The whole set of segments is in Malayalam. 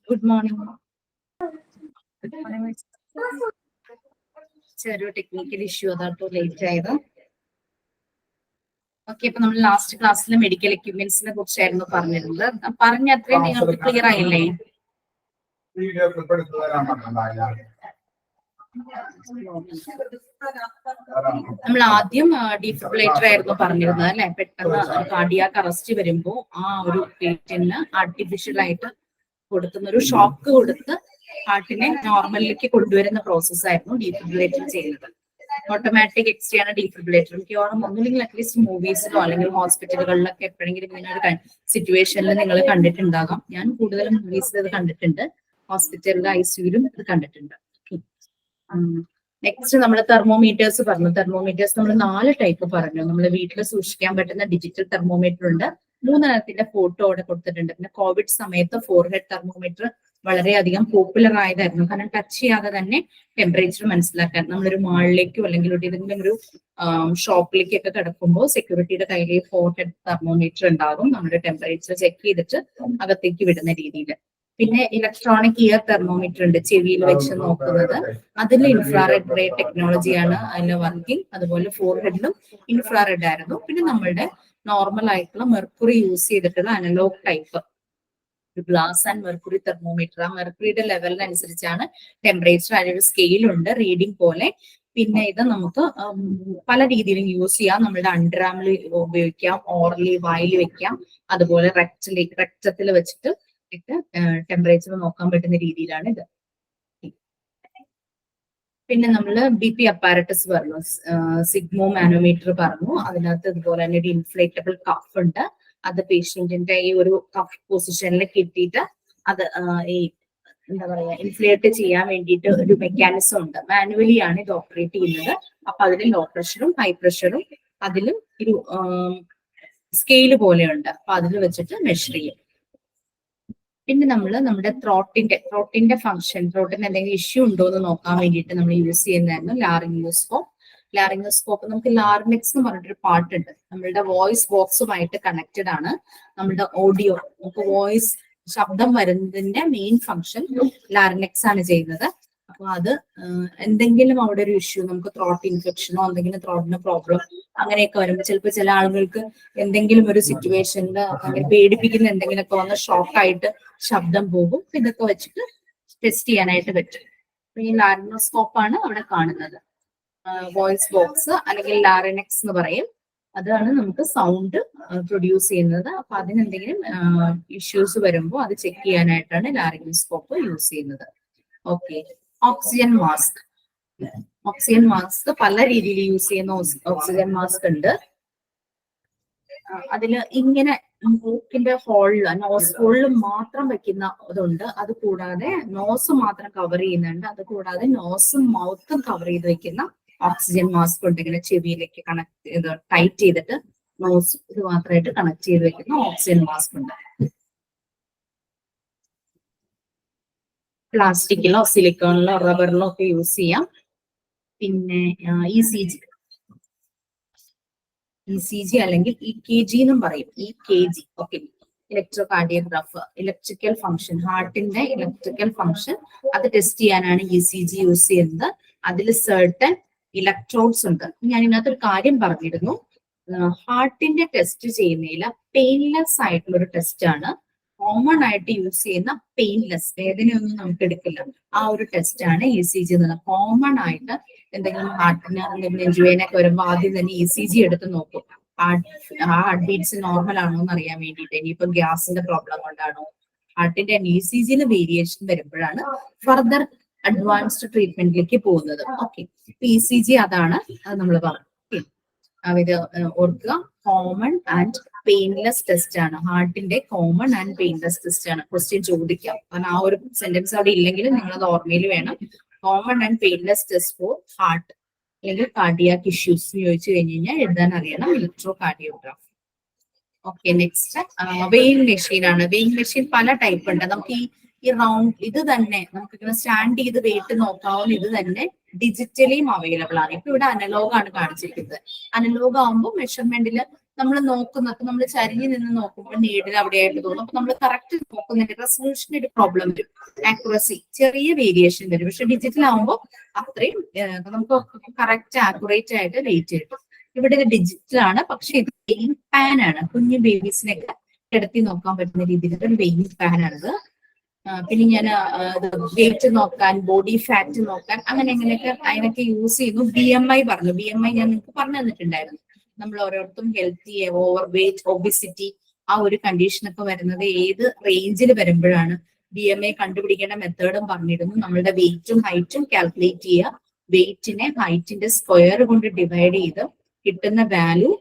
Good morning. ചെറിയൊരു ടെക്നിക്കൽ ഇഷ്യൂ അതാട്ടോ ലേറ്റ് ആയത്. ഓക്കെ, അപ്പൊ നമ്മൾ ലാസ്റ്റ് ക്ലാസ്സിൽ മെഡിക്കൽ എക്യുപ്മെന്റ്സിനെ കുറിച്ചായിരുന്നു പറഞ്ഞിരുന്നത്. പറഞ്ഞ അത്രയും നിങ്ങൾക്ക് ക്ലിയർ ആയില്ലേ? നമ്മൾ ആദ്യം ഡീഫിബ്രിലേറ്റർ ആയിരുന്നു പറഞ്ഞിരുന്നത് അല്ലെ. പെട്ടെന്ന് കാർഡിയാക് അറസ്റ്റ് വരുമ്പോൾ ആ ഒരു പേഷ്യന്റിന് ആർട്ടിഫിഷ്യൽ ആയിട്ട് കൊടുക്കുന്ന ഒരു ഷോക്ക് കൊടുത്ത് ഹാർട്ടിനെ നോർമലിലേക്ക് കൊണ്ടുവരുന്ന പ്രോസസ് ആയിരുന്നു ഡീഫിബ്രിലേറ്റർ ചെയ്യുന്നത്. ഓട്ടോമാറ്റിക് എക്സ്ട്രാണ് ഡീഫിബ്രിലേറ്റർ. മിക്കവാറും ഒന്നുമില്ലെങ്കിൽ അറ്റ്ലീസ്റ്റ് മൂവീസിലോ അല്ലെങ്കിൽ ഹോസ്പിറ്റലുകളിലൊക്കെ എപ്പോഴെങ്കിലും ഇങ്ങനെ ഒരു സിറ്റുവേഷനിൽ നിങ്ങൾ കണ്ടിട്ടുണ്ടാകാം. ഞാൻ കൂടുതലും മൂവീസിൽ ഇത് കണ്ടിട്ടുണ്ട്, ഹോസ്പിറ്റലിലെ ICUലും ഇത് കണ്ടിട്ടുണ്ട്. നെക്സ്റ്റ് നമ്മൾ തെർമോമീറ്റേഴ്സ് പറഞ്ഞു. തെർമോമീറ്റേഴ്സ് നമ്മൾ 4 ടൈപ്പ് പറഞ്ഞു. നമ്മൾ വീട്ടിൽ സൂക്ഷിക്കാൻ പറ്റുന്ന ഡിജിറ്റൽ തെർമോമീറ്റർ ഉണ്ട്, 3 തരത്തിന്റെ ഫോട്ടോ അവിടെ കൊടുത്തിട്ടുണ്ട്. പിന്നെ കോവിഡ് സമയത്ത് ഫോർഹെഡ് തെർമോമീറ്റർ വളരെയധികം പോപ്പുലർ ആയതായിരുന്നു. കാരണം ടച്ച് ചെയ്യാതെ തന്നെ ടെമ്പറേച്ചർ മനസ്സിലാക്കാൻ നമ്മളൊരു മാളിലേക്കോ അല്ലെങ്കിൽ ഏതെങ്കിലും ഒരു ഷോപ്പിലേക്കൊക്കെ കിടക്കുമ്പോൾ സെക്യൂരിറ്റിയുടെ കയ്യിൽ ഫോർഹെഡ് തെർമോമീറ്റർ ഉണ്ടാകും, നമ്മുടെ ടെമ്പറേച്ചർ ചെക്ക് ചെയ്തിട്ട് അകത്തേക്ക് വിടുന്ന രീതിയിൽ. പിന്നെ ഇലക്ട്രോണിക് ഇയർ തെർമോമീറ്റർ ഉണ്ട്, ചെവിയിൽ വെച്ച് നോക്കുന്നത്. അതിൽ ഇൻഫ്രാറെഡ് റേ ടെക്നോളജിയാണ് അതിൽ വർക്കിംഗ്. അതുപോലെ ഫോർഹെഡിലും ഇൻഫ്രാറെഡ് ആയിരുന്നു. പിന്നെ നമ്മളുടെ നോർമൽ ആയിട്ടുള്ള മെർക്കുറി യൂസ് ചെയ്തിട്ടുള്ള analog type glass and mercury thermometer. ആ മെർക്കുറിയുടെ ലെവലിനനുസരിച്ചാണ് ടെമ്പറേച്ചർ. അതിനൊരു സ്കെയിലുണ്ട് റീഡിംഗ് പോലെ. പിന്നെ ഇത് നമുക്ക് പല രീതിയിലും യൂസ് ചെയ്യാം. നമ്മുടെ അണ്ടർആമിൽ ഉപയോഗിക്കാം, ഓറലി വായിൽ വെക്കാം, അതുപോലെ റെക്റ്റത്തിൽ വെച്ചിട്ട് ടെമ്പറേച്ചർ നോക്കാൻ പറ്റുന്ന രീതിയിലാണ് ഇത്. പിന്നെ നമ്മൾ BP അപ്പാരറ്റസ് പറഞ്ഞു, സിഗ്മോ മാനോമീറ്റർ പറഞ്ഞു. അതിനകത്ത് ഇതുപോലെ തന്നെ ഒരു ഇൻഫ്ലേറ്റബിൾ കഫ് ഉണ്ട്. അത് പേഷ്യന്റിന്റെ ഈ ഒരു കഫ് പൊസിഷനിൽ കിട്ടിയിട്ട് അത് ഈ എന്താ പറയാ ഇൻഫ്ലേറ്റ് ചെയ്യാൻ വേണ്ടിയിട്ട് ഒരു മെക്കാനിസം ഉണ്ട്. മാനുവലി ആണ് ഇത് ഓപ്പറേറ്റ് ചെയ്യുന്നത്. അപ്പൊ അതിൽ ലോ പ്രഷറും ഹൈ പ്രഷറും അതിലും ഒരു സ്കെയില് പോലെയുണ്ട്. അപ്പൊ അതിൽ വെച്ചിട്ട് മെഷർ ചെയ്യും. പിന്നെ നമ്മൾ നമ്മുടെ ത്രോട്ടിന്റെ ഫംഗ്ഷൻ, ത്രോട്ടിന് എന്തെങ്കിലും ഇഷ്യൂ ഉണ്ടോ എന്ന് നോക്കാൻ വേണ്ടിയിട്ട് നമ്മൾ യൂസ് ചെയ്യുന്നതായിരുന്നു ലാറിംഗോസ്കോപ്പ്. ലാറിംഗോസ്കോപ്പ് നമുക്ക് ലാറിനെക്സ് എന്ന് പറഞ്ഞിട്ടൊരു പാർട്ടുണ്ട്, നമ്മളുടെ വോയിസ് ബോക്സുമായിട്ട് കണക്റ്റഡ് ആണ്. നമ്മുടെ ഓഡിയോ, നമുക്ക് വോയിസ് ശബ്ദം വരുന്നതിന്റെ മെയിൻ ഫംഗ്ഷൻ ലാറിനെക്സ് ആണ് ചെയ്യുന്നത്. അപ്പൊ അത് എന്തെങ്കിലും അവിടെ ഒരു ഇഷ്യൂ, നമുക്ക് ത്രോട്ട് ഇൻഫെക്ഷനോ എന്തെങ്കിലും ത്രോട്ടിന് പ്രോബ്ലം അങ്ങനെയൊക്കെ വരുമ്പോൾ ചിലപ്പോൾ ചില ആളുകൾക്ക് എന്തെങ്കിലും ഒരു സിറ്റുവേഷനിൽ അങ്ങനെ പേടിപ്പിക്കുന്ന എന്തെങ്കിലുമൊക്കെ വന്ന് ഷോക്കായിട്ട് ശബ്ദം പോകും. ഇതൊക്കെ വെച്ചിട്ട് ടെസ്റ്റ് ചെയ്യാനായിട്ട് പറ്റും. അപ്പൊ ഈ ലാറിനോസ്കോപ്പാണ് അവിടെ കാണുന്നത്. വോയിസ് ബോക്സ് അല്ലെങ്കിൽ ലാറിനെക്സ് എന്ന് പറയും. അതാണ് നമുക്ക് സൗണ്ട് പ്രൊഡ്യൂസ് ചെയ്യുന്നത്. അപ്പൊ അതിനെന്തെങ്കിലും ഇഷ്യൂസ് വരുമ്പോൾ അത് ചെക്ക് ചെയ്യാനായിട്ടാണ് ലാറിനോസ്കോപ്പ് യൂസ് ചെയ്യുന്നത്. Okay, oxygen mask. Oxygen mask പല രീതിയിൽ യൂസ് ചെയ്യുന്ന ഓക്സിജൻ മാസ്ക് ഉണ്ട്. അതില് ഇങ്ങനെ മൂക്കിന്റെ ഹോളില്, നോസ് ഹോളിൽ മാത്രം വെക്കുന്ന ഇതുണ്ട്. അത് കൂടാതെ നോസ് മാത്രം കവർ ചെയ്യുന്നുണ്ട്. അത് കൂടാതെ നോസും മൗത്തും കവർ ചെയ്ത് വെക്കുന്ന ഓക്സിജൻ മാസ്ക് ഉണ്ട്. ഇങ്ങനെ ചെവിയിലേക്ക് ടൈറ്റ് ചെയ്തിട്ട് നോസ് ഇത് മാത്രമായിട്ട് കണക്ട് ചെയ്ത് വെക്കുന്ന ഓക്സിജൻ മാസ്ക് ഉണ്ട്. പ്ലാസ്റ്റിക്കിലോ സിലിക്കോണിലോ റബ്ബറിലോ ഒക്കെ യൂസ് ചെയ്യാം. പിന്നെ ECG അല്ലെങ്കിൽ EKG എന്നും പറയും. EKG okay, electrocardiograph, electrical function, ഹാർട്ടിന്റെ ഇലക്ട്രിക്കൽ ഫംഗ്ഷൻ അത് ടെസ്റ്റ് ചെയ്യാനാണ് ECG യൂസ് ചെയ്യുന്നത്. അതിൽ സർട്ടൻ ഇലക്ട്രോഡ്സ് ഉണ്ട്. ഞാൻ ഇതിനകത്തൊരു കാര്യം പറഞ്ഞിരുന്നു, ഹാർട്ടിന്റെ ടെസ്റ്റ് ചെയ്യുന്നതിൽ പെയിൻലെസ് ആയിട്ടുള്ള ഒരു ടെസ്റ്റ് ആണ്. കോമൺ ആയിട്ട് യൂസ് ചെയ്യുന്ന പെയിൻലെസ്, വേദനയൊന്നും നമുക്ക് എടുക്കില്ല, ആ ഒരു ടെസ്റ്റ് ആണ് ECG എന്നുള്ളത്. കോമൺ ആയിട്ട് എന്തെങ്കിലും ഹാർട്ടിന് എന്തെങ്കിലും നെഞ്ചുവേദനയൊക്കെ വരുമ്പോൾ ആദ്യം തന്നെ ECG എടുത്ത് നോക്കും, ഹാർട്ട് ബീറ്റ്സ് നോർമൽ ആണോ എന്ന് അറിയാൻ വേണ്ടിയിട്ട്. ഇനിയിപ്പോ ഗ്യാസിന്റെ പ്രോബ്ലം കൊണ്ടാണോ, ഹാർട്ടിന്റെ ECGന് വേരിയേഷൻ വരുമ്പോഴാണ് ഫർദർ അഡ്വാൻസ്ഡ് ട്രീറ്റ്മെന്റിലേക്ക് പോകുന്നത്. ഓക്കെ, ECG അതാണ്, അത് നമ്മൾ പറഞ്ഞു. ഇത് ഓർക്കുക, കോമൺ ആൻഡ് പെയിൻലെസ് ടെസ്റ്റ് ആണ്. ഹാർട്ടിന്റെ കോമൺ ആൻഡ് പെയിൻലെസ് ടെസ്റ്റ് ആണ്. ക്വസ്റ്റ്യൻ ചോദിക്കാം, കാരണം ആ ഒരു സെന്റൻസ് അവിടെ ഇല്ലെങ്കിൽ നിങ്ങളത് ഓർമ്മയിൽ വേണം. Common and painless test for heart അല്ലെങ്കിൽ കാർഡിയാക് ഇഷ്യൂസ് ചോദിച്ചു കഴിഞ്ഞാൽ എഴുതാൻ അറിയണം electro cardiograph. Okay, next weighing machine ആണ്. വെയിങ് മെഷീൻ പല ടൈപ്പ് ഉണ്ട്. നമുക്ക് ഈ റൗണ്ട് ഇത് തന്നെ നമുക്ക് ഇങ്ങനെ സ്റ്റാൻഡ് ചെയ്ത് വെയിറ്റ് നോക്കാവുന്ന ഇത് തന്നെ ഡിജിറ്റലിയും അവൈലബിൾ ആണ്. ഇപ്പൊ ഇവിടെ അനലോഗ് ആണ് കാണിച്ചിരിക്കുന്നത്. അനലോഗ് ആകുമ്പോൾ മെഷർമെന്റിൽ നമ്മൾ നോക്കുന്ന, അപ്പൊ നമ്മൾ ചരിഞ്ഞ് നിന്ന് നോക്കുമ്പോൾ നീഡിൽ അവിടെയായിട്ട് തോന്നും. അപ്പൊ നമ്മൾ കറക്റ്റ് നോക്കുന്നുണ്ട്, റെസൊല്യൂഷന് ഒരു പ്രോബ്ലം വരും, ആക്യുറസി ചെറിയ വേരിയേഷൻ വരും. പക്ഷെ ഡിജിറ്റൽ ആകുമ്പോൾ അത്രയും നമുക്ക് കറക്റ്റ് ആക്യുറേറ്റ് ആയിട്ട് വെയിറ്റ് കിട്ടും. ഇവിടെ ഇത് ഡിജിറ്റൽ ആണ്, പക്ഷെ ഇത് വെയിങ് പാൻ ആണ്. കുഞ്ഞു ബേബീസിനൊക്കെ കിടത്തി നോക്കാൻ പറ്റുന്ന രീതിയിലുള്ള ഒരു വെയിങ് പാൻ ആണിത്. പിന്നെ ഞാൻ വെയിറ്റ് നോക്കാൻ, ബോഡി ഫാറ്റ് നോക്കാൻ, അങ്ങനെയൊക്കെ അതിനൊക്കെ യൂസ് ചെയ്യുന്നു. BMI പറഞ്ഞു, BMI ഞാൻ നിങ്ങൾക്ക് പറഞ്ഞു തന്നിട്ടുണ്ടായിരുന്നു. നമ്മൾ ഓരോരുത്തരും ഹെൽത്തി, ഓവർ വെയിറ്റ്, ഒബിസിറ്റി ആ ഒരു കണ്ടീഷനൊക്കെ വരുന്നത് ഏത് റേഞ്ചിൽ വരുമ്പോഴാണ്. BMI കണ്ടുപിടിക്കേണ്ട മെത്തേഡും പറഞ്ഞിരുന്നു. നമ്മളുടെ വെയിറ്റും ഹൈറ്റും കാൽക്കുലേറ്റ് ചെയ്യുക. വെയിറ്റിനെ ഹൈറ്റിന്റെ സ്ക്വയർ കൊണ്ട് ഡിവൈഡ് ചെയ്ത് കിട്ടുന്ന വാല്യൂ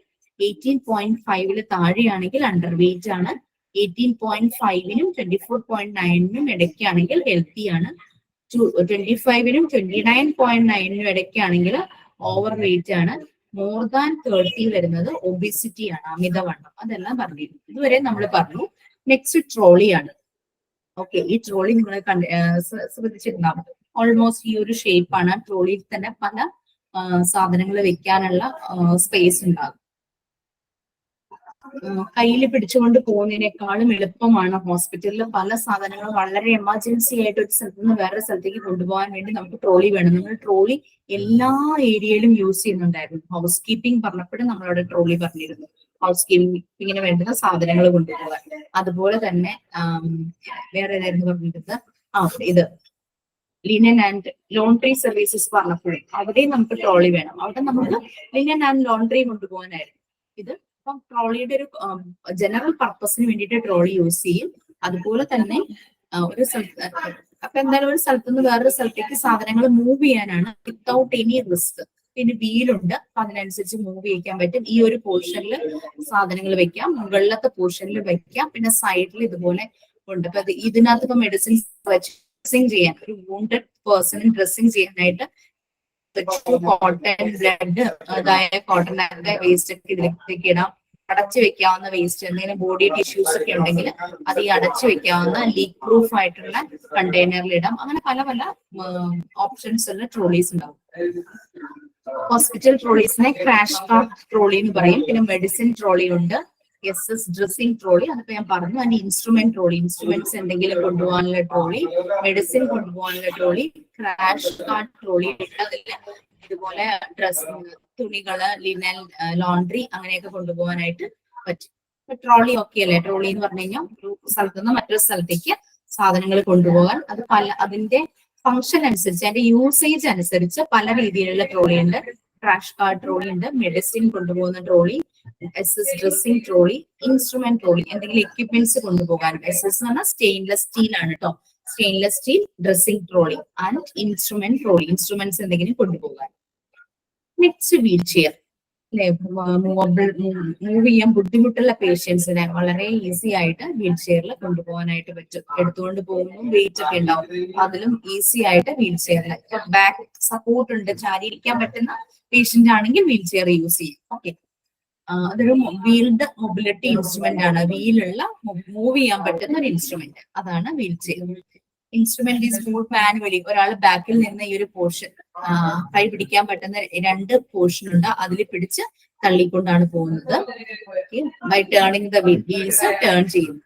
18.5 താഴെയാണെങ്കിൽ അണ്ടർ വെയിറ്റ് ആണ്, 18.5നും 24.9നും ഇടയ്ക്കാണെങ്കിൽ ഹെൽത്തി ആണ്, 25നും 29.9നും ഇടയ്ക്കാണെങ്കിൽ ഓവർ വെയിറ്റ് ആണ്, മോർ ദാൻ 30 വരുന്നത് ഒബിസിറ്റി ആണ്, അമിതവണ്ണം. അതെല്ലാം പറഞ്ഞിരുന്നു. ഇതുവരെ നമ്മൾ പറഞ്ഞു. നെക്സ്റ്റ് ട്രോളിയാണ്. ഓക്കെ, ഈ ട്രോളി നിങ്ങൾ ശ്രദ്ധിച്ചിട്ടുണ്ടാവും. ഓൾമോസ്റ്റ് ഈ ഒരു ഷേപ്പാണ്. ട്രോളിയിൽ തന്നെ പല സാധനങ്ങൾ വെക്കാനുള്ള സ്പേസ് ഉണ്ടാകും. കയ്യിൽ പിടിച്ചുകൊണ്ട് പോകുന്നതിനേക്കാളും എളുപ്പമാണ് ഹോസ്പിറ്റലിൽ പല സാധനങ്ങളും വളരെ എമർജൻസി ആയിട്ട് ഒരു സ്ഥലത്ത് നിന്ന് വേറെ സ്ഥലത്തേക്ക് കൊണ്ടുപോകാൻ വേണ്ടി നമുക്ക് ട്രോളി വേണം. നമ്മൾ ട്രോളി എല്ലാ ഏരിയയിലും യൂസ് ചെയ്യുന്നുണ്ടായിരുന്നു. ഹൗസ് കീപ്പിംഗ് പറഞ്ഞപ്പോഴും നമ്മളവിടെ ട്രോളി പറഞ്ഞിരുന്നു. ഹൗസ് കീപ്പിങ്ങിന് വേണ്ടുന്ന സാധനങ്ങൾ കൊണ്ടുപോകാൻ. അതുപോലെ തന്നെ വേറെ ഏതായിരുന്നു പറഞ്ഞിരുന്നത്? ഇത് ലിനൻ ആൻഡ് ലോണ്ടറി സർവീസസ് പറഞ്ഞപ്പോഴും അവിടെയും നമുക്ക് ട്രോളി വേണം. അവിടെ നമുക്ക് ലിനൻ ആൻഡ് ലോണ്ടറി കൊണ്ടുപോകാനായിരുന്നു. ഇത് അപ്പം ട്രോളിയുടെ ഒരു ജനറൽ പർപ്പസിന് വേണ്ടിയിട്ട് ട്രോളി യൂസ് ചെയ്യും. അതുപോലെ തന്നെ ഒരു സ്ഥലത്ത്, അപ്പൊ എന്തായാലും ഒരു സ്ഥലത്ത് നിന്ന് വേറൊരു സ്ഥലത്തേക്ക് സാധനങ്ങൾ മൂവ് ചെയ്യാനാണ് വിത്തൗട്ട് എനി റിസ്ക്. പിന്നെ വീലുണ്ട്, അപ്പൊ അതിനനുസരിച്ച് മൂവ് ചെയ്യിക്കാൻ പറ്റും. ഈ ഒരു പോർഷനിൽ സാധനങ്ങൾ വെക്കാം, മുകളിലത്തെ പോർഷനിൽ വെക്കാം, പിന്നെ സൈഡിൽ ഇതുപോലെ ഉണ്ട്. അപ്പൊ ഇതിനകത്ത് ഇപ്പൊ മെഡിസിൻസ് ഡ്രസ്സിങ് ചെയ്യാൻ, ഒരു വൂണ്ടഡ് പേഴ്സണിന് ഡ്രസ്സിങ് ചെയ്യാനായിട്ട് കോട്ടൺ, ബ്ലഡ് അതായ കോട്ടൺ ഒക്കെ വേസ്റ്റ് ഒക്കെ ഇതിലേക്ക് ഇടാം. അടച്ചു വെക്കാവുന്ന വേസ്റ്റ്, എന്തെങ്കിലും ബോഡി ടിഷ്യൂസ് ഒക്കെ ഉണ്ടെങ്കിൽ അത് ഈ അടച്ചു വെക്കാവുന്ന ലീക്ക് പ്രൂഫ് ആയിട്ടുള്ള കണ്ടെയ്നറിൽ ഇടാം. അങ്ങനെ പല പല ഓപ്ഷൻസ് ഉള്ള ട്രോളീസ് ഉണ്ടാവും. ഹോസ്പിറ്റൽ ട്രോളീസിനെ ക്രാഷ് കാർട്ട് ട്രോളി എന്ന് പറയും. പിന്നെ മെഡിസിൻ ട്രോളി ഉണ്ട്, SS ഡ്രസ്സിംഗ് ട്രോളി, അതൊക്കെ ഞാൻ പറഞ്ഞു. അതിന് ഇൻസ്ട്രുമെന്റ് ട്രോളി, ഇൻസ്ട്രുമെന്റ്സ് എന്തെങ്കിലും കൊണ്ടുപോകാനുള്ള ട്രോളി, മെഡിസിൻ കൊണ്ടുപോകാനുള്ള ട്രോളി, ക്രാഷ് കാർട്ട് ട്രോളി അതില്ല. ഇതുപോലെ ഡ്രസ്, തുണികള്, ലിനൻ, ലോണ്ടറി അങ്ങനെയൊക്കെ കൊണ്ടുപോകാനായിട്ട് പറ്റും. ട്രോളി ഓക്കെ അല്ലേ? ട്രോളി എന്ന് പറഞ്ഞു കഴിഞ്ഞാൽ ഒരു സ്ഥലത്ത് നിന്ന് മറ്റൊരു സ്ഥലത്തേക്ക് സാധനങ്ങൾ കൊണ്ടുപോകാൻ. അത് അതിന്റെ ഫംഗ്ഷൻ അനുസരിച്ച്, അതിന്റെ യൂസേജ് അനുസരിച്ച് പല രീതിയിലുള്ള ട്രോളി ഉണ്ട്. ക്രാഷ് കാർട്ട് ട്രോളി ഉണ്ട്, മെഡിസിൻ കൊണ്ടുപോകുന്ന trolley, SS dressing trolley, instrument trolley, എന്തെങ്കിലും എക്യുപ്മെന്റ്സ് കൊണ്ടുപോകാൻ. SS എന്ന് പറഞ്ഞാൽ സ്റ്റെയിൻലെസ് സ്റ്റീൽ ആണ് കേട്ടോ. Stainless steel dressing trolley and instrument trolley, instruments എന്തെങ്കിലും കൊണ്ടുപോകാൻ. Next wheel chair. മൂവ് ചെയ്യാൻ ബുദ്ധിമുട്ടുള്ള പേഷ്യൻസിനെ വളരെ ഈസി ആയിട്ട് വീൽ ചെയറിൽ കൊണ്ടുപോകാനായിട്ട് പറ്റും. എടുത്തുകൊണ്ട് പോകുമ്പോൾ വെയിറ്റ് ഒക്കെ ഉണ്ടാവും, അതിലും ഈസി ആയിട്ട് വീൽ ചെയറിൽ. ബാക്ക് സപ്പോർട്ട് ഉണ്ട്, ചാരിയിരിക്കാൻ പറ്റുന്ന പേഷ്യന്റ് ആണെങ്കിൽ വീൽ ചെയർ യൂസ് ചെയ്യും. ഓക്കെ, അതൊരു വീൽഡ് മൊബിലിറ്റി ഇൻസ്ട്രുമെന്റ് ആണ്. വീലുള്ള മൂവ് ചെയ്യാൻ പറ്റുന്ന ഒരു ഇൻസ്ട്രുമെന്റ്, അതാണ് wheel chair. Instrument is moved manually. ഒരാൾ ബാക്കിൽ നിന്ന് ഈ ഒരു പോർഷൻ, കൈ പിടിക്കാൻ പറ്റുന്ന 2 പോർഷൻ ഉണ്ട്, അതിൽ പിടിച്ച് തള്ളിക്കൊണ്ടാണ് പോകുന്നത്. By turning the wheels turn ചെയ്യും.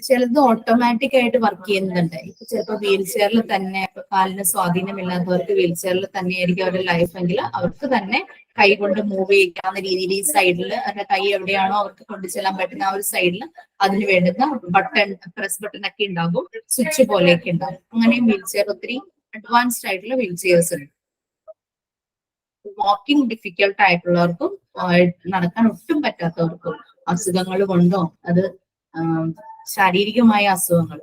ചിലത് ഓട്ടോമാറ്റിക് ആയിട്ട് വർക്ക് ചെയ്യുന്നുണ്ട്. ഇപ്പൊ ചിലപ്പോൾ വീൽ ചെയറിൽ തന്നെ, കാലിന് സ്വാധീനമില്ലാത്തവർക്ക് വീൽ ചെയറിൽ തന്നെ ആയിരിക്കും അവരുടെ ലൈഫ് എങ്കിൽ അവർക്ക് തന്നെ കൈ കൊണ്ട് മൂവ് ചെയ്യാവുന്ന രീതിയിൽ ഈ സൈഡിൽ, അവരുടെ കൈ എവിടെയാണോ അവർക്ക് കൊണ്ടുചെല്ലാൻ പറ്റുന്ന ആ ഒരു സൈഡിൽ അതിന് വേണ്ടുന്ന ബട്ടൺ, പ്രസ് ബട്ടൺ ഒക്കെ ഉണ്ടാകും, സ്വിച്ച് പോലെയൊക്കെ ഉണ്ടാകും. അങ്ങനെയും വീൽ ചെയർ, ഒത്തിരി അഡ്വാൻസ്ഡ് ആയിട്ടുള്ള വീൽ ചെയർസ് ഉണ്ട്. വാക്കിംഗ് ഡിഫിക്കൽട്ട് ആയിട്ടുള്ളവർക്കും നടക്കാൻ ഒട്ടും പറ്റാത്തവർക്കും, അസുഖങ്ങൾ കൊണ്ടോ, അത് ശാരീരികമായ അസുഖങ്ങൾ,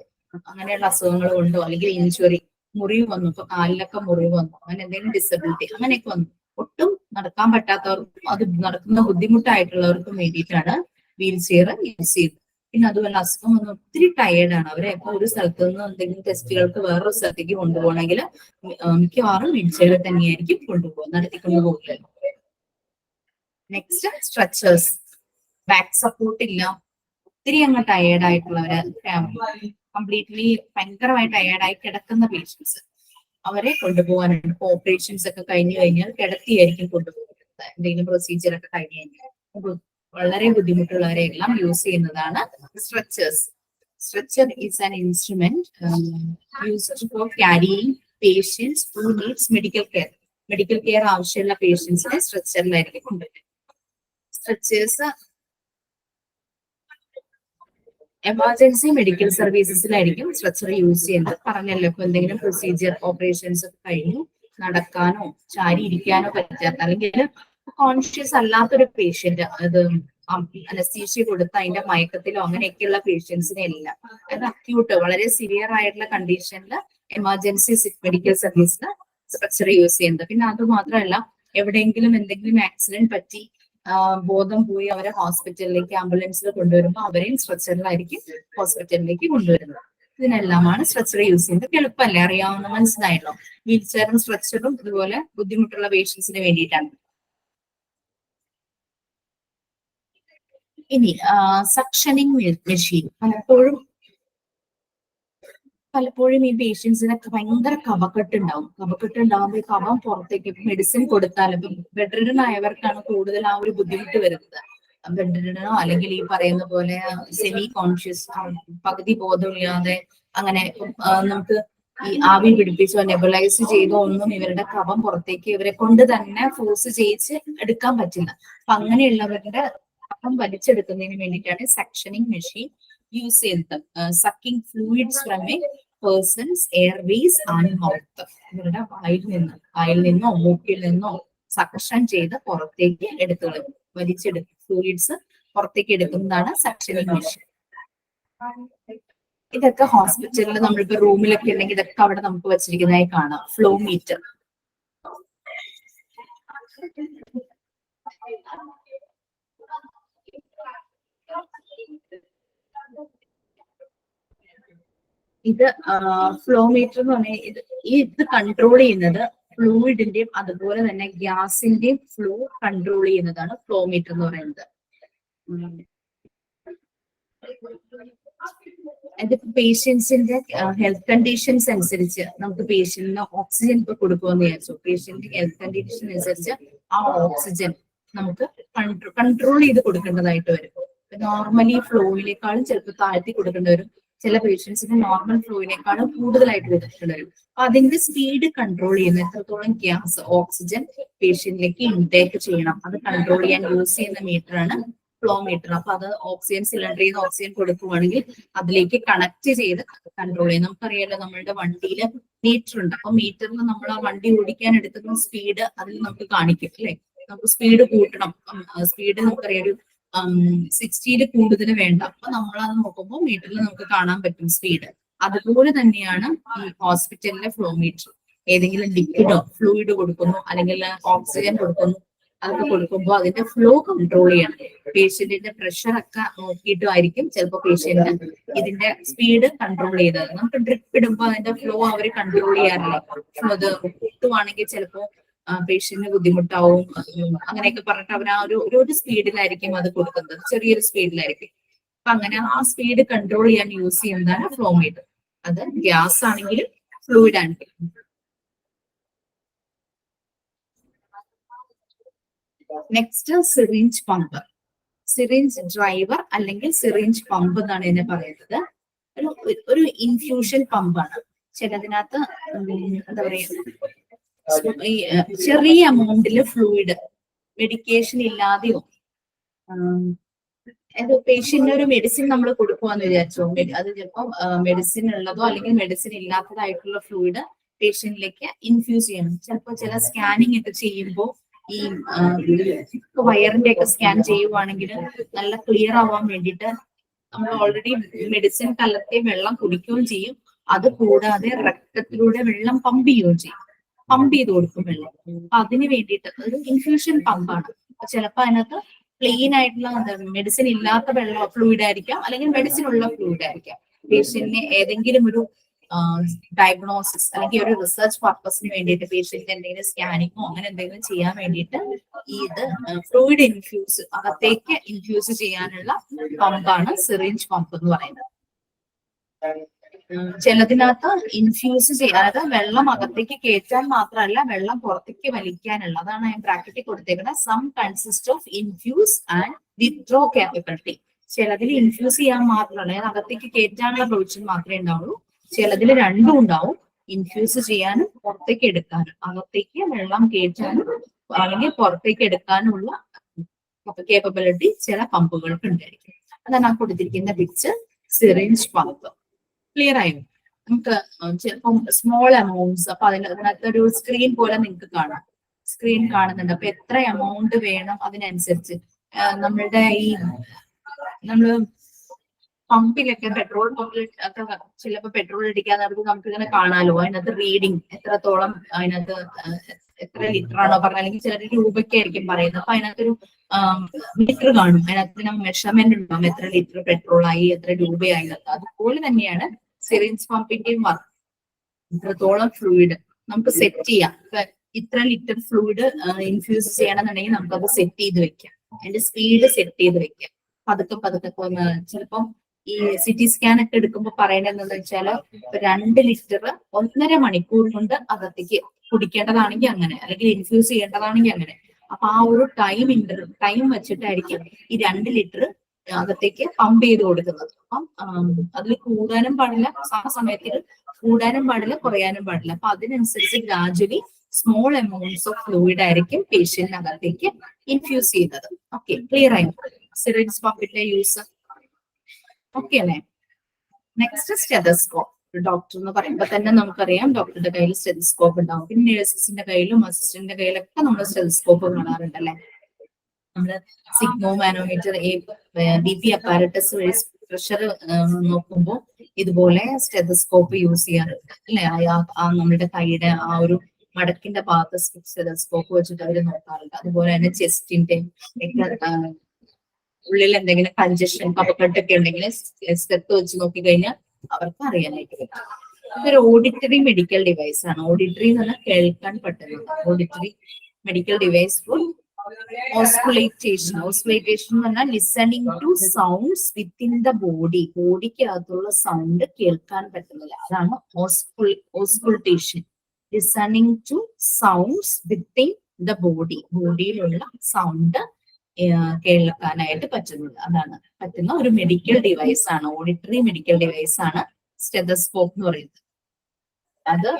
അങ്ങനെയുള്ള അസുഖങ്ങൾ കൊണ്ടോ, അല്ലെങ്കിൽ ഇൻജുറി, മുറിവ് വന്നു, ഇപ്പൊ കാലിലൊക്കെ മുറിവ് വന്നു, അങ്ങനെ എന്തെങ്കിലും ഡിസബിലിറ്റി അങ്ങനെയൊക്കെ വന്നു, ഒട്ടും നടക്കാൻ പറ്റാത്തവർക്കും അത് നടക്കുന്ന ബുദ്ധിമുട്ടായിട്ടുള്ളവർക്കും വേണ്ടിയിട്ടാണ് വീൽ ചെയർ യൂസ് ചെയ്യുന്നത്. പിന്നെ അതുപോലെ അസുഖം വന്ന് ഒത്തിരി ടയേർഡാണ്, അവരെ ഇപ്പൊ ഒരു സ്ഥലത്ത് നിന്ന് എന്തെങ്കിലും ടെസ്റ്റുകൾക്ക് വേറൊരു സ്ഥലത്തേക്ക് കൊണ്ടുപോകണമെങ്കിൽ മിക്കവാറും വീൽ ചെയർ തന്നെയായിരിക്കും കൊണ്ടുപോകുക, നടത്തിക്കൊണ്ടു പോകില്ലല്ലോ. Next stretchers. ബാക്ക് സപ്പോർട്ട് ഇല്ല, ഒത്തിരി അങ്ങ് ടയേർഡ് ആയിട്ടുള്ളവര്, കംപ്ലീറ്റ്ലി ഭയങ്കരമായി ടയേർഡായി കിടക്കുന്ന പേഷ്യൻസ്, അവരെ കൊണ്ടുപോകാനുണ്ട്. ഓപ്പറേഷൻസ് ഒക്കെ കഴിഞ്ഞു കഴിഞ്ഞാൽ കിടത്തിയായിരിക്കും കൊണ്ടുപോകുന്നത്. എന്തെങ്കിലും പ്രൊസീജിയർ ഒക്കെ കഴിഞ്ഞ് കഴിഞ്ഞാൽ വളരെ ബുദ്ധിമുട്ടുള്ളവരെല്ലാം യൂസ് ചെയ്യുന്നതാണ് stretchers. Stretcher is an instrument used for carrying patients who needs medical care. Medical care ആവശ്യമുള്ള പേഷ്യൻസിനെ സ്ട്രെച്ചറിലായിരിക്കും കൊണ്ടുവരുന്നത്. സ്ട്രെച്ചേഴ്സ് എമർജൻസി മെഡിക്കൽ സർവീസസിലായിരിക്കും സ്ട്രെച്ചർ യൂസ് ചെയ്യുന്നത്. പറഞ്ഞല്ലോ, ഇപ്പൊ എന്തെങ്കിലും പ്രൊസീജിയർ ഓപ്പറേഷൻസ് ഒക്കെ കഴിഞ്ഞു നടക്കാനോ ചാരി ഇരിക്കാനോ പറ്റാത്ത, അല്ലെങ്കിൽ കോൺഷ്യസ് അല്ലാത്തൊരു പേഷ്യന്റ്, അത് അനസ്തീഷ്യ കൊടുത്ത അതിന്റെ മയക്കത്തിലോ അങ്ങനെയൊക്കെയുള്ള പേഷ്യൻസിനെ എല്ലാം, അത് അക്യൂട്ട് വളരെ സിവിയർ ആയിട്ടുള്ള കണ്ടീഷനിൽ എമർജൻസി മെഡിക്കൽ സർവീസിൽ സ്ട്രെച്ചർ യൂസ് ചെയ്യുന്നത്. പിന്നെ അത് മാത്രമല്ല, എവിടെയെങ്കിലും എന്തെങ്കിലും ആക്സിഡന്റ് പറ്റി ബോധം പോയി അവരെ ഹോസ്പിറ്റലിലേക്ക് ആംബുലൻസിൽ കൊണ്ടുവരുമ്പോൾ അവരെയും സ്ട്രെച്ചറിലായിരിക്കും ഹോസ്പിറ്റലിലേക്ക് കൊണ്ടുവരുന്നത്. ഇതിനെല്ലാമാണ് സ്ട്രെച്ചർ യൂസ് ചെയ്യുന്നത്. എളുപ്പമല്ലേ, അറിയാവുന്ന മനസ്സിലായല്ലോ. വീൽ ചെയറും സ്ട്രെച്ചറും ഇതുപോലെ ബുദ്ധിമുട്ടുള്ള പേഷ്യൻസിന് വേണ്ടിയിട്ടാണ്. ഇനി സക്ഷനിങ് മെഷീൻ. പലപ്പോഴും ഈ പേഷ്യൻസിനൊക്കെ ഭയങ്കര കഫക്കെട്ടുണ്ടാവുമ്പോൾ കഫം പുറത്തേക്ക് മെഡിസിൻ കൊടുത്താൽ, ഇപ്പം ബെഡ് റിഡൻ ആയവർക്കാണ് കൂടുതൽ ആ ഒരു ബുദ്ധിമുട്ട് വരുന്നത്. ബെഡ് റിഡനോ അല്ലെങ്കിൽ ഈ പറയുന്ന പോലെ സെമി കോൺഷ്യസ്, പകുതി ബോധമില്ലാതെ അങ്ങനെ നമുക്ക് ഈ ആവി പിടിപ്പിച്ചോ നെബുലൈസ് ചെയ്തോ ഒന്നും ഇവരുടെ കഫം പുറത്തേക്ക് ഇവരെ കൊണ്ട് തന്നെ ഫോഴ്സ് ചെയ്യിച്ച് എടുക്കാൻ പറ്റില്ല. അപ്പൊ അങ്ങനെയുള്ളവരുടെ കഫം വലിച്ചെടുക്കുന്നതിന് വേണ്ടിയിട്ടാണ് സക്ഷനിങ് മെഷീൻ യൂസ് ചെയ്യുന്നത്. Sucking fluids from a person's Airways and mouth. ഇവരുടെ വായിൽ നിന്നോ മൂക്കിൽ നിന്നോ സക്ഷൻ ചെയ്ത് പുറത്തേക്ക് എടുത്തുകളയും, വലിച്ചെടുക്കും. ഫ്ലൂയിഡ്സ് പുറത്തേക്ക് എടുക്കുന്നതാണ് സക്ഷനിങ് മെഷീൻ. ഇതൊക്കെ ഹോസ്പിറ്റലിൽ നമ്മളിപ്പോ റൂമിലൊക്കെ ഉണ്ടെങ്കിൽ ഇതൊക്കെ അവിടെ നമുക്ക് വെച്ചിരിക്കുന്നതായി കാണാം. Flow meter. ഇത് ഫ്ലോ മീറ്റർ എന്ന് പറഞ്ഞാൽ ഇത് കൺട്രോൾ ചെയ്യുന്നത് ഫ്ലൂയിഡിന്റെയും അതുപോലെ തന്നെ ഗ്യാസിന്റെയും ഫ്ലോ കൺട്രോൾ ചെയ്യുന്നതാണ് ഫ്ലോ മീറ്റർ എന്ന് പറയുന്നത്. അതിപ്പോ പേഷ്യൻസിന്റെ ഹെൽത്ത് കണ്ടീഷൻസ് അനുസരിച്ച് നമുക്ക് പേഷ്യന്റിന് ഓക്സിജൻ ഇപ്പൊ കൊടുക്കുമെന്ന് വിചാരിച്ചു. പേഷ്യന്റ് ഹെൽത്ത് കണ്ടീഷൻ അനുസരിച്ച് ആ ഓക്സിജൻ നമുക്ക് കൺട്രോൾ ചെയ്ത് കൊടുക്കേണ്ടതായിട്ട് വരും. നോർമലി ഫ്ലോയിനേക്കാളും ചിലപ്പോൾ താഴ്ത്തി കൊടുക്കേണ്ടി വരും. ചില പേഷ്യൻസിന് നോർമൽ ഫ്ലോയിനേക്കാളും കൂടുതലായിട്ട് കൊടുക്കേണ്ടി വരും. അപ്പൊ അതിന്റെ സ്പീഡ് കൺട്രോൾ ചെയ്യുന്ന എത്രത്തോളം ഗ്യാസ് ഓക്സിജൻ പേഷ്യന്റിലേക്ക് ഇൻടേക്ക് ചെയ്യണം, അത് കൺട്രോൾ ചെയ്യാൻ യൂസ് ചെയ്യുന്ന മീറ്ററാണ് ഫ്ലോ മീറ്റർ. അപ്പൊ അത് ഓക്സിജൻ സിലിണ്ടറിൽ നിന്ന് ഓക്സിജൻ കൊടുക്കുവാണെങ്കിൽ അതിലേക്ക് കണക്ട് ചെയ്ത് കൺട്രോൾ ചെയ്യും. നമുക്കറിയാലോ, നമ്മളുടെ വണ്ടിയിൽ മീറ്റർ ഉണ്ട്. അപ്പൊ മീറ്ററിൽ നമ്മൾ ആ വണ്ടി ഓടിക്കാൻ എടുക്കുന്ന സ്പീഡ് അതിൽ നമുക്ക് കാണിക്കും അല്ലെ. നമുക്ക് സ്പീഡ് കൂട്ടണം, സ്പീഡ് നമുക്കറിയാം ഒരു 60 കൂടുതൽ വേണ്ട. അപ്പൊ നമ്മളത് നോക്കുമ്പോൾ മീറ്ററിൽ നമുക്ക് കാണാൻ പറ്റും സ്പീഡ്. അതുപോലെ തന്നെയാണ് ഈ ഹോസ്പിറ്റലിലെ ഫ്ലോ മീറ്റർ. ഏതെങ്കിലും ലിക്വിഡോ ഫ്ലൂയിഡ് കൊടുക്കുന്നു അല്ലെങ്കിൽ ഓക്സിജൻ കൊടുക്കുന്നു, അതൊക്കെ കൊടുക്കുമ്പോൾ അതിന്റെ ഫ്ലോ കൺട്രോൾ ചെയ്യണം. പേഷ്യന്റിന്റെ പ്രഷർ ഒക്കെ നോക്കിയിട്ടുമായിരിക്കും ചിലപ്പോൾ പേഷ്യന്റിന് ഇതിന്റെ സ്പീഡ് കൺട്രോൾ ചെയ്തത്. നമുക്ക് ഡ്രിപ്പ് ഇടുമ്പോൾ അതിന്റെ ഫ്ലോ അവർ കൺട്രോൾ ചെയ്യാറില്ല. അത് കിട്ടുവാണെങ്കിൽ ചിലപ്പോൾ പേഷ്യന്റിന് ബുദ്ധിമുട്ടാവും, അങ്ങനെയൊക്കെ പറഞ്ഞിട്ട് അവർ ആ ഒരു സ്പീഡിലായിരിക്കും അത് കൊടുക്കുന്നത്, ചെറിയൊരു സ്പീഡിലായിരിക്കും. അപ്പൊ അങ്ങനെ ആ സ്പീഡ് കൺട്രോൾ ചെയ്യാൻ യൂസ് ചെയ്യുന്നതാണ് ഫ്ലോ മീറ്റർ. അത് ഗ്യാസ് ആണെങ്കിലും ഫ്ലൂയിഡ് ആണെങ്കിലും. Next syringe pump. Syringe driver അല്ലെങ്കിൽ സിറിഞ്ച് പമ്പ് എന്നാണ് ഇതിനെ പറയുന്നത്. ഒരു ഇൻഫ്യൂഷൻ പമ്പാണ്. ചിലതിനകത്ത് എന്താ പറയുക, ചെറിയ എമൗണ്ടില് ഫ്ലൂയിഡ് മെഡിക്കേഷൻ ഇല്ലാതെയോ പേഷ്യന്റിന് ഒരു മെഡിസിൻ നമ്മൾ കൊടുക്കുവാന്ന് വിചാരിച്ചോ, അത് ചിലപ്പോൾ മെഡിസിൻ ഉള്ളതോ അല്ലെങ്കിൽ മെഡിസിൻ ഇല്ലാത്തതായിട്ടുള്ള ഫ്ലൂയിഡ് പേഷ്യന്റിലേക്ക് ഇൻഫ്യൂസ് ചെയ്യണം. ചിലപ്പോൾ ചില സ്കാനിങ് ഒക്കെ ചെയ്യുമ്പോൾ ഈ വയറിന്റെ ഒക്കെ സ്കാൻ ചെയ്യുവാണെങ്കിൽ നല്ല ക്ലിയർ ആവാൻ വേണ്ടിയിട്ട് നമ്മൾ ഓൾറെഡി മെഡിസിൻ കലർത്തിയ വെള്ളം കുടിക്കുകയും ചെയ്യും. അത് കൂടാതെ രക്തത്തിലൂടെ വെള്ളം പമ്പ് ചെയ്യുകയും ചെയ്യും. പമ്പ് ചെയ്ത് കൊടുക്കും വെള്ളം. അപ്പൊ അതിന് വേണ്ടിയിട്ട് ഒരു ഇൻഫ്യൂഷൻ പമ്പാണ്. ചിലപ്പോൾ അതിനകത്ത് പ്ലെയിൻ ആയിട്ടുള്ള മെഡിസിൻ ഇല്ലാത്ത വെള്ളം ഫ്ലൂയിഡ് ആയിരിക്കാം, അല്ലെങ്കിൽ മെഡിസിൻ ഉള്ള ഫ്ലൂയിഡ് ആയിരിക്കാം. പേഷ്യന്റിന് ഏതെങ്കിലും ഒരു ഡയഗ്നോസിസ് അല്ലെങ്കിൽ ഒരു റിസർച്ച് പർപ്പസിന് വേണ്ടിയിട്ട് പേഷ്യന്റ് എന്തെങ്കിലും സ്കാനിങ്ങോ അങ്ങനെ എന്തെങ്കിലും ചെയ്യാൻ വേണ്ടിയിട്ട് ഇത് ഫ്ലൂയിഡ് ഇൻഫ്യൂസ് അകത്തേക്ക് ഇൻഫ്യൂസ് ചെയ്യാനുള്ള പമ്പാണ് സിറിഞ്ച് പമ്പ് എന്ന് പറയുന്നത്. ചിലതിനകത്ത് ഇൻഫ്യൂസ് ചെയ്യാൻ, അതായത് വെള്ളം അകത്തേക്ക് കയറ്റാൻ മാത്രമല്ല വെള്ളം പുറത്തേക്ക് വലിക്കാനുള്ള, അതാണ് ഞാൻ ബ്രാക്കറ്റിൽ കൊടുത്തേക്കുന്നത്. Some consist of infuse and withdraw capability. ചിലതിൽ ഇൻഫ്യൂസ് ചെയ്യാൻ മാത്രമല്ല, അതായത് അകത്തേക്ക് കയറ്റാനുള്ള പ്രൊവിഷൻ മാത്രമേ ഉണ്ടാവുള്ളൂ. ചിലതിൽ രണ്ടും ഉണ്ടാവും, ഇൻഫ്യൂസ് ചെയ്യാനും പുറത്തേക്ക് എടുക്കാനും, അകത്തേക്ക് വെള്ളം കയറ്റാനും അല്ലെങ്കിൽ പുറത്തേക്ക് എടുക്കാനുള്ള കേപ്പബിലിറ്റി ചില പമ്പുകൾക്ക് ഉണ്ടായിരിക്കും. അതാണ് ആ കൊടുത്തിരിക്കുന്ന പിക്ചർ, സിറിഞ്ച് പമ്പ്. ക്ലിയർ ആയോ? നമുക്ക് ചിലപ്പം സ്മോൾ എമൗണ്ട്സ്, അപ്പൊ അതിനകത്ത് ഒരു സ്ക്രീൻ പോലെ നിങ്ങൾക്ക് കാണാം, സ്ക്രീൻ കാണുന്നുണ്ട്. അപ്പൊ എത്ര എമൗണ്ട് വേണം അതിനനുസരിച്ച് നമ്മളുടെ ഈ നമ്മള് പമ്പിലൊക്കെ, പെട്രോൾ പമ്പിൽ ഒക്കെ ചിലപ്പോൾ പെട്രോൾ അടിക്കാൻ നമുക്ക് ഇങ്ങനെ കാണാലോ, അതിനകത്ത് റീഡിങ് എത്രത്തോളം, അതിനകത്ത് എത്ര ലിറ്റർ ആണോ പറഞ്ഞത്, അല്ലെങ്കിൽ ചിലർ രൂപയ്ക്കായിരിക്കും പറയുന്നത്. അപ്പൊ അതിനകത്തൊരു മീറ്റർ കാണും, അതിനകത്ത് മെഷർമെന്റ് ഉണ്ടാവും, എത്ര ലിറ്റർ പെട്രോൾ ആയി, എത്ര രൂപയായി. അതുപോലെ തന്നെയാണ് സിറിഞ്ച് പമ്പിന്റെയും വർക്ക്. ഇത്രത്തോളം ഫ്ലൂയിഡ് നമുക്ക് സെറ്റ് ചെയ്യാം. ഇത്ര ലിറ്റർ ഫ്ലൂയിഡ് ഇൻഫ്യൂസ് ചെയ്യണമെന്നുണ്ടെങ്കിൽ നമുക്കത് സെറ്റ് ചെയ്ത് വെക്കാം, അതിന്റെ സ്പീഡ് സെറ്റ് ചെയ്ത് വെക്കാം. പതുക്കെ പതുക്കെ ചിലപ്പം ഈ സിറ്റി സ്കാൻ ഒക്കെ എടുക്കുമ്പോൾ പറയണത് എന്താണെന്ന് വെച്ചാൽ 2 ലിറ്റർ 1.5 മണിക്കൂർ കൊണ്ട് അകത്തേക്ക് കുടിക്കേണ്ടതാണെങ്കിൽ അങ്ങനെ, അല്ലെങ്കിൽ ഇൻഫ്യൂസ് ചെയ്യേണ്ടതാണെങ്കിൽ അങ്ങനെ. അപ്പൊ ആ ഒരു ടൈം വെച്ചിട്ടായിരിക്കും ഈ 2 ലിറ്റർ അകത്തേക്ക് പമ്പ് ചെയ്ത് കൊടുക്കുന്നത്. അപ്പം അതിൽ കൂടാനും പാടില്ല, ആ സമയത്തിൽ കൂടാനും പാടില്ല, കുറയാനും പാടില്ല. അപ്പൊ അതിനനുസരിച്ച് gradually small amounts of fluid ആയിരിക്കും പേഷ്യന്റിനകത്തേക്ക് ഇൻഫ്യൂസ് ചെയ്യുന്നത്. ഓക്കെ, ക്ലിയർ ആയി സിറിഞ്ച് പമ്പിന്റെ യൂസ്? ഓക്കെ അല്ലേ? Next stethoscope. ഡോക്ടർ എന്ന് പറയുമ്പോൾ തന്നെ നമുക്കറിയാം ഡോക്ടറുടെ കയ്യിൽ സ്റ്റെതസ്കോപ്പ് ഉണ്ടാവും. പിന്നെ നേഴ്സസിന്റെ കയ്യിലും അസിസ്റ്റന്റിന്റെ കയ്യിലൊക്കെ നമ്മൾ സ്റ്റെതസ്കോപ്പ് കാണാറുണ്ടല്ലേ. നമ്മള് സിഗ്മോ മാനോമീറ്റർ, BP അപ്പാരറ്റസ് വഴി പ്രഷർ നോക്കുമ്പോൾ ഇതുപോലെ സ്റ്റെതസ്കോപ്പ് യൂസ് ചെയ്യാറുണ്ട് അല്ലെ. നമ്മുടെ കൈയുടെ ആ ഒരു മടക്കിന്റെ ഭാഗത്ത് സ്റ്റെതസ്കോപ്പ് വെച്ചിട്ട് അവർ നോക്കാറുണ്ട്. അതുപോലെ തന്നെ ചെസ്റ്റിന്റെ ഉള്ളിൽ എന്തെങ്കിലും കൺജഷൻ, കഫക്കെട്ടൊക്കെ ഉണ്ടെങ്കിൽ സ്റ്റെത്ത് വെച്ച് നോക്കി കഴിഞ്ഞാൽ അവർക്ക് അറിയാനായിട്ട് പറ്റും. ഇതൊരു ഓഡിറ്ററി മെഡിക്കൽ ഡിവൈസ് ആണ്. ഓഡിറ്ററി എന്ന് പറഞ്ഞാൽ കേൾക്കാൻ പറ്റുന്നത്. Auditory medical device for auscultation. Auscultation എന്ന് പറഞ്ഞാൽ listening to sounds within the body. ബോഡിക്കകത്തുള്ള സൗണ്ട് കേൾക്കാൻ പറ്റുന്നില്ല, അതാണ് auscultation. Listening to sounds within the body. ബോഡിയിലുള്ള സൗണ്ട് കേൾക്കാനായിട്ട് പറ്റുന്ന ഒരു മെഡിക്കൽ ഡിവൈസ് ആണ്, ഓഡിറ്ററി മെഡിക്കൽ ഡിവൈസ് ആണ് സ്റ്റെതസ്കോപ്പ് എന്ന് പറയുന്നത്. അത്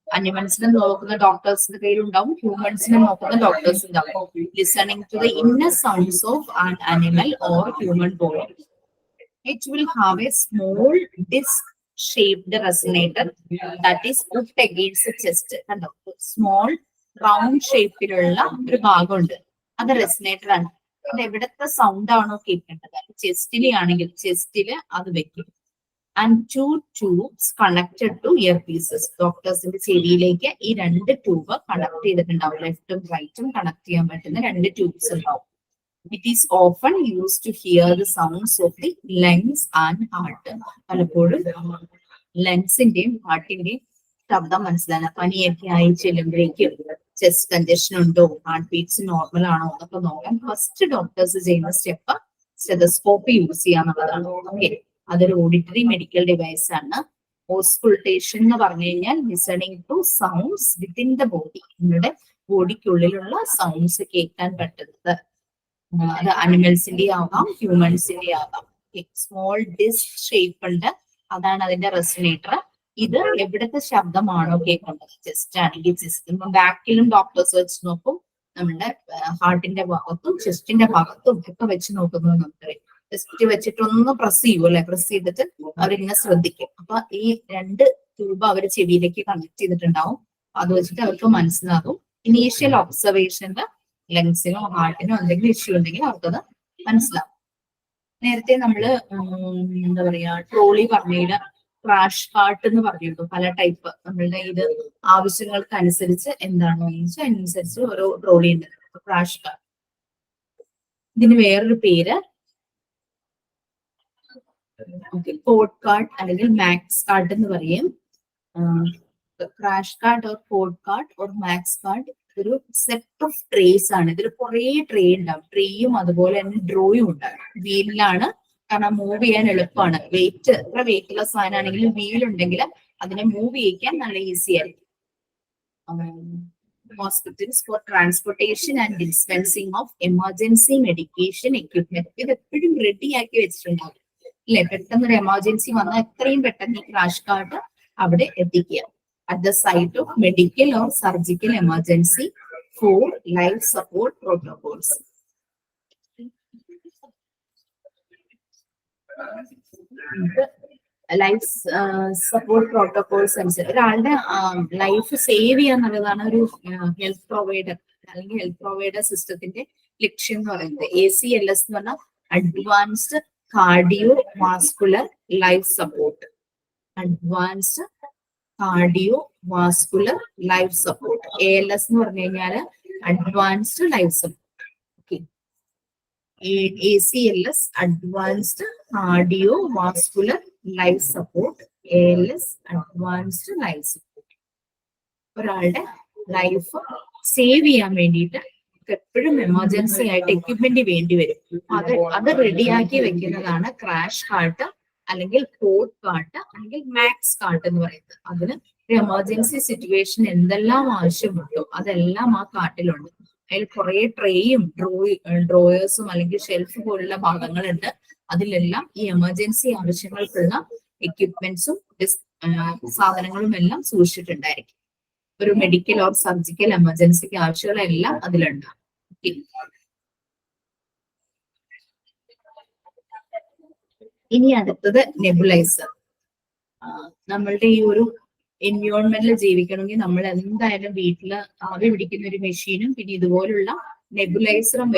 അനിമൽസിനെ നോക്കുന്ന ഡോക്ടേഴ്സിന്റെ കയ്യിലുണ്ടാവും, ഹ്യൂമൻസിനെ നോക്കുന്ന ഡോക്ടേഴ്സ് ഉണ്ടാവും. Listening to the inner sounds of an animal or human body. It will have a small disc-shaped resonator that is put against the chest. കണ്ടോ, സ്മോൾ റൗണ്ട് ഷേപ്പിലുള്ള ഒരു ഭാഗമുണ്ട്, അത് റെസനേറ്റർ ആണ്. അത് എവിടത്തെ സൗണ്ട് ആണോ കേൾക്കേണ്ടത്, ചെസ്റ്റിലെ ആണെങ്കിൽ ചെസ്റ്റില് അത് വെക്കും. And 2 tubes connected to earpieces. ഡോക്ടേഴ്സിന്റെ ചെവിയിലേക്ക് ഈ 2 ട്യൂബ് കണക്ട് ചെയ്തിട്ടുണ്ടാവും. ലെഫ്റ്റും റൈറ്റും കണക്ട് ചെയ്യാൻ പറ്റുന്ന 2 ട്യൂബ്സ് ഉണ്ടാവും. It is often used to hear the sounds of the lungs and heart. പലപ്പോഴും ലങ്സിന്റെയും ഹാർട്ടിന്റെയും ശബ്ദം മനസ്സിലാക്കാൻ, പനിയൊക്കെ ആയി ചെല്ലുമ്പോഴേക്കും ചെസ്റ്റ് കഞ്ചഷൻ ഉണ്ടോ, ഹാർട്ട് ബീറ്റ്സ് നോർമൽ ആണോ എന്നൊക്കെ നോക്കാൻ ഫസ്റ്റ് ഡോക്ടേഴ്സ് ചെയ്യുന്ന സ്റ്റെപ്പ് സ്റ്റെതസ്കോപ്പ് യൂസ് ചെയ്യാന്നുള്ളതാണ്. ഓക്കെ, അതൊരു ഓഡിറ്ററി മെഡിക്കൽ ഡിവൈസ് ആണ്. ഓസ്കുൾട്ടേഷൻ എന്ന് പറഞ്ഞു കഴിഞ്ഞാൽ listening to sounds within the body. നമ്മുടെ ബോഡിക്കുള്ളിലുള്ള സൗണ്ട്സ് കേൾക്കാൻ പറ്റുന്നത്. അത് അനിമൽസിന്റെ ആകാം, ഹ്യൂമൻസിന്റെ ആകാം. സ്മോൾ ഡിസ്ക് ഷേപ്പ് ഉണ്ട്, അതാണ് അതിന്റെ റെസനേറ്റർ. ഇത് എവിടത്തെ ശബ്ദമാണോ കേൾക്കേണ്ടത്, ചെസ്റ്റ് ആണെങ്കിൽ ചെസ്റ്റ്. ബാക്കിലും ഡോക്ടേഴ്സ് വെച്ച് നോക്കും, നമ്മുടെ ഹാർട്ടിന്റെ ഭാഗത്തും ചെസ്റ്റിന്റെ ഭാഗത്തും ഒക്കെ വെച്ച് നോക്കുന്നത് നമുക്കറിയാം. ചെസ്റ്റ് വെച്ചിട്ടൊന്ന് പ്രസ് ചെയ്യും അല്ലെ, പ്രസ് ചെയ്തിട്ട് അവരിങ്ങനെ ശ്രദ്ധിക്കും. അപ്പൊ ഈ 2 ട്യൂബ് അവർ ചെവിയിലേക്ക് കണക്ട് ചെയ്തിട്ടുണ്ടാവും. അത് വെച്ചിട്ട് അവർക്ക് മനസ്സിലാകും. ഇനീഷ്യൽ ഒബ്സർവേഷനിൽ ലങ്സിനോ ഹാർട്ടിനോ എന്തെങ്കിലും ഇഷ്യൂ ഉണ്ടെങ്കിൽ അവർക്കത് മനസ്സിലാവും. നേരത്തെ നമ്മള് എന്താ പറയാ, ട്രോളി പറഞ്ഞതില് ക്രാഷ് കാർട്ട് എന്ന് പറഞ്ഞിരുന്നു. പല ടൈപ്പ് നമ്മളുടെ ഇത് ആവശ്യങ്ങൾക്ക് അനുസരിച്ച് എന്താണോ വെച്ചാൽ അതിനനുസരിച്ച് ഓരോ ട്രോളി ഉണ്ട്. Crash cart. ഇതിന് വേറൊരു പേര് പോഡ് കാർട്ട് അല്ലെങ്കിൽ മാക്സ് കാർട്ട് എന്ന് പറയും. Crash cart or pod cart or max cart ഒരു സെറ്റ് ഓഫ് ട്രേസ് ആണ്. ഇതിൽ കുറെ ട്രേ ഉണ്ടാവും. ട്രേയും അതുപോലെ തന്നെ ഡ്രോയും ഉണ്ടാകും. വീലിലാണ് കാരണം മൂവ് ചെയ്യാൻ എളുപ്പമാണ്. എത്ര വെയിറ്റുള്ള സാധനമാണെങ്കിലും വീലുണ്ടെങ്കിൽ അതിനെ മൂവ് ചെയ്യിക്കാൻ നല്ല ഈസി ആയിരിക്കും. Hospitals four transportation and dispensing of emergency medication equipment. ഇത് എപ്പോഴും റെഡി ആക്കി വെച്ചിട്ടുണ്ടാവും അല്ലെ? പെട്ടെന്നൊരു എമർജൻസി വന്നാൽ എത്രയും പെട്ടെന്ന് ഈ ക്രാഷ് കാർഡ് അവിടെ എത്തിക്കുക. At the site of medical or surgical emergency for life support protocols. Life support protocols അനുസരിച്ച് ഒരാളുടെ ലൈഫ് സേവ് ചെയ്യാന്നുള്ളതാണ് ഒരു ഹെൽത്ത് പ്രൊവൈഡർ അല്ലെങ്കിൽ ഹെൽത്ത് പ്രൊവൈഡർ സിസ്റ്റത്തിന്റെ ലക്ഷ്യം എന്ന് പറയുന്നത്. ACLS എന്ന് പറഞ്ഞാൽ advanced cardiovascular life support. Advanced cardiovascular life support. ALS എന്ന് പറഞ്ഞു കഴിഞ്ഞാല് advanced life support. ACLS advanced cardiovascular life support. ALS advanced life support. ഒരാളുടെ ലൈഫ് സേവ് ചെയ്യാൻ വേണ്ടിയിട്ട് എപ്പോഴും എമർജൻസി ആയിട്ട് എക്യുപ്മെന്റ് വേണ്ടി വരും. അത് റെഡിയാക്കി വെക്കുന്നതാണ് ക്രാഷ് കാർട്ട് അല്ലെങ്കിൽ കോഡ് കാർട്ട് അല്ലെങ്കിൽ മാക്സ് കാർട്ട് എന്ന് പറയുന്നത്. അതിന് ഒരു എമർജൻസി സിറ്റുവേഷൻ എന്തെല്ലാം ആവശ്യമുണ്ടോ അതെല്ലാം ആ കാർട്ടിലുണ്ട്. അതിൽ കുറെ ട്രേയും ഡ്രോയേഴ്സും അല്ലെങ്കിൽ ഷെൽഫ് പോലുള്ള ഭാഗങ്ങളുണ്ട്. അതിലെല്ലാം ഈ എമർജൻസി ആവശ്യങ്ങൾക്കുള്ള എക്യുപ്മെന്റ്സും സാധനങ്ങളും എല്ലാം സൂക്ഷിച്ചിട്ടുണ്ടായിരിക്കും. ഒരു മെഡിക്കൽ ഓർ സർജിക്കൽ എമർജൻസിക്ക് ആവശ്യങ്ങളെല്ലാം അതിലുണ്ടാകും. ഇനി അടുത്തത് നെബുലൈസർ. നമ്മളുടെ ഈ ഒരു എൻവയോൺമെന്റിൽ ജീവിക്കണമെങ്കിൽ നമ്മൾ എന്തായാലും വീട്ടിൽ ആവി പിടിക്കുന്ന ഒരു മെഷീനും പിന്നെ ഇതുപോലുള്ള നെബുലൈസറും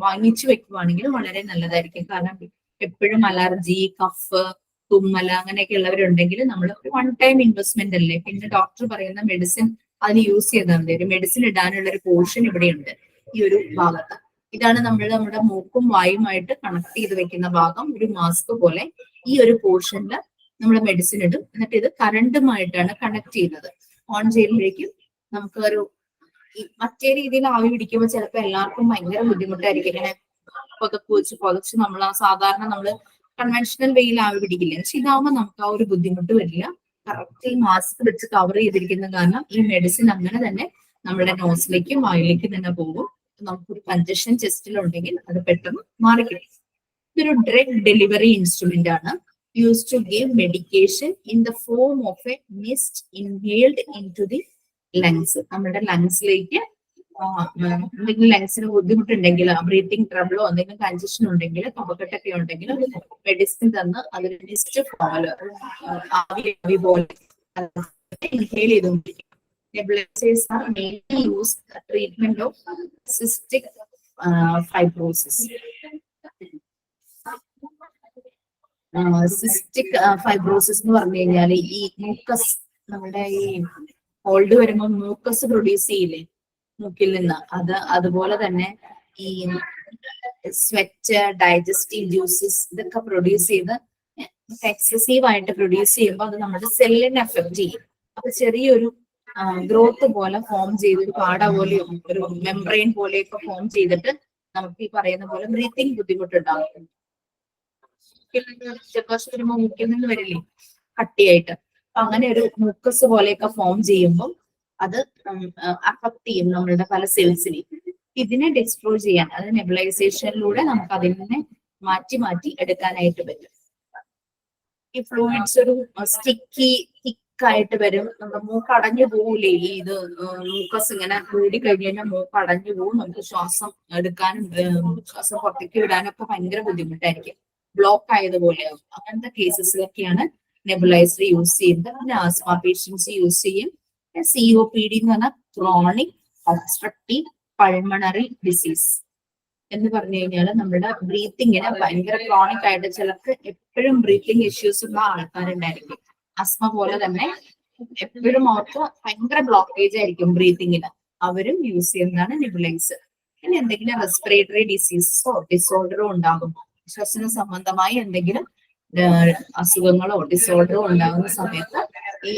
വാങ്ങിച്ചു വെക്കുവാണെങ്കിൽ വളരെ നല്ലതായിരിക്കും. കാരണം എപ്പോഴും അലർജി, കഫ്, തുമ്മല അങ്ങനെയൊക്കെ ഉള്ളവരുണ്ടെങ്കിൽ നമ്മൾ ഒരു വൺ ടൈം ഇൻവെസ്റ്റ്മെന്റ് അല്ലേ. പിന്നെ ഡോക്ടർ പറയുന്ന മെഡിസിൻ അതിന് യൂസ് ചെയ്താൽ മതി. ഒരു മെഡിസിൻ ഇടാനുള്ള ഒരു പോർഷൻ ഇവിടെയുണ്ട് ഈ ഒരു ഭാഗത്ത്. ഇതാണ് നമ്മുടെ മൂക്കും വായുമായിട്ട് കണക്ട് ചെയ്ത് വെക്കുന്ന ഭാഗം. ഒരു മാസ്ക് പോലെ ഈ ഒരു പോർഷനിൽ നമ്മൾ മെഡിസിൻ ഇടും. എന്നിട്ട് ഇത് കറണ്ടുമായിട്ടാണ് കണക്ട് ചെയ്യുന്നത്. ഓൺ ചെയ്യുമ്പോഴേക്കും നമുക്ക് ഒരു മറ്റേ രീതിയിൽ ആവി പിടിക്കുമ്പോൾ ചിലപ്പോൾ എല്ലാവർക്കും ഭയങ്കര ബുദ്ധിമുട്ടായിരിക്കും. ഇങ്ങനെ പുതച്ച് നമ്മൾ സാധാരണ നമ്മള് കൺവെൻഷണൽ വെയിൽ ആവി പിടിക്കില്ല. പക്ഷെ ഇതാവുമ്പോൾ നമുക്ക് ആ ഒരു ബുദ്ധിമുട്ട് വരില്ല. കറക്റ്റ് ഈ മാസ്ക് വെച്ച് കവർ ചെയ്തിരിക്കുന്ന കാരണം ഈ മെഡിസിൻ അങ്ങനെ തന്നെ നമ്മുടെ നോസിലേക്കും വായിലേക്കും തന്നെ പോകും. നമുക്കൊരു കൺജഷൻ ചെസ്റ്റിലുണ്ടെങ്കിൽ അത് പെട്ടെന്ന് മാറിക്കിട്ടും. ഇതൊരു ഡ്രഗ് ഡെലിവറി ഇൻസ്ട്രുമെന്റ് ആണ്. used to give medication in the form of a mist inhaled into the lungs. നമ്മുടെ ലങ്സിലേക്ക് എന്തെങ്കിലും ലങ്സിന് ബുദ്ധിമുട്ടുണ്ടെങ്കിൽ, ബ്രീത്തിങ് ട്രബിളോ എന്തെങ്കിലും കൺജഷൻ ഉണ്ടെങ്കിൽ, കഫക്കെട്ടൊക്കെ ഉണ്ടെങ്കിൽ മെഡിസിൻ തന്ന് അതൊരു മിസ്റ്റ് ഫോമില് ആവി പോലെ ഇൻഹേൽ ചെയ്തുകൊണ്ടിരിക്കും. Nebulizers are mainly used for treatment of cystic fibrosis. Cystic fibrosis എന്ന് പറഞ്ഞു കഴിഞ്ഞാൽ ഈ മ്യൂക്കസ്, നമ്മുടെ ഈ കോൾഡ് വരുമ്പോൾ മ്യൂക്കസ് പ്രൊഡ്യൂസ് ചെയ്യില്ലേ മൂക്കിൽ നിന്ന്, അതുപോലെ തന്നെ ഈ സ്വെറ്റ്, ഡൈജസ്റ്റീവ് ജ്യൂസസ് ഇതൊക്കെ പ്രൊഡ്യൂസ് ചെയ്ത് എക്സസീവ് ആയിട്ട് പ്രൊഡ്യൂസ് ചെയ്യുമ്പോൾ അത് നമ്മുടെ സെല്ലിനെ എഫക്ട് ചെയ്യും. അപ്പൊ ചെറിയൊരു ഗ്രോത്ത് പോലെ ഫോം ചെയ്ത് ഒരു പാട പോലെയോ ഒരു മെംബ്രെയിൻ പോലെയൊക്കെ ഫോം ചെയ്തിട്ട് നമുക്ക് ഈ പറയുന്ന പോലെ ബ്രീത്തിങ് ബുദ്ധിമുട്ടുണ്ടാകും. ജലദോഷം വരുമ്പോ മൂക്കിൽ നിന്ന് വരില്ലേ കട്ടിയായിട്ട്, അപ്പൊ അങ്ങനെ ഒരു മുക്കസ് പോലെയൊക്കെ ഫോം ചെയ്യുമ്പോൾ അത് അഫക്ട് ചെയ്യും നമ്മളുടെ പല സെൽസിനെയും. ഇതിനെ ഡിസ്ട്രോയ് ചെയ്യാൻ, അത് നെബുലൈസേഷനിലൂടെ നമുക്ക് അതിനെ മാറ്റി എടുക്കാനായിട്ട് പറ്റും. ഈ ഫ്ലൂയിഡ്സ് ഒരു സ്റ്റിക്കി തിക്കായിട്ട് വരും. നമ്മുടെ മൂക്ക് അടഞ്ഞു പോകൂലേ, ഇത് മൂക്കസ് ഇങ്ങനെ കൂടി കഴിഞ്ഞ് കഴിഞ്ഞാൽ മൂക്ക് അടഞ്ഞു പോകും. നമുക്ക് ശ്വാസം എടുക്കാനും ശ്വാസം പുറത്തേക്ക് വിടാനും ഒക്കെ ഭയങ്കര ബുദ്ധിമുട്ടായിരിക്കും. ബ്ലോക്ക് ആയതുപോലെയാവും. അങ്ങനത്തെ കേസസിലൊക്കെയാണ് നെബുലൈസർ യൂസ് ചെയ്യുന്നത്. പിന്നെ ആസ്മ പേഷ്യൻസ് യൂസ് ചെയ്യും. COPD എന്ന് പറഞ്ഞാൽ ക്രോണിക് ഒബ്സ്ട്രക്റ്റീവ് പൾമണറി ഡിസീസ് എന്ന് പറഞ്ഞു കഴിഞ്ഞാൽ നമ്മുടെ ബ്രീത്തിങ്ങിന് ഭയങ്കര ക്രോണിക് ആയിട്ട് ചിലർക്ക് എപ്പോഴും ബ്രീത്തിങ് ഇഷ്യൂസ് ഉള്ള ആൾക്കാരുണ്ടായിരിക്കും. ആസ്മ പോലെ തന്നെ എപ്പോഴും അവർക്ക് ഭയങ്കര ബ്ലോക്കേജ് ആയിരിക്കും ബ്രീത്തിങ്ങിന്. അവരും യൂസ് ചെയ്യുന്നതാണ് നെബുലൈസർ. പിന്നെ എന്തെങ്കിലും റെസ്പിറേറ്ററി ഡിസീസോ ഡിസോർഡറോ ഉണ്ടാകുമ്പോൾ, ശ്വസന സംബന്ധമായി എന്തെങ്കിലും അസുഖങ്ങളോ ഡിസോർഡറോ ഉണ്ടാകുന്ന സമയത്ത് ഈ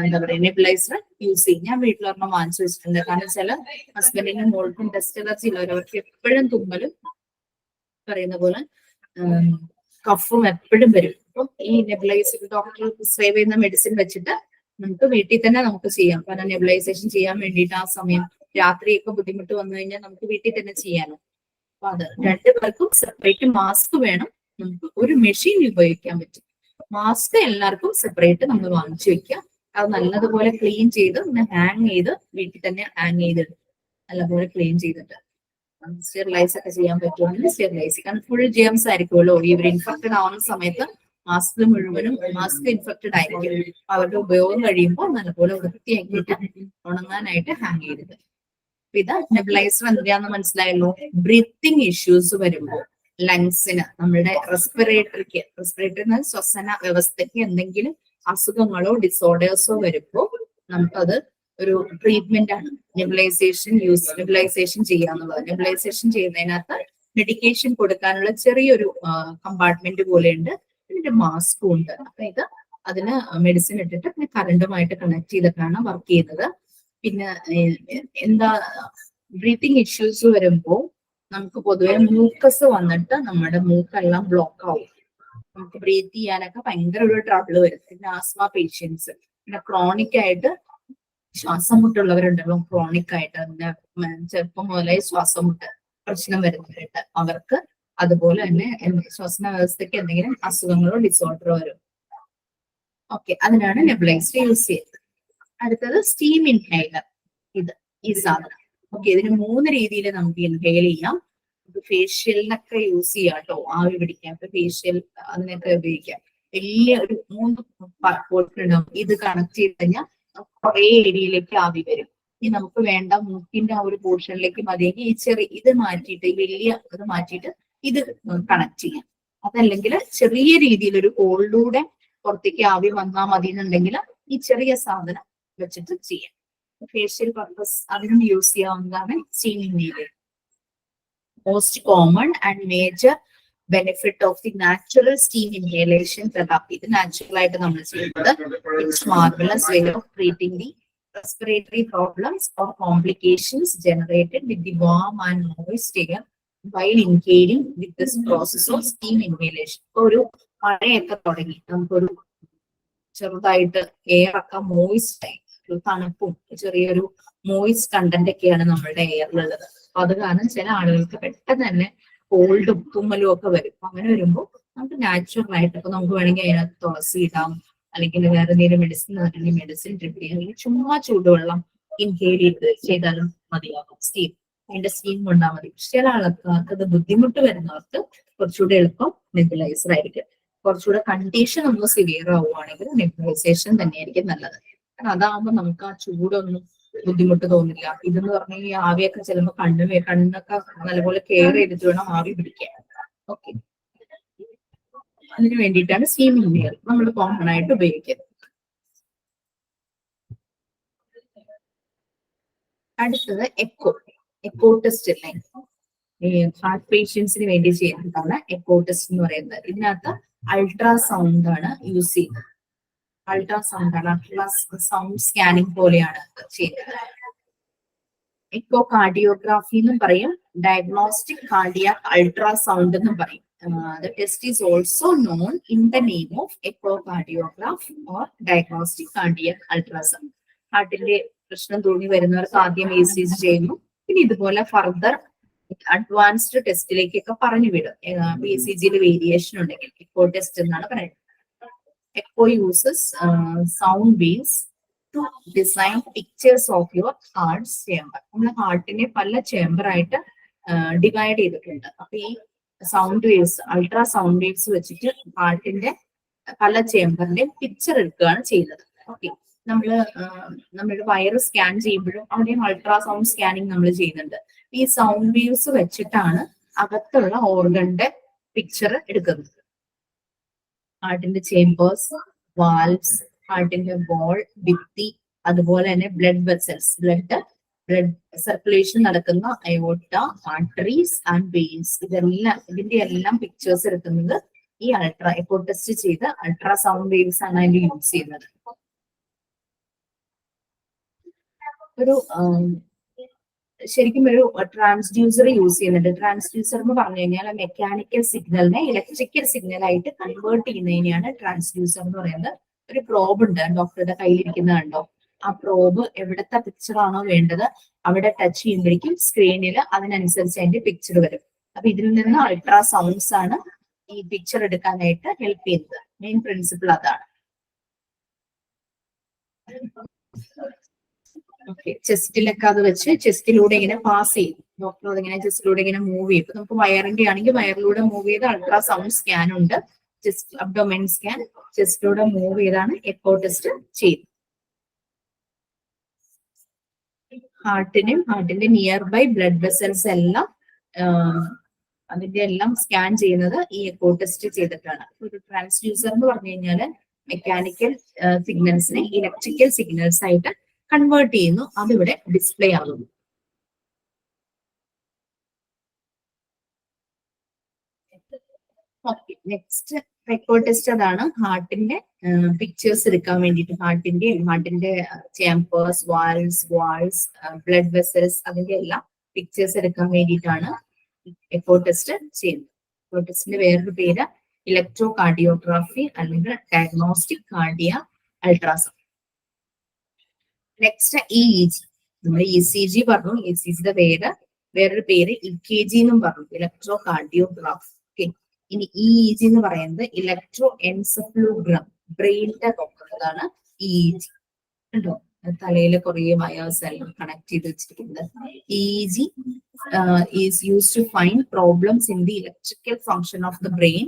എന്താ പറയുക നെബുലൈസർ യൂസ് ചെയ്യും. ഞാൻ വീട്ടിലൊരെണ്ണം വാങ്ങിച്ചു വെച്ചിട്ടുണ്ട്. കാരണം ചില ഹസ്ബൻഡിനും മോൾക്കും ഡസ്റ്റ് അലർജി ഉള്ളവർ, അവർക്ക് എപ്പോഴും തുമ്മലും പറയുന്ന പോലെ കഫും എപ്പോഴും വരും. അപ്പം ഈ നെബുലൈസർ ഡോക്ടർ പ്രിസ്ക്രൈബ് ചെയ്യുന്ന മെഡിസിൻ വെച്ചിട്ട് നമുക്ക് വീട്ടിൽ തന്നെ നമുക്ക് ചെയ്യാം. കാരണം നെബുലൈസേഷൻ ചെയ്യാൻ വേണ്ടിയിട്ട് ആ സമയം രാത്രിയൊക്കെ ബുദ്ധിമുട്ട് വന്നു കഴിഞ്ഞാൽ നമുക്ക് വീട്ടിൽ തന്നെ ചെയ്യാനോ. അപ്പൊ അത് രണ്ടുപേർക്കും സെപ്പറേറ്റ് മാസ്ക് വേണം. നമുക്ക് ഒരു മെഷീൻ ഉപയോഗിക്കാൻ പറ്റും. മാസ്ക് എല്ലാവർക്കും സെപ്പറേറ്റ് നമ്മൾ വാങ്ങിച്ചു വെക്കാം. അത് നല്ലതുപോലെ ക്ലീൻ ചെയ്ത് പിന്നെ ഹാങ് ചെയ്ത് വീട്ടിൽ തന്നെ ഹാങ് ചെയ്തിട്ട് നല്ലപോലെ ക്ലീൻ ചെയ്തിട്ട് സ്റ്റെറിലൈസ് ഒക്കെ ചെയ്യാൻ പറ്റുവാണെങ്കിൽ സ്റ്റെറിലൈസ്. കാരണം ഫുൾ ജെംസ് ആയിരിക്കുമല്ലോ ഇവർ ഇൻഫെക്റ്റഡ് ആവുന്ന സമയത്ത്. മാസ്ക് മുഴുവനും മാസ്ക് ഇൻഫെക്റ്റഡ് ആയിരിക്കും. അവരുടെ ഉപയോഗം കഴിയുമ്പോൾ നല്ലപോലെ വൃത്തിയാക്കിയിട്ട് ഉണങ്ങാനായിട്ട് ഹാങ് ചെയ്തിട്ട്. ഇത് നെബുലൈസർ എന്തിനാന്ന് മനസ്സിലായല്ലോ. ബ്രീത്തിങ് ഇഷ്യൂസ് വരുമ്പോൾ ലങ്സിന്, നമ്മുടെ റെസ്പിറേറ്ററി ശ്വസന വ്യവസ്ഥയ്ക്ക് എന്തെങ്കിലും അസുഖങ്ങളോ ഡിസോർഡേഴ്സോ വരുമ്പോൾ നമുക്കത് ഒരു ട്രീറ്റ്മെന്റ് ആണ്. നെബുലൈസേഷൻ ചെയ്യാന്നുള്ളത്. നെബുലൈസേഷൻ ചെയ്യുന്നതിനകത്ത് മെഡിക്കേഷൻ കൊടുക്കാനുള്ള ചെറിയൊരു കമ്പാർട്ട്മെന്റ് പോലെയുണ്ട്. ഇതിന്റെ മാസ്കും ഉണ്ട്. അപ്പൊ ഇത് അതിന് മെഡിസിൻ ഇട്ടിട്ട് പിന്നെ കറണ്ടുമായിട്ട് കണക്ട് ചെയ്തിട്ടാണ് വർക്ക് ചെയ്യുന്നത്. പിന്നെ എന്താ ബ്രീത്തിങ് ഇഷ്യൂസ് വരുമ്പോൾ നമുക്ക് പൊതുവെ മൂക്കസ് വന്നിട്ട് നമ്മുടെ മൂക്കെല്ലാം ബ്ലോക്ക് ആവും. നമുക്ക് ബ്രീത്ത് ചെയ്യാനൊക്കെ ഭയങ്കര ഒരു ട്രബിൾ വരും. പിന്നെ ആസ്മ പേഷ്യൻസ്, പിന്നെ ക്രോണിക് ആയിട്ട് ശ്വാസം മുട്ടുള്ളവരുണ്ടല്ലോ, ക്രോണിക് ആയിട്ട് അതിന്റെ ചെറുപ്പം മുതലേ ശ്വാസം മുട്ട് പ്രശ്നം വരുന്നവരുണ്ട്. അവർക്ക് അതുപോലെ തന്നെ ശ്വസന വ്യവസ്ഥയ്ക്ക് എന്തെങ്കിലും അസുഖങ്ങളോ ഡിസോർഡറോ വരും. ഓക്കെ, അതിനാണ് നെബുലൈസർ യൂസ് ചെയ്യുന്നത്. അടുത്തത് സ്റ്റീം ഇൻഹൈലർ. ഈ സാധനം ഓക്കെ, ഇതിന് 3 രീതിയിൽ നമുക്ക് ഇൻഹെയിൽ ചെയ്യാം. ഫേഷ്യലിനൊക്കെ യൂസ് ചെയ്യാം കേട്ടോ, ആവി പിടിക്കാം. ഇപ്പൊ ഫേഷ്യൽ അതിനൊക്കെ ഉപയോഗിക്കാം. വലിയ ഒരു 3 പോർഷൻ ഉണ്ടാവും. ഇത് കണക്ട് ചെയ്ത് കഴിഞ്ഞാൽ കുറെ ഏരിയയിലേക്ക് ആവി വരും. ഇനി നമുക്ക് വേണ്ട മൂക്കിന്റെ ആ ഒരു പോർഷനിലേക്ക് മതിയെങ്കിൽ ഈ ഇത് മാറ്റിയിട്ട്, ഈ വലിയ ഇത് മാറ്റിയിട്ട് ഇത് കണക്ട് ചെയ്യാം. അതല്ലെങ്കിൽ ചെറിയ രീതിയിൽ ഒരു ഹോളിലൂടെ പുറത്തേക്ക് ആവി വന്നാൽ മതി എന്നുണ്ടെങ്കിൽ ഈ ചെറിയ സാധനം വെച്ചിട്ട് ചെയ്യാം. ഫേഷ്യൽ പർപ്പസ് അതിനും യൂസ് ചെയ്യാവുന്നതാണ് steam inhaler. Most common and major benefit of the natural steam inhalation therapy. ഇത് നാച്ചുറൽ ആയിട്ട് നമ്മൾ ചെയ്യുന്നത്. It's marvellous way of treating the respiratory problems or complications generated with the warm and moist air while inhaling with this process of steam inhalation. ഇപ്പൊ ഒരു മഴയൊക്കെ തുടങ്ങി, നമുക്കൊരു ചെറുതായിട്ട് എയർ ഒക്കെ മോയിസ്റ്റ് ആയി, തണുപ്പും ചെറിയൊരു മോയിസ്റ്റ് കണ്ടന്റ് ഒക്കെയാണ് നമ്മുടെ എയറിലുള്ളത്. അപ്പൊ അത് കാരണം ചില ആളുകൾക്ക് പെട്ടെന്ന് തന്നെ കോൾഡും തുമ്മലും ഒക്കെ വരും. അങ്ങനെ വരുമ്പോൾ നമുക്ക് നാച്ചുറൽ ആയിട്ട് ഇപ്പൊ നമുക്ക് വേണമെങ്കിൽ അതിനകത്ത് തുളസി ഇടാം, അല്ലെങ്കിൽ വേറെ എന്തെങ്കിലും മെഡിസിൻ ട്രിപ്പ് ചെയ്യാം, അല്ലെങ്കിൽ ചുമ്മാ ചൂടുവെള്ളം ഇൻഹേൽ ചെയ്താലും മതിയാകും. അതിന്റെ സ്റ്റീം കൊണ്ടാൽ മതി. ചില ആൾക്കാർക്ക് അത് ബുദ്ധിമുട്ട് വരുന്നവർക്ക് കുറച്ചുകൂടെ എളുപ്പം നെബുലൈസർ ആയിരിക്കും. കുറച്ചുകൂടെ കണ്ടീഷൻ ഒന്ന് സിവിയർ ആവുകയാണെങ്കിൽ നെബുലൈസേഷൻ തന്നെയായിരിക്കും നല്ലത്. കാരണം അതാകുമ്പോൾ നമുക്ക് ആ ചൂടൊന്നും ബുദ്ധിമുട്ട് തോന്നില്ല. ഇതെന്ന് പറഞ്ഞാൽ ഈ ആവിയൊക്കെ ചെല്ലുമ്പോൾ കണ്ണൊക്കെ നല്ലപോലെ കെയർ ചെയ്തിട്ട് വേണം ആവി പിടിക്കാൻ. ഓക്കെ, അതിന് വേണ്ടിയിട്ടാണ് സ്റ്റീം ഇൻഹേലർ നമ്മൾ കോമൺ ആയിട്ട് ഉപയോഗിക്കുന്നത്. അടുത്തത് എക്കോ ടെസ്റ്റ് അല്ലേ, ഈ ഹാർട്ട് പേഷ്യൻസിന് വേണ്ടി ചെയ്യുന്നതാണ് എക്കോ ടെസ്റ്റ് എന്ന് പറയുന്നത്. ഇതിനകത്ത് അൾട്രാസൗണ്ട് ആണ് യൂസ് ചെയ്യുന്നത്. അൾട്രാസൗണ്ട് സ്കാനിങ് പോലെയാണ് ചെയ്യുന്നത്. എക്കോ കാർഡിയോഗ്രാഫി എന്നും പറയും, ഡയഗ്നോസ്റ്റിക് കാർഡിയാക് അൾട്രാസൗണ്ട് എന്നും പറയും. The test is also known in the name of echocardiograph or diagnostic cardiac ultrasound. ഹാർട്ടിന്റെ പ്രശ്നം തോന്നി വരുന്നവർക്ക് ആദ്യം ECG ചെയ്യുന്നു. പിന്നെ ഇതുപോലെ ഫർദർ അഡ്വാൻസ്ഡ് ടെസ്റ്റിലേക്കൊക്കെ പറഞ്ഞു വിടും. ECGയിൽ വേരിയേഷൻ ഉണ്ടെങ്കിൽ എക്കോ ടെസ്റ്റ് എന്നാണ് പറയുന്നത്. Echo uses sound waves to design pictures of your heart chamber. നമ്മൾ ഹാർട്ടിനെ പല ചേംബർ ആയിട്ട് ഡിവൈഡ് ചെയ്തിട്ടുണ്ട്. അപ്പൊ ഈ സൗണ്ട് വേവ്സ്, അൾട്രാസൗണ്ട് വേവ്സ് വെച്ചിട്ട് ഹാർട്ടിന്റെ പല ചേംബറിന്റെ പിക്ചർ എടുക്കുകയാണ് ചെയ്യുന്നത്. ഓക്കെ, നമ്മുടെ വയറ് സ്കാൻ ചെയ്യുമ്പോഴും അവിടെയും അൾട്രാസൗണ്ട് സ്കാനിങ് നമ്മൾ ചെയ്യുന്നുണ്ട്. ഈ സൗണ്ട് വേവ്സ് വെച്ചിട്ടാണ് അകത്തുള്ള ഓർഗന്റെ പിക്ചർ എടുക്കുന്നത്. ഹാർട്ടിന്റെ ചേംബേഴ്സ്, വാൽവ്സ്, ഹാർട്ടിന്റെ ബോൾ, ഭിത്തി, അതുപോലെ തന്നെ ബ്ലഡ് വെസൽസ്, ബ്ലഡ് സർക്കുലേഷൻ നടക്കുന്ന അയോട്ട, ആർട്ടറീസ് ആൻഡ് വെയിൻസ്, ഇതിന്റെ എല്ലാം പിക്ചേഴ്സ് എടുക്കുന്നത് ഈ എക്കോ ടെസ്റ്റ് ചെയ്ത് അൾട്രാസൗണ്ട് വേവ്സ് ആണ് അതിൽ യൂസ് ചെയ്യുന്നത്. ഒരു ശരിക്കും ഒരു ട്രാൻസ്ഡ്യൂസർ യൂസ് ചെയ്യുന്നുണ്ട്. ട്രാൻസ്ഡ്യൂസർ എന്ന് പറഞ്ഞു കഴിഞ്ഞാൽ മെക്കാനിക്കൽ സിഗ്നലിനെ ഇലക്ട്രിക്കൽ സിഗ്നലായിട്ട് കൺവേർട്ട് ചെയ്യുന്നതിനെയാണ് ട്രാൻസ്ഡ്യൂസർ എന്ന് പറയുന്നത്. ഒരു പ്രോബ് ഉണ്ട് ഡോക്ടറുടെ കയ്യിലിരിക്കുന്നത് കണ്ടോ, ആ പ്രോബ് എവിടത്തെ പിക്ചർ ആണോ വേണ്ടത് അവിടെ ടച്ച് ചെയ്യുമ്പോഴേക്കും സ്ക്രീനിൽ അതിനനുസരിച്ച് അതിന്റെ പിക്ചർ വരും. അപ്പൊ ഇതിൽ നിന്ന് അൾട്രാസൗണ്ട്സ് ആണ് ഈ പിക്ചർ എടുക്കാനായിട്ട് ഹെൽപ്പ് ചെയ്യുന്നത്. മെയിൻ പ്രിൻസിപ്പിൾ അതാണ്. ഓക്കെ, ചെസ്റ്റിലൊക്കെ അത് വെച്ച് ചെസ്റ്റിലൂടെ ഇങ്ങനെ പാസ് ചെയ്യും. ഡോക്ടർ അതിങ്ങനെ ചെസ്റ്റിലൂടെ ഇങ്ങനെ മൂവ് ചെയ്യും. ഇപ്പൊ നമുക്ക് വയറിന്റെ ആണെങ്കിൽ വയറിലൂടെ മൂവ് ചെയ്ത് അൾട്രാസൗണ്ട് സ്കാൻ ഉണ്ട്, ചെസ്റ്റ് അബ്ഡോമെൻ സ്കാൻ, ചെസ്റ്റിലൂടെ മൂവ് ചെയ്താണ് എക്കോ ടെസ്റ്റ് ചെയ്യുന്നത്. ഹാർട്ടിന്റെ നിയർ ബൈ ബ്ലഡ് വെസൽസ് എല്ലാം അതിന്റെ എല്ലാം സ്കാൻ ചെയ്യുന്നത് ഈ എക്കോ ടെസ്റ്റ് ചെയ്തിട്ടാണ്. ഒരു ട്രാൻസ്ഡ്യൂസർ എന്ന് പറഞ്ഞു കഴിഞ്ഞാൽ മെക്കാനിക്കൽ സിഗ്നൽസിനെ ഇലക്ട്രിക്കൽ സിഗ്നൽസ് ആയിട്ട് കൺവേർട്ട് ചെയ്യുന്നു, അതിവിടെ ഡിസ്പ്ലേ ആകുന്നു. ഓക്കെ, നെക്സ്റ്റ് എക്കോ ടെസ്റ്റ് അതാണ്. ഹാർട്ടിന്റെ പിക്ചേഴ്സ് എടുക്കാൻ വേണ്ടിയിട്ട് ഹാർട്ടിന്റെ ചേമ്പേഴ്സ്, വാൾസ്, ബ്ലഡ് വെസൽസ് അതിന്റെ എല്ലാം പിക്ചേഴ്സ് എടുക്കാൻ വേണ്ടിയിട്ടാണ് എക്കോ ടെസ്റ്റ് ചെയ്യുന്നത്. എക്കോ ടെസ്റ്റിന്റെ വേറൊരു പേര് ഇലക്ട്രോ കാർഡിയോഗ്രാഫി അല്ലെങ്കിൽ diagnostic cardia ultrasound. Next EEG. നമ്മൾ ECG പറഞ്ഞു, ECGയുടെ വേറൊരു പേര് EKG എന്നും പറഞ്ഞു, ഇലക്ട്രോ കാർഡിയോഗ്രാഫി. ഓക്കെ, ഇനി EEG എന്ന് പറയുന്നത് ഇലക്ട്രോ എൻസെഫലോഗ്രാം, ബ്രെയിനിന്റെ നോക്കുന്നതാണ് EEG. കണ്ടോ, തലയിൽ കുറെ വയേഴ്സ് എല്ലാം കണക്ട് ചെയ്ത് വെച്ചിരിക്കുന്നത്. EEG is used to find problems in the electrical function of the brain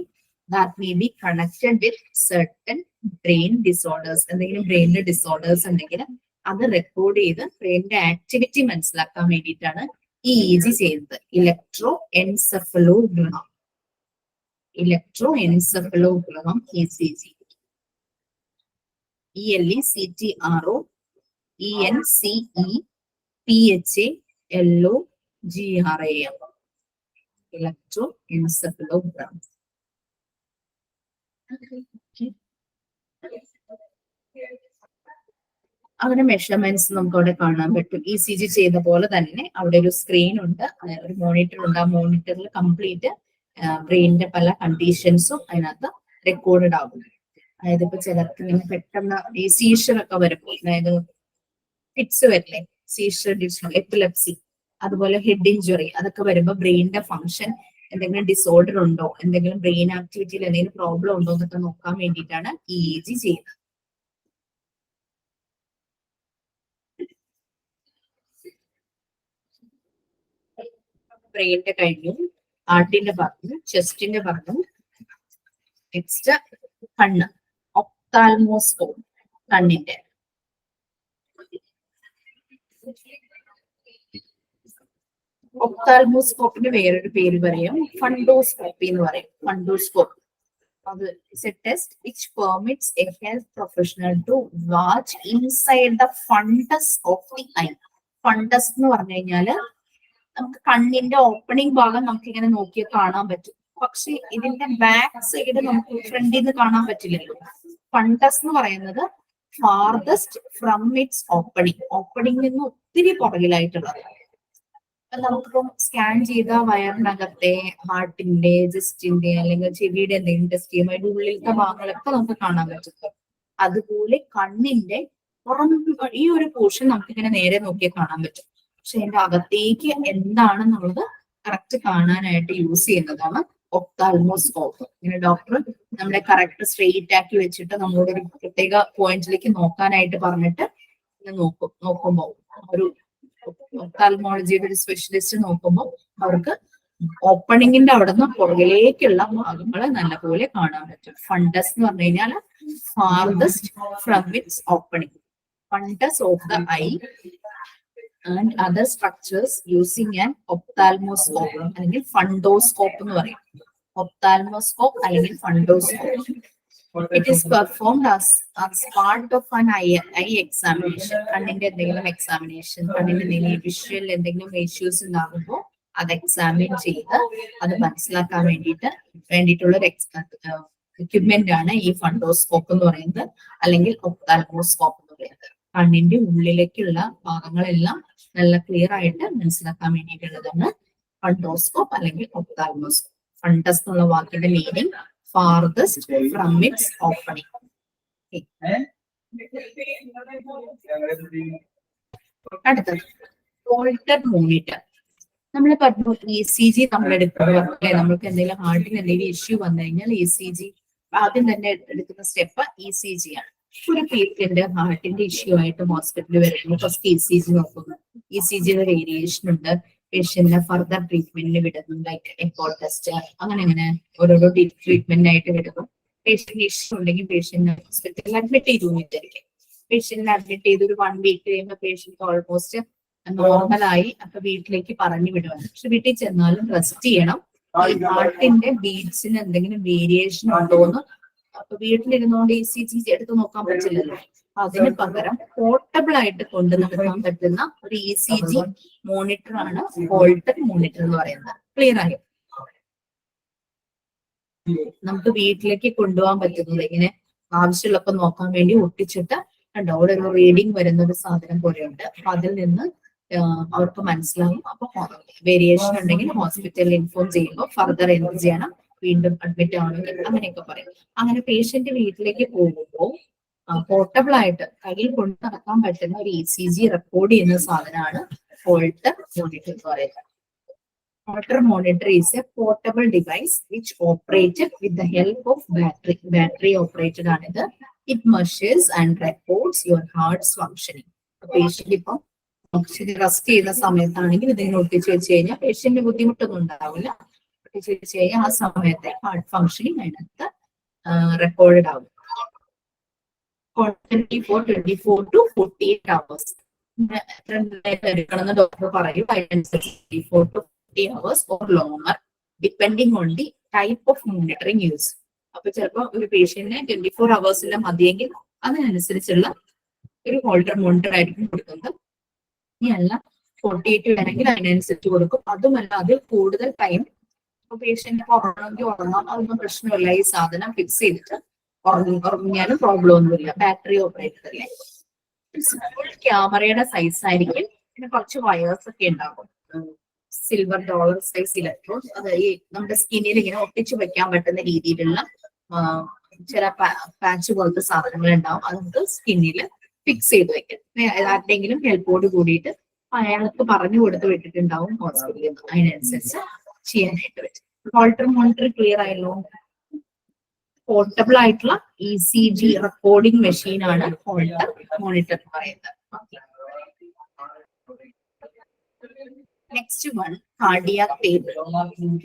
that may be connected with certain brain disorders. എന്തെങ്കിലും ബ്രെയിനിന്റെ ഡിസോർഡേഴ്സ് ഉണ്ടെങ്കിൽ അത് റെക്കോർഡ് ചെയ്ത് ബ്രെയിനിന്റെ ആക്ടിവിറ്റി മനസ്സിലാക്കാൻ വേണ്ടിയിട്ടാണ് EEG ചെയ്യുന്നത്. Electro encephalogram ECG. ELECTRO ENCEPHALOGRAM electro encephalogram. അങ്ങനെ മെഷർമെന്റ്സ് നമുക്ക് അവിടെ കാണാൻ പറ്റും. ECG ചെയ്ത പോലെ തന്നെ അവിടെ ഒരു സ്ക്രീൻ ഉണ്ട്, ഒരു മോണിറ്റർ ഉണ്ട്. ആ മോണിറ്ററിൽ കംപ്ലീറ്റ് ബ്രെയിനിന്റെ പല കണ്ടീഷൻസും അതിനകത്ത് റെക്കോർഡഡ് ആകും. അതായത് ഇപ്പൊ ചിലർക്ക് ഇങ്ങനെ പെട്ടെന്ന് ഈ സീഷർ ഒക്കെ വരുമ്പോൾ, അതായത് ഫിറ്റ്സ് വരില്ലേ, സീഷർ, എപ്പിലെപ്സി, അതുപോലെ ഹെഡ് ഇഞ്ചുറി, അതൊക്കെ വരുമ്പോൾ ബ്രെയിനിന്റെ ഫംഗ്ഷൻ എന്തെങ്കിലും ഡിസോർഡർ ഉണ്ടോ, എന്തെങ്കിലും ബ്രെയിൻ ആക്ടിവിറ്റിയിൽ എന്തെങ്കിലും പ്രോബ്ലം ഉണ്ടോ എന്നൊക്കെ നോക്കാൻ വേണ്ടിയിട്ടാണ് EEG ചെയ്യുന്നത്. ബ്രെയിനിന്റെ കഴിഞ്ഞു, ഹാർട്ടിന്റെ പറഞ്ഞു, ചെസ്റ്റിന്റെ പറഞ്ഞു. നെക്സ്റ്റ് കണ്ണ്, ഒപ്താൽമോസ്കോപ്പ്, കണ്ണിന്റെ. ഒപ്താൽമോസ്കോപ്പിന് വേറൊരു പേര് പറയും, ഫണ്ടോസ്കോപ്പി എന്ന് പറയും. ഫണ്ടോസ്കോപ്പ് അത് is a test which permits a health professional to watch inside the fundus of the eye. Fundus എന്ന് പറഞ്ഞു കഴിഞ്ഞാല് നമുക്ക് കണ്ണിന്റെ ഓപ്പണിംഗ് ഭാഗം നമുക്ക് ഇങ്ങനെ നോക്കിയാൽ കാണാൻ പറ്റും, പക്ഷെ ഇതിന്റെ ബാക്ക് സൈഡ് നമുക്ക് ഫ്രണ്ടിൽ നിന്ന് കാണാൻ പറ്റില്ലല്ലോ. ഫണ്ടസ് എന്ന് പറയുന്നത് ഫാർദസ്റ്റ് ഫ്രം ഇറ്റ്സ് ഓപ്പണിംഗ് നിന്ന് ഒത്തിരി പുറകിലായിട്ടുള്ളത്. നമുക്കിപ്പം സ്കാൻ ചെയ്ത വയറിനകത്തെ ഹാർട്ടിന്റെ, ചെസ്റ്റിന്റെ അല്ലെങ്കിൽ ചെവിയുടെ എന്തെങ്കിലും ടെസ്റ്റ് ചെയ്യുമ്പോൾ അതിന്റെ ഉള്ളിലത്തെ ഭാഗങ്ങളൊക്കെ നമുക്ക് കാണാൻ പറ്റും. അതുപോലെ കണ്ണിന്റെ ഈ ഒരു പോർഷൻ നമുക്ക് ഇങ്ങനെ നേരെ നോക്കിയാൽ കാണാൻ പറ്റും, പക്ഷെ അതിന്റെ അകത്തേക്ക് എന്താണെന്നുള്ളത് കറക്റ്റ് കാണാനായിട്ട് യൂസ് ചെയ്യുന്നതാണ് ഒപ്താൽമോസ്കോപ്പ്. ഇങ്ങനെ ഡോക്ടർ നമ്മളെ കറക്റ്റ് സ്ട്രെയിറ്റ് ആക്കി വെച്ചിട്ട് നമ്മളോട് ഒരു പ്രത്യേക പോയിന്റിലേക്ക് നോക്കാനായിട്ട് പറഞ്ഞിട്ട് നോക്കുമ്പോൾ ഒരു ഒപ്താൽമോളജിയുടെ ഒരു സ്പെഷ്യലിസ്റ്റ് നോക്കുമ്പോൾ അവർക്ക് ഓപ്പണിങ്ങിന്റെ അവിടെ നിന്ന് പുറകിലേക്കുള്ള ഭാഗങ്ങൾ നല്ലപോലെ കാണാൻ പറ്റും. ഫണ്ടസ് എന്ന് പറഞ്ഞു കഴിഞ്ഞാൽ farthest from its opening, fundus of the eye and other structures using an ophthalmoscope അല്ലെങ്കിൽ ഫണ്ടോസ്കോപ്പ് എന്ന് പറയും. ഒപ്താൽമോസ്കോപ്പ് അല്ലെങ്കിൽ ഫണ്ടോസ്കോപ്പ്. It is performed as part of an eye examination. കണ്ണിന്റെ എന്തെങ്കിലും എക്സാമിനേഷൻ, കണ്ണിന്റെ എന്തെങ്കിലും വിഷ്വൽ എന്തെങ്കിലും ഇഷ്യൂസ് ഉണ്ടാകുമ്പോൾ അത് എക്സാമിൻ ചെയ്ത് അത് മനസ്സിലാക്കാൻ വേണ്ടിയിട്ടുള്ള ഒരു എക്യുപ്മെന്റ് ആണ് ഈ ഫണ്ടോസ്കോപ്പ് എന്ന് പറയുന്നത് അല്ലെങ്കിൽ ഒപ്താൽമോസ്കോപ്പ് എന്ന് പറയുന്നത്. കണ്ണിന്റെ ഉള്ളിലേക്കുള്ള ഭാഗങ്ങളെല്ലാം നല്ല ക്ലിയർ ആയിട്ട് മനസ്സിലാക്കാൻ വേണ്ടിയിട്ടുള്ളതാണ് ഫണ്ടോസ്കോപ്പ് അല്ലെങ്കിൽ ഒപ്താൽമോസ്കോപ്പ്. ഫണ്ടസ് എന്നുള്ള വാക്കിന്റെ meaning farthest from its opening. അടുത്തത് വോൾട്ടർ മോണിറ്റർ. നമ്മൾ പറഞ്ഞു ECG നമ്മൾ എടുക്കുന്നത് അല്ലെ, നമ്മൾക്ക് എന്തെങ്കിലും ഹാർട്ടിന് എന്തെങ്കിലും ഇഷ്യൂ വന്നു കഴിഞ്ഞാൽ ECG ആദ്യം തന്നെ എടുക്കുന്ന സ്റ്റെപ്പ് ECG ആണ്. ഒരു പേഷ്യന്റ് ഹാർട്ടിന്റെ ഇഷ്യൂ ആയിട്ട് ഹോസ്പിറ്റലിൽ വരുമ്പോൾ ഫസ്റ്റ് ECG നോക്കുന്നു. ECGയുടെ വേരിയേഷൻ ഉണ്ട്. പേഷ്യന്റിനെ ഫർദർ ട്രീറ്റ്മെന്റിന് വിടുന്നു, ലൈക്ക് എക്കോ ടെസ്റ്റ്, അങ്ങനെ ഓരോരോ ട്രീറ്റ്മെന്റിനായിട്ട് വിടുന്നു. പേഷ്യന്റ് ഇഷ്യൂ ഉണ്ടെങ്കിൽ പേഷ്യന്റ് ഹോസ്പിറ്റലിൽ അഡ്മിറ്റ് ചെയ്തു വിചാരിക്കും. പേഷ്യന്റിനെ അഡ്മിറ്റ് ചെയ്ത് ഒരു 1 വീക്ക് കഴിയുമ്പോൾ പേഷ്യന്റ് ഓൾമോസ്റ്റ് നോർമലായി, അപ്പൊ വീട്ടിലേക്ക് പറഞ്ഞു വിടുവാണ്. പക്ഷെ വീട്ടിൽ ചെന്നാലും റെസ്റ്റ് ചെയ്യണം. ഈ ഹാർട്ടിന്റെ ബീറ്റ്സിന് എന്തെങ്കിലും വേരിയേഷൻ ഉണ്ടോന്ന് അപ്പൊ വീട്ടിലിരുന്നുകൊണ്ട് ECG എടുത്ത് നോക്കാൻ പറ്റില്ലല്ലോ. അതിന് പകരം പോർട്ടബിൾ ആയിട്ട് കൊണ്ടു നടക്കാൻ പറ്റുന്ന ഒരു ECG മോണിറ്റർ ആണ് വോൾട്ടർ മോണിറ്റർ എന്ന് പറയുന്നത്. ക്ലിയർ ആയോ? നമുക്ക് വീട്ടിലേക്ക് കൊണ്ടുപോകാൻ പറ്റുന്നത് ഇങ്ങനെ ആവശ്യമുള്ളപ്പോ നോക്കാൻ വേണ്ടി ഒട്ടിച്ചിട്ട് കണ്ടോ, അവിടെ ഒരു റീഡിങ് വരുന്ന ഒരു സാധനം പോലെയുണ്ട്. അപ്പൊ അതിൽ നിന്ന് അവർക്ക് മനസ്സിലാവും. അപ്പൊ വേരിയേഷൻ ഉണ്ടെങ്കിൽ ഹോസ്പിറ്റലിൽ ഇൻഫോം ചെയ്യുമ്പോൾ ഫർദർ എന്ത് ചെയ്യണം, വീണ്ടും അഡ്മിറ്റ് ആവണമെങ്കിൽ അങ്ങനെയൊക്കെ പറയും. അങ്ങനെ പേഷ്യന്റ് വീട്ടിലേക്ക് പോകുമ്പോൾ പോർട്ടബിൾ ആയിട്ട് കയ്യിൽ കൊണ്ട് നടക്കാൻ പറ്റുന്ന ഒരു ECG റെക്കോർഡ് ചെയ്യുന്ന സാധനമാണ് വോൾട്ടർ മോണിറ്റർ എന്ന് പറയുന്നത്. Water monitor is a portable device which operated with the help of battery. Battery operated ആണിത്. It measures and records your heart's functioning. Patient ഇപ്പം റെസ്റ്റ് ചെയ്യുന്ന സമയത്താണെങ്കിൽ ഇതിങ്ങനെ ഒട്ടിച്ച് വെച്ച് കഴിഞ്ഞാൽ പേഷ്യന്റ് ബുദ്ധിമുട്ടൊന്നും ഉണ്ടാവില്ല. ഒട്ടിച്ച് വെച്ച് കഴിഞ്ഞാൽ ആ സമയത്തെ ഹാർട്ട് ഫംഗ്ഷനിങ് അതിനകത്ത് റെക്കോർഡ് ആവും. 24 to 48 hours എടുക്കണമെന്ന് ഡോക്ടർ പറയും. അതിനനുസരിച്ച് 24 to 40 hours or longer depending on the type of monitoring used. അപ്പൊ ചിലപ്പോൾ ഒരു പേഷ്യന്റിന് 24 hours മതിയെങ്കിൽ അതിനനുസരിച്ചുള്ള ഒരു വോൾട്ടർ മോണിറ്റർ ആയിരിക്കും കൊടുക്കുന്നത്. ഇനിയല്ല 48 വേണമെങ്കിൽ അതിനനുസരിച്ച് കൊടുക്കും. അതുമല്ല അതിൽ കൂടുതൽ ടൈം പേഷ്യന്റ് ഉറങ്ങണമെങ്കിൽ ഉറങ്ങാം, അതൊന്നും പ്രശ്നമില്ല. ഈ സാധനം ഫിക്സ് ചെയ്തിട്ട് ഉറങ്ങിയാലും പ്രോബ്ലം ഒന്നുമില്ല. ബാറ്ററി ഓപ്പറേറ്റഡ് അല്ലേ. സ്മോൾ ക്യാമറയുടെ സൈസ് ആയിരിക്കും. പിന്നെ കുറച്ച് വയേഴ്സ് ഒക്കെ ഉണ്ടാകും. സിൽവർ ഡോളർ സൈസ് ഇലക്ട്രോഡ്, അത് ഈ നമ്മുടെ സ്കിന്നിൽ ഇങ്ങനെ ഒട്ടിച്ചു വെക്കാൻ പറ്റുന്ന രീതിയിലുള്ള ചില പാച്ച് പോലത്തെ സാധനങ്ങൾ ഉണ്ടാവും. അത് നമുക്ക് സ്കിന്നിൽ ഫിക്സ് ചെയ്ത് വെക്കാം. ആരുടെങ്കിലും ഹെൽപ്പോട് കൂടിയിട്ട് അയാൾക്ക് പറഞ്ഞു കൊടുത്ത് വിട്ടിട്ടുണ്ടാവും ഹോസ്പിറ്റലിൽ. അതിനനുസരിച്ച് ചെയ്യാനായിട്ട് പറ്റും. വോൾട്ടർ മോണിറ്റർ ക്ലിയർ ആയല്ലോ. പോർട്ടബിൾ ആയിട്ടുള്ള ECG റെക്കോർഡിംഗ് മെഷീൻ ആണ് വോൾട്ടർ മോണിറ്റർ എന്ന് പറയുന്നത്. Next one cardiac table.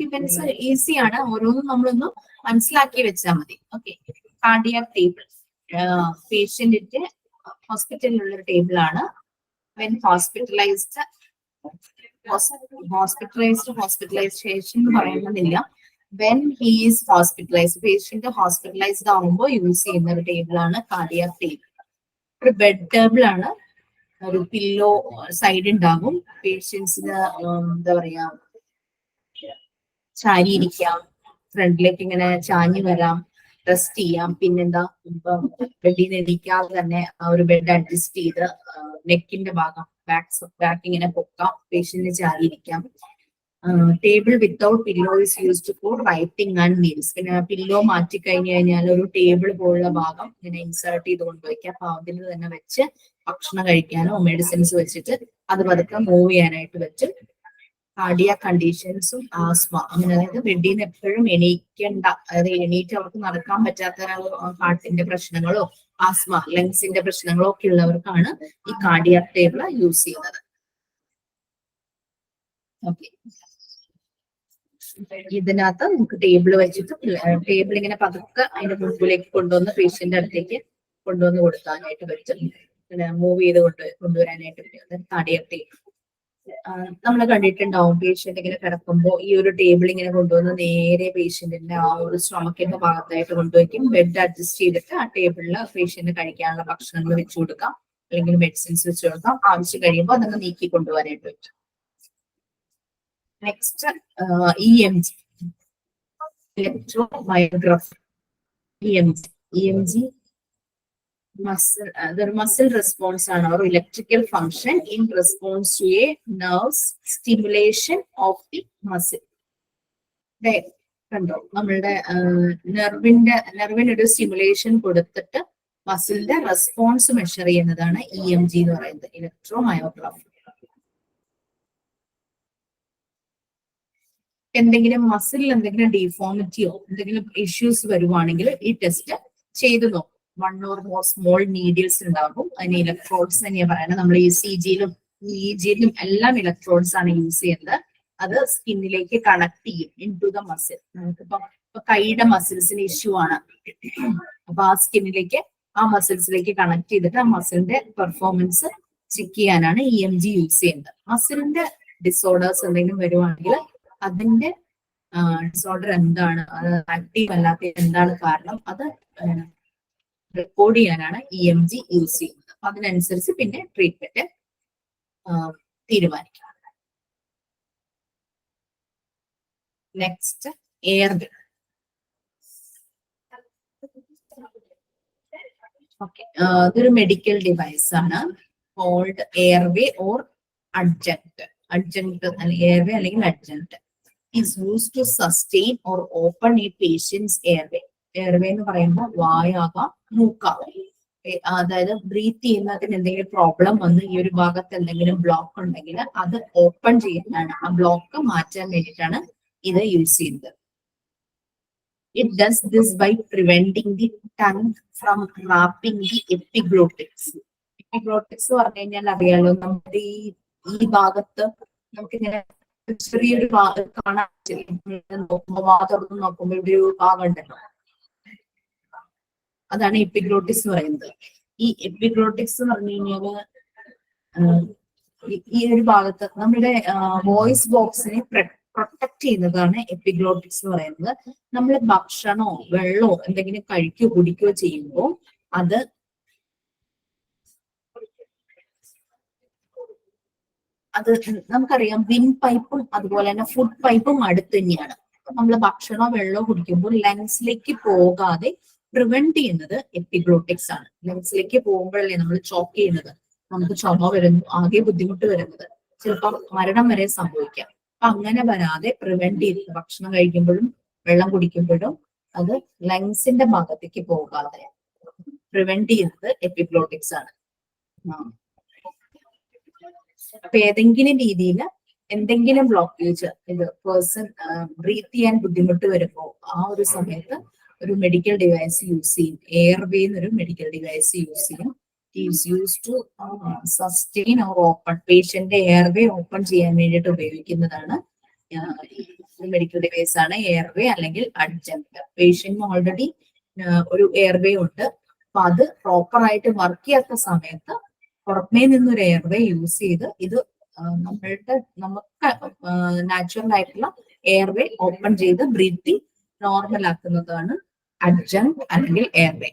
Events ഈസിയാണ്, ഓരോന്നും നമ്മളൊന്ന് മനസ്സിലാക്കി വെച്ചാൽ മതി. ഓക്കെ, കാർഡിയാക് ടേബിൾ പേഷ്യന്റിന്റെ ഹോസ്പിറ്റലിലുള്ള ഒരു ടേബിൾ ആണ്. വെൻ ഹോസ്പിറ്റലൈസേഷൻ എന്ന് പറയുന്നില്ല. When he is hospitalised, patient hospitalised ആകുമ്പോൾ യൂസ് ചെയ്യുന്ന ഒരു ടേബിൾ ആണ് കാർഡിയാക് ടേബിൾ. ഒരു ബെഡ് ടേബിൾ ആണ്. ഒരു പില്ലോ സൈഡ് ഉണ്ടാകും. പേഷ്യൻസിന് എന്താ പറയാ, ചാരി ഇരിക്കാം, ഫ്രണ്ടിലേക്ക് ഇങ്ങനെ ചാഞ്ഞു വരാം, റെസ്റ്റ് ചെയ്യാം. പിന്നെന്താ, ബെഡിൽ നിന്ന് എണീക്കാതെ തന്നെ ആ ഒരു ബെഡ് അഡ്ജസ്റ്റ് ചെയ്ത് നെക്കിന്റെ ഭാഗം ബാക്ക് ഇങ്ങനെ പൊക്കാം, പേഷ്യന്റിന് ചാരി ഇരിക്കാം. Table without pillow is used for writing and meals. പിന്നെ പില്ലോ മാറ്റി കഴിഞ്ഞു കഴിഞ്ഞാൽ ഒരു ടേബിൾ പോലുള്ള ഭാഗം ഇങ്ങനെ ഇൻസേർട്ട് ചെയ്ത് കൊണ്ടുവയ്ക്കാം. അപ്പൊ അതിൽ തന്നെ വെച്ച് ഭക്ഷണം കഴിക്കാനോ മെഡിസിൻസ് വെച്ചിട്ട് അത് പതുക്കെ മൂവ് ചെയ്യാനായിട്ട് പറ്റും. കാർഡിയാക് കണ്ടീഷൻസും ആസ്മ, അങ്ങനെ അതായത് ബെഡിൽ നിന്ന് എപ്പോഴും എണീക്കണ്ട, അതായത് എണീറ്റ് അവർക്ക് നടക്കാൻ പറ്റാത്ത ഹാർട്ടിന്റെ പ്രശ്നങ്ങളോ ആസ്മ ലങ്സിന്റെ പ്രശ്നങ്ങളോ ഒക്കെ ഉള്ളവർക്കാണ് ഈ കാർഡിയാക് ടേബിൾ യൂസ് ചെയ്യുന്നത്. ഓക്കെ, ഇതിനകത്ത് നമുക്ക് ടേബിൾ വെച്ചിട്ട് ടേബിൾ ഇങ്ങനെ പതുക്കെ അതിന്റെ മുമ്പിലേക്ക് കൊണ്ടുവന്ന് പേഷ്യന്റ് അടുത്തേക്ക് കൊണ്ടുവന്ന് കൊടുക്കാനായിട്ട് പറ്റും. പിന്നെ മൂവ് ചെയ്ത് കൊണ്ടുവരാനായിട്ട് പറ്റും. കാർഡിയാക് ടേബിൾ നമ്മൾ കണ്ടിട്ടുണ്ടാവും. പേഷ്യന്റ് ഇങ്ങനെ കിടക്കുമ്പോൾ ഈ ഒരു ടേബിൾ ഇങ്ങനെ കൊണ്ടുവന്ന് നേരെ പേഷ്യന്റിന്റെ ആ ഒരു സ്റ്റൊമക്കിന്റെ ഭാഗത്തായിട്ട് കൊണ്ടുവയ്ക്കും. ബെഡ് അഡ്ജസ്റ്റ് ചെയ്തിട്ട് ആ ടേബിളിൽ പേഷ്യന്റ് കഴിക്കാനുള്ള ഭക്ഷണങ്ങൾ വെച്ചു കൊടുക്കാം, അല്ലെങ്കിൽ മെഡിസിൻസ് വെച്ചു കൊടുക്കാം. ആവശ്യം കഴിയുമ്പോൾ അതൊക്കെ നീക്കി കൊണ്ടുപോകാനായിട്ട് പറ്റും. Next EMG, ഇലക്ട്രോമയോഗ്രാഫി. EMG The muscle response ആണ് or electrical function in response to a nerve stimulation of the muscle. കണ്ടോ, നമ്മളുടെ നെർവിനൊരു സ്റ്റിമുലേഷൻ കൊടുത്തിട്ട് മസിലിന്റെ റെസ്പോൺസ് മെഷർ ചെയ്യുന്നതാണ് EMG എന്ന് പറയുന്നത്, ഇലക്ട്രോമയോഗ്രാഫി. എന്തെങ്കിലും മസിലിൽ എന്തെങ്കിലും ഡിഫോമിറ്റിയോ എന്തെങ്കിലും ഇഷ്യൂസ് വരുവാണെങ്കിൽ ഈ ടെസ്റ്റ് ചെയ്തു നോക്കും. 1 or more സ്മോൾ നീഡിൽസ് ഉണ്ടാകും. അതിന് ഇലക്ട്രോഡ്സ് തന്നെയാണ് പറയുന്നത്. നമ്മൾ ECG യിലും EEG യിലും എല്ലാം ഇലക്ട്രോഡ്സ് ആണ് യൂസ് ചെയ്യുന്നത്. അത് സ്കിന്നിലേക്ക് കണക്ട് ചെയ്യും ഇൻ ടു ദ മസിൽ. നമുക്കിപ്പോ കൈയുടെ മസിൽസിന് ഇഷ്യൂ ആണ്, അപ്പൊ ആ സ്കിന്നിലേക്ക് ആ മസിൽസിലേക്ക് കണക്ട് ചെയ്തിട്ട് ആ മസിലിന്റെ പെർഫോമൻസ് ചെക്ക് ചെയ്യാനാണ് EMG യൂസ് ചെയ്യുന്നത്. മസിലിന്റെ ഡിസോർഡേഴ്സ് എന്തെങ്കിലും വരുവാണെങ്കിൽ അതിന്റെ ഡിസോർഡർ എന്താണ്, അത് ആക്റ്റീവ് അല്ലാത്ത എന്താണ് കാരണം, അത് റെക്കോർഡ് ചെയ്യാനാണ് EMG യൂസ് ചെയ്യുന്നത്. അപ്പൊ അതിനനുസരിച്ച് പിന്നെ ട്രീറ്റ്മെന്റ് തീരുമാനിക്കാം. Next airway. ഓക്കെ, ഇതൊരു മെഡിക്കൽ ഡിവൈസ് ആണ്, called airway or adjunct. Adjunct airway അല്ലെങ്കിൽ adjunct is used to sustain or open a patient's airway. Airway എന്ന് പറയുമ്പോൾ വായാകാം, മൂക്കാകാം. അതായത് ബ്രീത്ത് ചെയ്യുന്നതിന് എന്തെങ്കിലും പ്രോബ്ലം വന്ന് ഈ ഒരു ഭാഗത്ത് എന്തെങ്കിലും ബ്ലോക്ക് ഉണ്ടെങ്കിൽ അത് ഓപ്പൺ ചെയ്യാനാണ്, ആ ബ്ലോക്ക് മാറ്റാൻ വേണ്ടിയിട്ടാണ് ഇത് യൂസ് ചെയ്യുന്നത്. It does this by preventing the tongue from wrapping the epiglottis. Epiglottis പറഞ്ഞു കഴിഞ്ഞാൽ അറിയാലോ, നമ്മുടെ ഈ ഭാഗത്ത് നമുക്കിങ്ങനെ ചെറിയൊരു ഭാഗം കാണാൻ നോക്കുമ്പോ തുറന്ന് നോക്കുമ്പോ ഇവിടെ ഒരു ഭാഗം ഉണ്ടല്ലോ, അതാണ് എപ്പിഗ്ലോട്ടിക്സ് എന്ന് പറയുന്നത്. ഈ എപ്പിഗ്ലോട്ടിക്സ് എന്ന് പറഞ്ഞു കഴിഞ്ഞാല് ഈ ഒരു ഭാഗത്ത് നമ്മുടെ വോയിസ് ബോക്സിനെ പ്രൊട്ടക്ട് ചെയ്യുന്നതാണ് എപ്പിഗ്ലോട്ടിക്സ് എന്ന് പറയുന്നത്. നമ്മൾ ഭക്ഷണമോ വെള്ളമോ എന്തെങ്കിലും കഴിക്കുകയോ കുടിക്കുകയോ ചെയ്യുമ്പോൾ അത് നമുക്കറിയാം, വിൻ പൈപ്പും അതുപോലെ തന്നെ ഫുഡ് പൈപ്പും അടുത്ത് തന്നെയാണ്. നമ്മൾ ഭക്ഷണമോ വെള്ളമോ കുടിക്കുമ്പോൾ ലങ്സിലേക്ക് പോകാതെ പ്രിവെന്റ് ചെയ്യുന്നത് എപ്പിഗ്ലോട്ടിക്സ് ആണ്. ലങ്സിലേക്ക് പോകുമ്പോഴല്ലേ നമ്മൾ ചോക്ക് ചെയ്യുന്നത്, നമുക്ക് ചുമ വരുന്നു, ആകെ ബുദ്ധിമുട്ട് വരുന്നത്, ചിലപ്പോൾ മരണം വരെ സംഭവിക്കാം. അപ്പൊ അങ്ങനെ വരാതെ പ്രിവെന്റ് ചെയ്ത് ഭക്ഷണം കഴിക്കുമ്പോഴും വെള്ളം കുടിക്കുമ്പോഴും അത് ലങ്സിന്റെ ഭാഗത്തേക്ക് പോകാതെ പ്രിവെന്റ് ചെയ്യുന്നത് എപ്പിഗ്ലോട്ടിക്സ് ആണ്. അപ്പൊ ഏതെങ്കിലും രീതിയിൽ എന്തെങ്കിലും ബ്ലോക്കേജ് ഇത് പേഴ്സൺ ബ്രീത്ത് ചെയ്യാൻ ബുദ്ധിമുട്ട് വരുമ്പോൾ ആ ഒരു സമയത്ത് ഒരു മെഡിക്കൽ ഡിവൈസ് യൂസ് ചെയ്യും. എയർവേ എന്നൊരു മെഡിക്കൽ ഡിവൈസ് യൂസ് ചെയ്യും. Is use to sustain or open, patient airway open ചെയ്യാൻ വേണ്ടിയിട്ട് ഉപയോഗിക്കുന്നതാണ് മെഡിക്കൽ ഡിവൈസ് ആണ് എയർവേ അല്ലെങ്കിൽ അഡ്ജന്റ്. പേഷ്യന്റിന് ഓൾറെഡി ഒരു എയർവേ ഉണ്ട്, അപ്പൊ അത് പ്രോപ്പർ ആയിട്ട് വർക്ക് ചെയ്യാത്ത സമയത്ത് പുറമേ നിന്നൊരു എയർവേ യൂസ് ചെയ്ത് ഇത് നമുക്ക് നാച്ചുറൽ ആയിട്ടുള്ള എയർവേ ഓപ്പൺ ചെയ്ത് ബ്രീത്തിങ് നോർമൽ ആക്കുന്നതാണ് അഡ്ജന്റ് അല്ലെങ്കിൽ എയർവേ.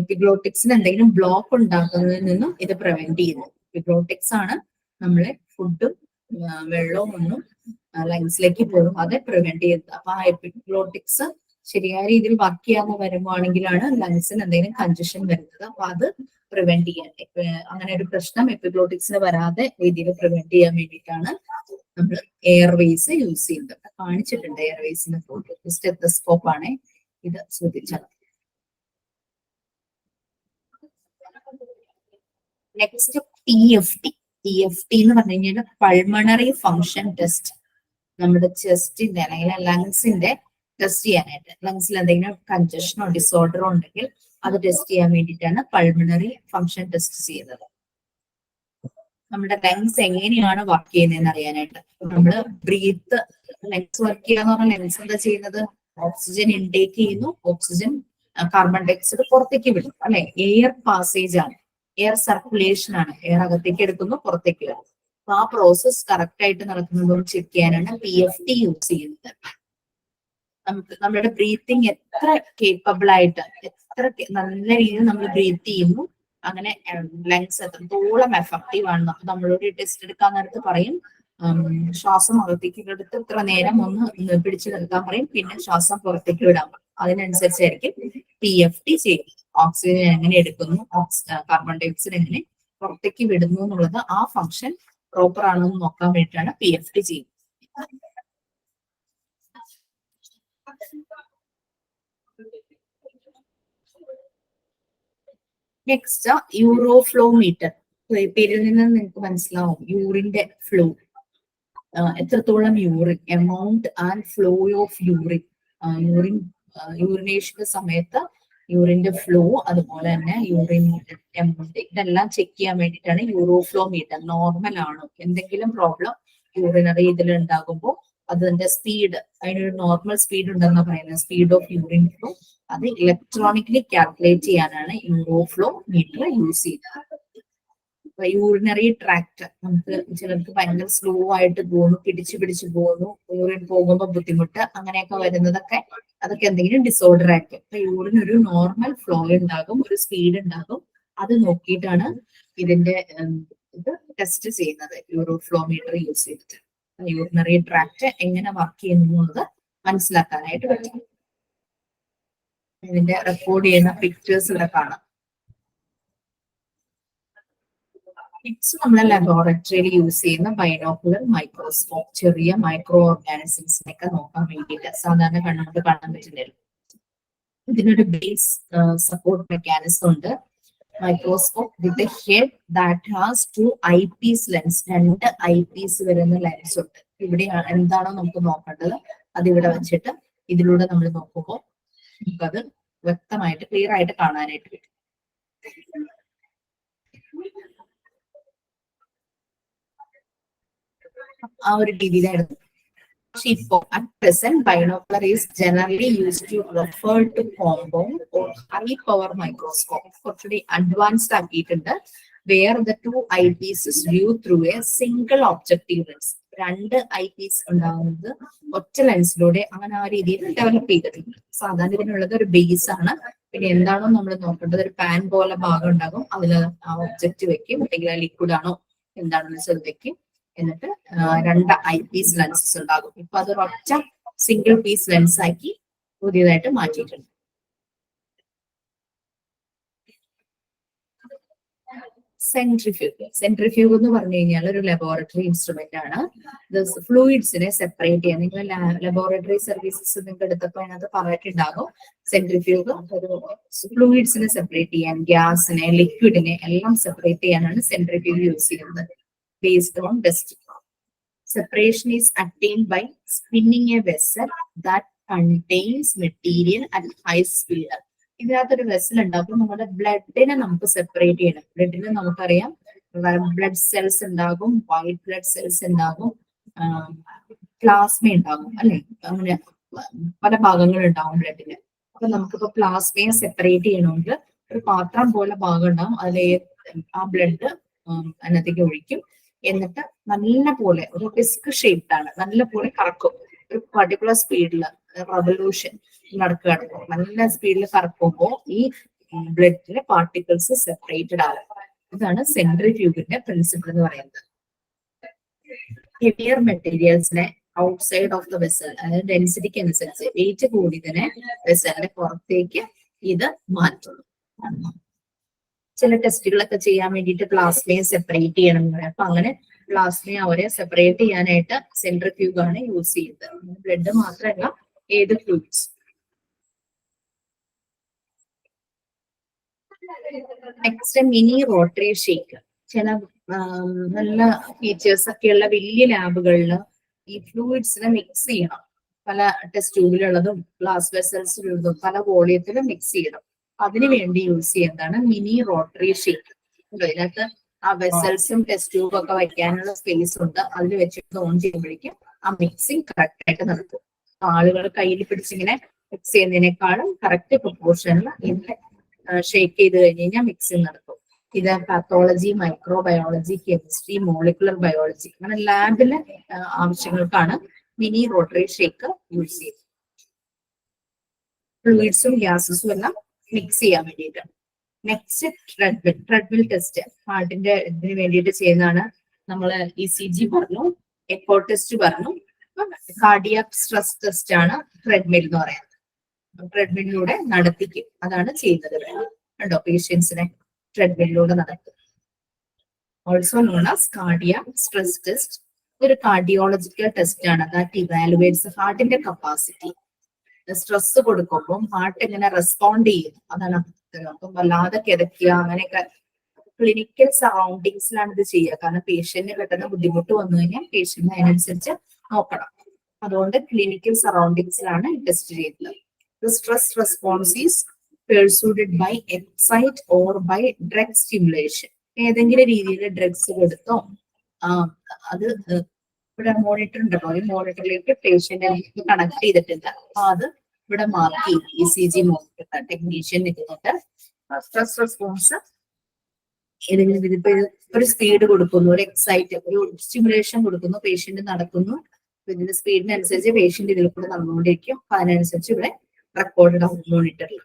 എപ്പിഗ്ലോട്ടിക്സിന് എന്തെങ്കിലും ബ്ലോക്ക് ഉണ്ടാക്കുന്നതിൽ നിന്നും ഇത് പ്രിവെന്റ് ചെയ്യുന്നു. എപ്പിഗ്ലോട്ടിക്സ് ആണ് നമ്മളെ ഫുഡും വെള്ളവും ഒന്നും ലങ്സിലേക്ക് പോകാതെ പ്രിവെന്റ് ചെയ്യുന്നത്. അപ്പൊ ആ എപ്പിഗ്ലോട്ടിക്സ് ശരിയായ രീതിയിൽ വർക്ക് ചെയ്യാതെ വരുവാണെങ്കിലാണ് ലങ്സിന് എന്തെങ്കിലും കൺജഷൻ വരുന്നത്. അപ്പൊ അത് പ്രിവെന്റ് ചെയ്യാൻ, അങ്ങനെ ഒരു പ്രശ്നം എപ്പിഗ്ലോട്ടിക്സിന് വരാതെ രീതിയിൽ പ്രിവെന്റ് ചെയ്യാൻ വേണ്ടിയിട്ടാണ് നമ്മൾ എയർവേസ് യൂസ് ചെയ്യുന്നത്. കാണിച്ചിട്ടുണ്ട് എയർവേസിന്റെ ഫോട്ടോ, സ്റ്റെത്തസ്കോപ്പ് ആണ് ഇത്, ശ്രദ്ധിച്ചാൽ. Next TFT. TFT എന്ന് പറഞ്ഞു കഴിഞ്ഞാൽ പൾമണറി ഫങ്ഷൻ ടെസ്റ്റ്. നമ്മുടെ ചെസ്റ്റിന്റെ അല്ലെങ്കിൽ ലങ്സിന്റെ ടെസ്റ്റ് ചെയ്യാനായിട്ട്, ലങ്സിൽ എന്തെങ്കിലും കൺജഷനോ ഡിസോർഡറോ ഉണ്ടെങ്കിൽ അത് ടെസ്റ്റ് ചെയ്യാൻ വേണ്ടിയിട്ടാണ് പൾമണറി ഫങ്ഷൻ ടെസ്റ്റ് ചെയ്യുന്നത്. നമ്മുടെ ലങ്സ് എങ്ങനെയാണ് വർക്ക് ചെയ്യുന്നതെന്ന് അറിയാനായിട്ട് നമ്മൾ ബ്രീത്ത്, ലങ്സ് വർക്ക് ചെയ്യാന്ന് പറഞ്ഞാൽ ലങ്സ് എന്താ ചെയ്യുന്നത്, ഓക്സിജൻ ഇൻടേക്ക് ചെയ്യുന്നു, ഓക്സിജൻ കാർബൺ ഡയോക്സൈഡ് പുറത്തേക്ക് വിടും അല്ലെ. എയർ പാസേജ് ആണ്, എയർ സർക്കുലേഷൻ ആണ്, എയർ അകത്തേക്ക് എടുക്കുന്നു പുറത്തേക്ക് വരും. അപ്പൊ ആ പ്രോസസ് കറക്റ്റ് ആയിട്ട് നടക്കുന്നതും ചെക്ക് ചെയ്യാനാണ് PFT യൂസ് ചെയ്യുന്നത്. നമുക്ക് നമ്മുടെ ബ്രീത്തിങ് എത്ര കേപ്പബിൾ ആയിട്ട്, എത്ര നല്ല രീതിയിൽ നമ്മൾ ബ്രീത്ത് ചെയ്യുന്നു, അങ്ങനെ ലങ്സ് എത്രത്തോളം എഫക്റ്റീവ് ആണെന്ന്. അപ്പൊ നമ്മളോട് ടെസ്റ്റ് എടുക്കാൻ നേരത്ത് പറയും, ശ്വാസം അകത്തേക്ക് എടുത്ത് ഇത്ര നേരം ഒന്ന് പിടിച്ചു നിർത്താൻ പറയും, പിന്നെ ശ്വാസം പുറത്തേക്ക് വിടാൻ പറയും. അതിനനുസരിച്ചായിരിക്കും PFT ചെയ്യുന്നത്. ഓക്സിജൻ എങ്ങനെ എടുക്കുന്നു, കാർബൺ ഡൈ ഓക്സൈഡ് എങ്ങനെ പുറത്തേക്ക് വിടുന്നു എന്നുള്ളത് ആ ഫംഗ്ഷൻ പ്രോപ്പർ ആണോ എന്ന് നോക്കാൻ വേണ്ടിയിട്ടാണ് PFT ചെയ്യുന്നത്. നെക്സ്റ്റ് യൂറോഫ്ലോമീറ്റർ. പേരിൽ നിന്ന് നിങ്ങൾക്ക് മനസ്സിലാവും യൂറിന്റെ ഫ്ലോ, എത്രത്തോളം urine, amount and flow of urine, urination സമയത്ത് യൂറിന്റെ ഫ്ലോ, അതുപോലെ തന്നെ യൂറിൻ എമൗണ്ട്, ഇതെല്ലാം ചെക്ക് ചെയ്യാൻ വേണ്ടിയിട്ടാണ് യൂറോഫ്ലോമീറ്റർ. നോർമൽ ആണോ, എന്തെങ്കിലും പ്രോബ്ലം യൂറിനറി ഇതിൽ ഉണ്ടാകുമ്പോൾ അതിന്റെ സ്പീഡ്, അതിനൊരു നോർമൽ സ്പീഡ് ഉണ്ടെന്ന് പറയുന്നത്, സ്പീഡ് ഓഫ് യൂറിൻ ഫ്ലോ, അത് ഇലക്ട്രോണിക്കലി കാൽക്കുലേറ്റ് ചെയ്യാനാണ് യൂറോഫ്ലോ മീറ്റർ യൂസ് ചെയ്യുന്നത്. യൂറിനറി ട്രാക്ട്, നമുക്ക് ചിലർക്ക് ഭയങ്കര സ്ലോ ആയിട്ട് പോകുന്നു, പിടിച്ചു പോകുന്നു, യൂറിൻ പോകുമ്പോൾ ബുദ്ധിമുട്ട്, അങ്ങനെയൊക്കെ വരുന്നതൊക്കെ അതൊക്കെ എന്തെങ്കിലും ഡിസോർഡർ ആയിരിക്കും. അപ്പൊ യൂറിൻ ഒരു നോർമൽ ഫ്ലോ ഉണ്ടാകും, ഒരു സ്പീഡ് ഉണ്ടാകും. അത് നോക്കിയിട്ടാണ് ഇതിന്റെ ഇത് ടെസ്റ്റ് ചെയ്യുന്നത് യൂറോഫ്ലോമീറ്റർ യൂസ് ചെയ്തിട്ട്. യൂറിനറി ട്രാക്ട് എങ്ങനെ വർക്ക് ചെയ്യുന്നു എന്നുള്ളത് മനസ്സിലാക്കാനായിട്ട് പറ്റും. ഇതിന്റെ റെക്കോർഡ് ചെയ്യുന്ന പിക്ചേഴ്സ് ഇവിടെ കാണാം. നമ്മളെ ലബോറട്ടറിയിൽ യൂസ് ചെയ്യുന്ന ബൈനോക്കുലർ മൈക്രോസ്കോപ്പ്, ചെറിയ മൈക്രോ ഓർഗാനിസംസിനെയൊക്കെ നോക്കാൻ വേണ്ടിയിട്ട് സാധാരണ കണ്ണുകൊണ്ട് കാണാൻ പറ്റുന്നില്ല. ഇതിനൊരു ബേസ് സപ്പോർട്ട് മെക്കാനിസം ഉണ്ട്. Microscope with head that has 2 eyepiece lens, 2 eyepiece വരുന്ന ലെൻസ് ഉണ്ട്. ഇവിടെ എന്താണോ നമുക്ക് നോക്കേണ്ടത് അതിവിടെ വെച്ചിട്ട് ഇതിലൂടെ നമ്മൾ നോക്കുമ്പോൾ നമുക്കത് വ്യക്തമായിട്ട് ക്ലിയർ ആയിട്ട് കാണാനായിട്ട് പറ്റും. ആ ഒരു രീതിയിലായിരുന്നു. ഇപ്പോൾ at present binocular is generally used to refer to compound or high power microscope. കുറച്ചുകൂടി അഡ്വാൻസ്ഡ് ആക്കിയിട്ടുണ്ട്. Where the 2 eyepieces view through a single objective lens. 2 eyepiece ഉണ്ടാകുന്നത് ഒറ്റ ലെൻസിലൂടെ, അങ്ങനെ ആ രീതിയിൽ ഡെവലപ്പ് ചെയ്തിട്ടുണ്ട്. സാധാരണ ഇതിനുള്ളത് ഒരു ബേസ് ആണ്. പിന്നെ എന്താണോ നമ്മൾ നോക്കേണ്ടത്, ഒരു പാൻ പോലെ ഭാഗം ഉണ്ടാകും, അതിൽ ആ ഒബ്ജക്റ്റ് വെക്കും, അല്ലെങ്കിൽ ലിക്വിഡ് ആണോ എന്താണെന്ന് വെച്ചാൽ വെക്കും. എന്നിട്ട് 2 eyepiece ലെൻസസ് ഉണ്ടാകും. ഇപ്പൊ അതൊരു ഒറ്റ സിംഗിൾ പീസ് ലെൻസ് ആക്കി പുതിയതായിട്ട് മാറ്റിയിട്ടുണ്ട്. സെൻട്രിഫ്യൂഗ് എന്ന് പറഞ്ഞു കഴിഞ്ഞാൽ ഒരു ലബോറട്ടറി ഇൻസ്ട്രുമെന്റ് ആണ്. ഫ്ലൂയിഡ്സിനെ സെപ്പറേറ്റ് ചെയ്യാൻ, നിങ്ങൾ ലബോറട്ടറി സർവീസസ് നിങ്ങൾക്ക് എടുത്തപ്പോൾ അതിനകത്ത് പറഞ്ഞിട്ടുണ്ടാകും. സെൻട്രിഫ്യൂഗ് ഒരു ഫ്ലൂയിഡ്സിനെ സെപ്പറേറ്റ് ചെയ്യാൻ, ഗ്യാസിനെ, ലിക്വിഡിനെ എല്ലാം സെപ്പറേറ്റ് ചെയ്യാനാണ് സെൻട്രിഫ്യൂഗ് യൂസ് ചെയ്യുന്നത്. Based on dust. Separation is attained by spinning a vessel that contains material at high speed. ഇതിനകത്തൊരു വെസൽ ഉണ്ടാകും. നമ്മുടെ ബ്ലഡിനെ നമുക്ക് സെപ്പറേറ്റ് ചെയ്യണം. ബ്ലഡിന് നമുക്കറിയാം ബ്ലഡ് സെൽസ് ഉണ്ടാകും, വൈറ്റ് ബ്ലഡ് സെൽസ് ഉണ്ടാകും, പ്ലാസ്മ ഉണ്ടാകും, അല്ലെ? അങ്ങനെ പല ഭാഗങ്ങൾ ഉണ്ടാവും ബ്ലഡിന്. അപ്പൊ നമുക്കിപ്പോ പ്ലാസ്മയെ സെപ്പറേറ്റ് ചെയ്യണമെങ്കിൽ ഒരു പാത്രം പോലെ ഭാഗം ഉണ്ടാകും. അതിലെ ആ ബ്ലഡ് അതിനകത്തേക്ക് ഒഴിക്കും. എന്നിട്ട് നല്ല പോലെ ഒരു ഡിസ്ക് ഷേപ്ഡ് ആണ്, നല്ല പോലെ കറക്കും. ഒരു പർട്ടിക്കുലർ സ്പീഡിൽ റവല്യൂഷൻ നടക്കുകയാണ്. നല്ല സ്പീഡിൽ കറക്കുമ്പോൾ ഈ ബ്ലഡിലെ പാർട്ടിക്കിൾസ് സെപ്പറേറ്റഡ് ആവും. ഇതാണ് സെൻട്രിഫ്യൂഗിന്റെ പ്രിൻസിപ്പിൾ എന്ന് പറയുന്നത്. ഹെവിയർ മെറ്റീരിയൽസിനെ ഔട്ട്സൈഡ് ഓഫ് ദ വെസൽ, അതായത് ഡെൻസിറ്റിക്ക് അനുസരിച്ച് വെയിറ്റ് കൂടിയതിനെ വെസലിന്റെ പുറത്തേക്ക് ഇത് മാറ്റുന്നു. ചില ടെസ്റ്റുകളൊക്കെ ചെയ്യാൻ വേണ്ടിയിട്ട് പ്ലാസ്മയെ സെപ്പറേറ്റ് ചെയ്യണം എന്ന് പറയാം. അപ്പൊ അങ്ങനെ പ്ലാസ്മയെ അവരെ സെപ്പറേറ്റ് ചെയ്യാനായിട്ട് സെൻട്രിഫ്യൂഗ് ആണ് യൂസ് ചെയ്യുന്നത്. ബ്ലഡ് മാത്രമല്ല, ഏത് fluids. Next mini rotary shake. ചില നല്ല ഫീച്ചേഴ്സ് ഒക്കെയുള്ള വലിയ ലാബുകളിൽ ഈ ഫ്ലൂയിഡ്സിനെ മിക്സ് ചെയ്യണം. പല ടെസ്റ്റ് ട്യൂബിലുള്ളതും ഗ്ലാസ് വെസൽസിലുള്ളതും പല വോളിയത്തിലും മിക്സ് ചെയ്യണം. അതിനു വേണ്ടി യൂസ് ചെയ്യുന്നതാണ് മിനി റോട്ടറി ഷേക്ക്. ഇതിനകത്ത് ആ വെസൽസും ടെസ്റ്റ് ട്യൂബും ഒക്കെ വയ്ക്കാനുള്ള സ്പേസ് ഉണ്ട്. അതിൽ വെച്ചിട്ട് ഓൺ ചെയ്യുമ്പോഴേക്കും ആ മിക്സിങ് കറക്റ്റ് ആയിട്ട് നടക്കും. ആളുകൾ കയ്യിൽ പിടിച്ചിങ്ങനെ മിക്സ് ചെയ്യുന്നതിനേക്കാളും കറക്റ്റ് പ്രൊപ്പോർഷനിൽ ഇതിനെ ഷേക്ക് ചെയ്ത് കഴിഞ്ഞ് കഴിഞ്ഞാൽ മിക്സിങ് നടക്കും. ഇത് pathology, microbiology, chemistry, molecular biology, അങ്ങനെ ലാബിലെ ആവശ്യങ്ങൾക്കാണ് മിനി റോട്ടറി ഷേക്ക് യൂസ് ചെയ്യുന്നത്. ഫ്ലൂയിഡ്സും ഗ്യാസസും എല്ലാം മിക്സ് ചെയ്യാൻ വേണ്ടിയിട്ട്. Next treadmill test. ഹാർട്ടിന്റെ ഇതിന് വേണ്ടിയിട്ട് ചെയ്യുന്നതാണ്. നമ്മൾ ECG പറഞ്ഞു, എക്കോ ടെസ്റ്റ് പറഞ്ഞു, കാർഡിയാക് സ്ട്രെസ് ടെസ്റ്റ് ആണ് ട്രെഡ്മിൽ എന്ന് പറയുന്നത്. ട്രെഡ്മില്ലിലൂടെ നടത്തിക്കും. അതാണ് ചെയ്യുന്നത്. കണ്ടോ, പേഷ്യൻസിനെ ട്രെഡ്മില്ലിലൂടെ നടത്തും. Also known as cardiac stress test. ഇതൊരു കാർഡിയോളജിക്കൽ ടെസ്റ്റ് ആണ്. ദാറ്റ് ഇവാലുവേറ്റ്സ് ഹാർട്ടിന്റെ കപ്പാസിറ്റി. സ്ട്രെസ് കൊടുക്കുമ്പോൾ ഹാർട്ട് എങ്ങനെ റെസ്പോണ്ട് ചെയ്യുന്നു അതാണ്. അപ്പം വല്ലാതെ കിതയ്ക്കുക അങ്ങനെയൊക്കെ ക്ലിനിക്കൽ സറൗണ്ടിങ്സിലാണ് ഇത് ചെയ്യുക. കാരണം പേഷ്യന്റിന് പെട്ടെന്ന് ബുദ്ധിമുട്ട് വന്നു കഴിഞ്ഞാൽ പേഷ്യന്റ് അതിനനുസരിച്ച് നോക്കണം. അതുകൊണ്ട് ക്ലിനിക്കൽ സറൗണ്ടിങ്സിലാണ് ടെസ്റ്റ് ചെയ്യുന്നത്. The stress response is pursued by excite or by drug stimulation. ഏതെങ്കിലും രീതിയിൽ ഡ്രഗ്സ് കൊടുത്തോ അത് ഇവിടെ മോണിറ്റർ ഉണ്ടല്ലോ, ഈ മോണിറ്ററിലേക്ക് പേഷ്യന്റ് കണക്ട് ചെയ്തിട്ടുണ്ട്. അപ്പൊ അത് ഇവിടെ മാർക്ക് ചെയ്യും. ECG മോണിറ്റർ ടെക്നീഷ്യൻ ഇരുന്നിട്ട് സ്ട്രെസ് റെസ്പോൺസ് ഏതെങ്കിലും ഇതിപ്പോ ഒരു സ്പീഡ് കൊടുക്കുന്നു, ഒരു എക്സൈറ്റ്, ഒരു സ്റ്റിമുലേഷൻ കൊടുക്കുന്നു, പേഷ്യന്റ് നടക്കുന്നു. ഇതിന്റെ സ്പീഡിനനുസരിച്ച് പേഷ്യന്റ് ഇതിൽ കൂടെ നടന്നുകൊണ്ടിരിക്കും. അപ്പൊ അതിനനുസരിച്ച് ഇവിടെ റെക്കോർഡ് ആവും മോണിറ്ററിൽ.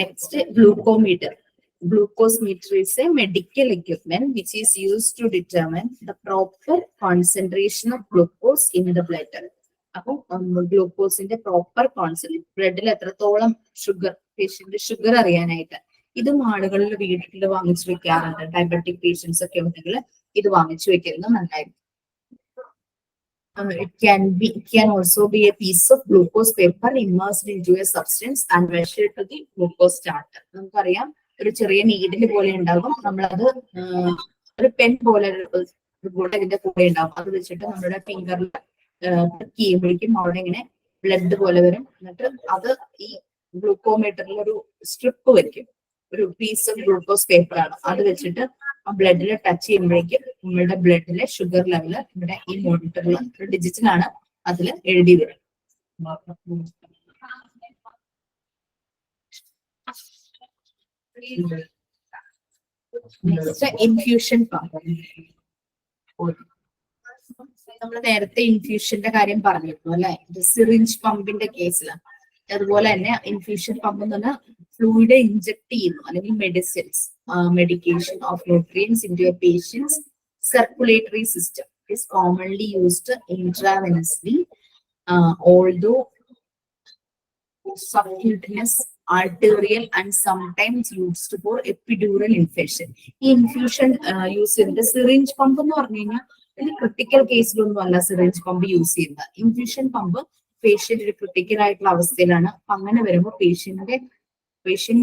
Next glucometer. Glucose meter is a medical equipment which is used to determine the proper concentration of glucose in the blood. അപ്പൊ ഗ്ലൂക്കോസിന്റെ പ്രോപ്പർ കോൺസെൻട്രേഷൻ, ബ്ലഡിൽ എത്രത്തോളം ഷുഗർ, പേഷ്യന്റ് ഷുഗർ അറിയാനായിട്ട് ഇതും ആളുകളിൽ വീട്ടിൽ വാങ്ങിച്ചു വെക്കാറുണ്ട്. ഡയബറ്റിക് പേഷ്യൻസ് ഒക്കെ ഉണ്ടെങ്കിൽ ഇത് വാങ്ങിച്ചു വെക്കുന്നത് നന്നായിരിക്കും. It can also be a piece of glucose paper immersed into a substance and measured to the glucose chart. നമുക്കറിയാം ഒരു ചെറിയ നീഡിൽ പോലെ ഉണ്ടാകും. നമ്മളത് ഒരു പെൻ പോലെ കൂടെ ഇതിന്റെ കൂടെ ഉണ്ടാകും. അത് വെച്ചിട്ട് നമ്മുടെ ഫിംഗറിൽ ചെയ്യുമ്പോഴേക്കും അവിടെ ഇങ്ങനെ ബ്ലഡ് പോലെ വരും. എന്നിട്ട് അത് ഈ ഗ്ലൂക്കോമീറ്ററിൽ ഒരു സ്ട്രിപ്പ് വയ്ക്കും. ഒരു പീസ് ഓഫ് ഗ്ലൂക്കോസ് പേപ്പർ ആണ്. അത് വെച്ചിട്ട് ആ ബ്ലഡിൽ ടച്ച് ചെയ്യുമ്പോഴേക്കും നമ്മളുടെ ബ്ലഡിലെ ഷുഗർ ലെവൽ ഇവിടെ ഈ മോണിറ്ററിൽ ഡിജിറ്റിലാണ് അതിൽ എഴുതി വരും. Infusion pump. നമ്മൾ നേരത്തെ ഇൻഫ്യൂഷന്റെ കാര്യം പറഞ്ഞിരുന്നു അല്ലെ, സിറിഞ്ച് പമ്പിന്റെ കേസിലാണ്. അതുപോലെ തന്നെ ഇൻഫ്യൂഷൻ പമ്പ് എന്ന് പറഞ്ഞാൽ ഫ്ലൂയിഡ് ഇൻജെക്ട് ചെയ്യുന്നു, അല്ലെങ്കിൽ medication of nutrients into a patient's circulatory system. Is commonly used intravenously, although subcutaneous, arterial and sometimes used for epidural infusion. ഈ ഇൻഫ്യൂഷൻ യൂസ് ചെയ്യുന്നത് സിറിഞ്ച് പമ്പ് എന്ന് പറഞ്ഞു കഴിഞ്ഞാൽ ഇത് ക്രിട്ടിക്കൽ കേസിലൊന്നും അല്ല സിറിഞ്ച് പമ്പ് യൂസ് ചെയ്യുന്നത്. ഇൻഫ്യൂഷൻ പമ്പ് പേഷ്യന്റ് ഒരു ക്രിട്ടിക്കൽ ആയിട്ടുള്ള അവസ്ഥയിലാണ്. അപ്പൊ അങ്ങനെ വരുമ്പോൾ പേഷ്യന്റിന്റെ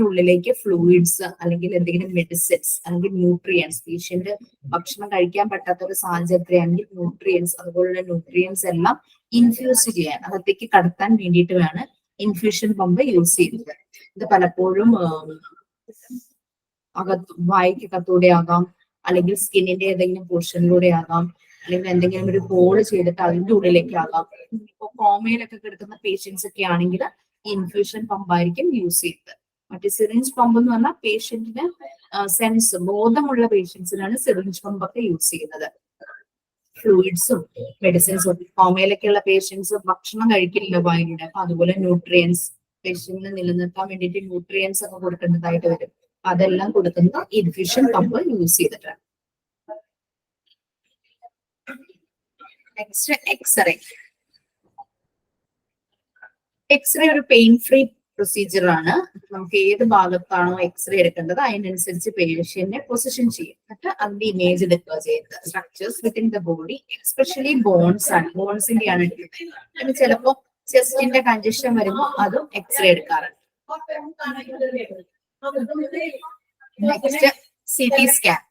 ഉള്ളിലേക്ക് ഫ്ലൂയിഡ്സ് അല്ലെങ്കിൽ എന്തെങ്കിലും മെഡിസിൻസ് അല്ലെങ്കിൽ ന്യൂട്രിയൻസ്, പേഷ്യന്റ് ഭക്ഷണം കഴിക്കാൻ പറ്റാത്ത ഒരു സാഹചര്യത്തിലാണെങ്കിൽ ന്യൂട്രിയൻസ്, അതുപോലുള്ള ന്യൂട്രിയൻസ് എല്ലാം ഇൻഫ്യൂസ് ചെയ്യാൻ, അകത്തേക്ക് കടത്താൻ വേണ്ടിയിട്ട് വേണം ഇൻഫ്യൂഷൻ പമ്പ് യൂസ് ചെയ്യുന്നത്. ഇത് പലപ്പോഴും വായ്ക്കകത്തൂടെ ആകാം, അല്ലെങ്കിൽ സ്കിന്നിന്റെ ഏതെങ്കിലും പോർഷനിലൂടെ ആകാം, അല്ലെങ്കിൽ എന്തെങ്കിലും ഒരു ഹോള് ചെയ്തിട്ട് അതിന്റെ ഉള്ളിലേക്ക് ആകാം. ഇപ്പൊ കോമയിലൊക്കെ കിടക്കുന്ന പേഷ്യൻസ് ഒക്കെ ആണെങ്കിൽ ഇൻഫ്യൂഷൻ പമ്പായിരിക്കും യൂസ് ചെയ്യുന്നത്. മറ്റേ സിറിഞ്ച് പമ്പ് എന്ന് പറഞ്ഞാൽ പേഷ്യന്റിന് സെൻസ്, ബോധമുള്ള പേഷ്യൻസിനാണ് സിറിഞ്ച് പമ്പ് ഒക്കെ യൂസ് ചെയ്യുന്നത്. ഫ്ലൂയിഡ്സും മെഡിസിൻസും, കോമയിലൊക്കെയുള്ള പേഷ്യൻസ് ഭക്ഷണം കഴിക്കില്ല വായിലൂടെ. അപ്പൊ അതുപോലെ ന്യൂട്രിയൻസ്, പേഷ്യന്റിന് നിലനിർത്താൻ വേണ്ടിയിട്ട് ന്യൂട്രിയൻസ് ഒക്കെ കൊടുക്കേണ്ടതായിട്ട് വരും. അതെല്ലാം കൊടുക്കുന്നത് ഇൻഫ്യൂഷൻ പമ്പ് യൂസ് ചെയ്തിട്ടാണ്. Next x-ray. എക്സ്റേ ഒരു പെയിൻ ഫ്രീ പ്രൊസീജിയർ ആണ്. നമുക്ക് ഏത് ഭാഗത്താണോ എക്സ്റേ എടുക്കേണ്ടത് അതിനനുസരിച്ച് പേഷ്യന്റിനെ പൊസിഷൻ ചെയ്യും. എന്നിട്ട് അതിന്റെ ഇമേജ് എടുക്കുക ചെയ്യുന്നത്. Structures within the body, especially bones ആണ്, ബോൺസിന്റെ ആണ് എടുക്കുന്നത്. പിന്നെ ചിലപ്പോൾ ചെസ്റ്റിന്റെ കഞ്ചഷൻ വരുമ്പോൾ അതും എക്സ്റേ എടുക്കാറുണ്ട്. Next CT scan.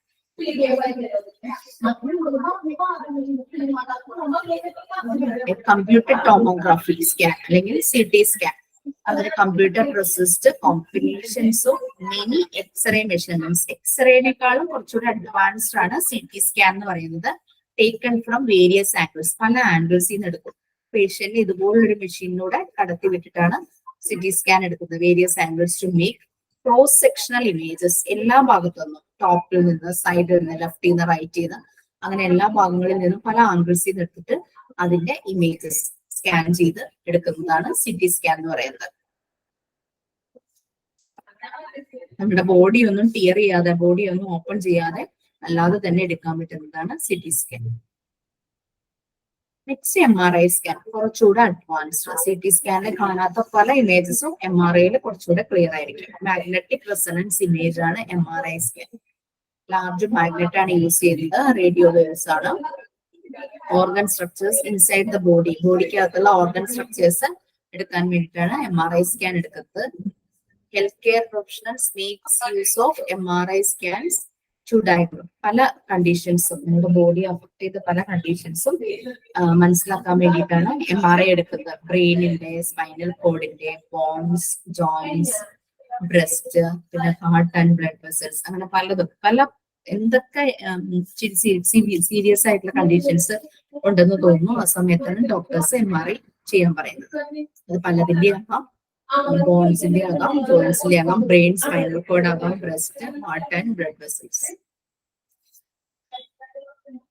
Computer tomography scan അല്ലെങ്കിൽ CT സ്കാൻ. അതൊരു computer processed combinations of many x ray measurements. എക്സ്റേനേക്കാളും കുറച്ചുകൂടി അഡ്വാൻസ്ഡ് ആണ് CT സ്കാൻ എന്ന് പറയുന്നത്. ടേക്കൺ ഫ്രം വേരിയസ് ആംഗിൾസ്, പല ആംഗിൾസിൽ നിന്ന് എടുക്കും. പേഷ്യന്റ് ഇതുപോലൊരു മെഷീനിലൂടെ കടത്തി വിട്ടിട്ടാണ് CT സ്കാൻ എടുക്കുന്നത്. Various angles to make cross sectional images. എല്ലാ ഭാഗത്തു നിന്നും, ടോപ്പിൽ നിന്ന്, സൈഡിൽ നിന്ന്, ലെഫ്റ്റിൽ നിന്ന്, റൈറ്റിൽ നിന്ന്, അങ്ങനെ എല്ലാ ഭാഗങ്ങളിൽ നിന്നും പല ആംഗിൾസിൽ നിന്ന് എടുത്തിട്ട് അതിന്റെ ഇമേജസ് സ്കാൻ ചെയ്ത് എടുക്കുന്നതാണ് CT സ്കാൻ എന്ന് പറയുന്നത്. നമ്മുടെ ബോഡി ഒന്നും ടിയർ ചെയ്യാതെ, ബോഡി ഒന്നും ഓപ്പൺ ചെയ്യാതെ അല്ലാതെ തന്നെ എടുക്കാൻ പറ്റുന്നതാണ് CT scan. Next MRI scan, കുറച്ചുകൂടെ അഡ്വാൻസ്ഡ്. CT സ്കാനിൽ കാണാത്ത പല ഇമേജസും MRIയിൽ കുറച്ചുകൂടെ ക്ലിയർ ആയിരിക്കും. മാഗ്നറ്റിക് റെസൊണൻസ് ഇമേജ് ആണ് MRI സ്കാൻ. ലാർജ് മാഗ്നറ്റ് ആണ് യൂസ് ചെയ്യുന്നത്, റേഡിയോ വേവ്സ് ആണ്. Organ structures inside the body, ബോഡിക്കകത്തുള്ള ഓർഗൻ സ്ട്രക്ചേഴ്സ് എടുക്കാൻ വേണ്ടിയിട്ടാണ് MRI സ്കാൻ എടുക്കുന്നത്. Health care professionals makes use of MRI scans to diagnose. പല കണ്ടീഷൻസും, നമ്മുടെ ബോഡി അഫക്ട് ചെയ്ത പല കണ്ടീഷൻസും മനസ്സിലാക്കാൻ വേണ്ടിയിട്ടാണ് MRI എടുക്കുന്നത്. ബ്രെയിനിന്റെ, സ്പൈനൽ കോഡിന്റെ, ബോൺസ്, ജോയിന്റ്സ്, ബ്രസ്റ്റ്, പിന്നെ ഹാർട്ട് ആൻഡ് ബ്ലഡ് വെസൽസ്, അങ്ങനെ പലതും. എന്തൊക്കെ സീരിയസ് ആയിട്ടുള്ള കണ്ടീഷൻസ് ഉണ്ടെന്ന് തോന്നുന്നു, ആ സമയത്താണ് ഡോക്ടേഴ്സ് MRI ചെയ്യാൻ പറയുന്നത്. അത് പലതിന്റെ ആകാം, ബോൺസിന്റെ ആകാം, ജോയിൻസിന്റെ ആകാം, ബ്രെയിൻ, സ്പൈനൽ കോഡ് ആകാം, breast, heart and blood vessels.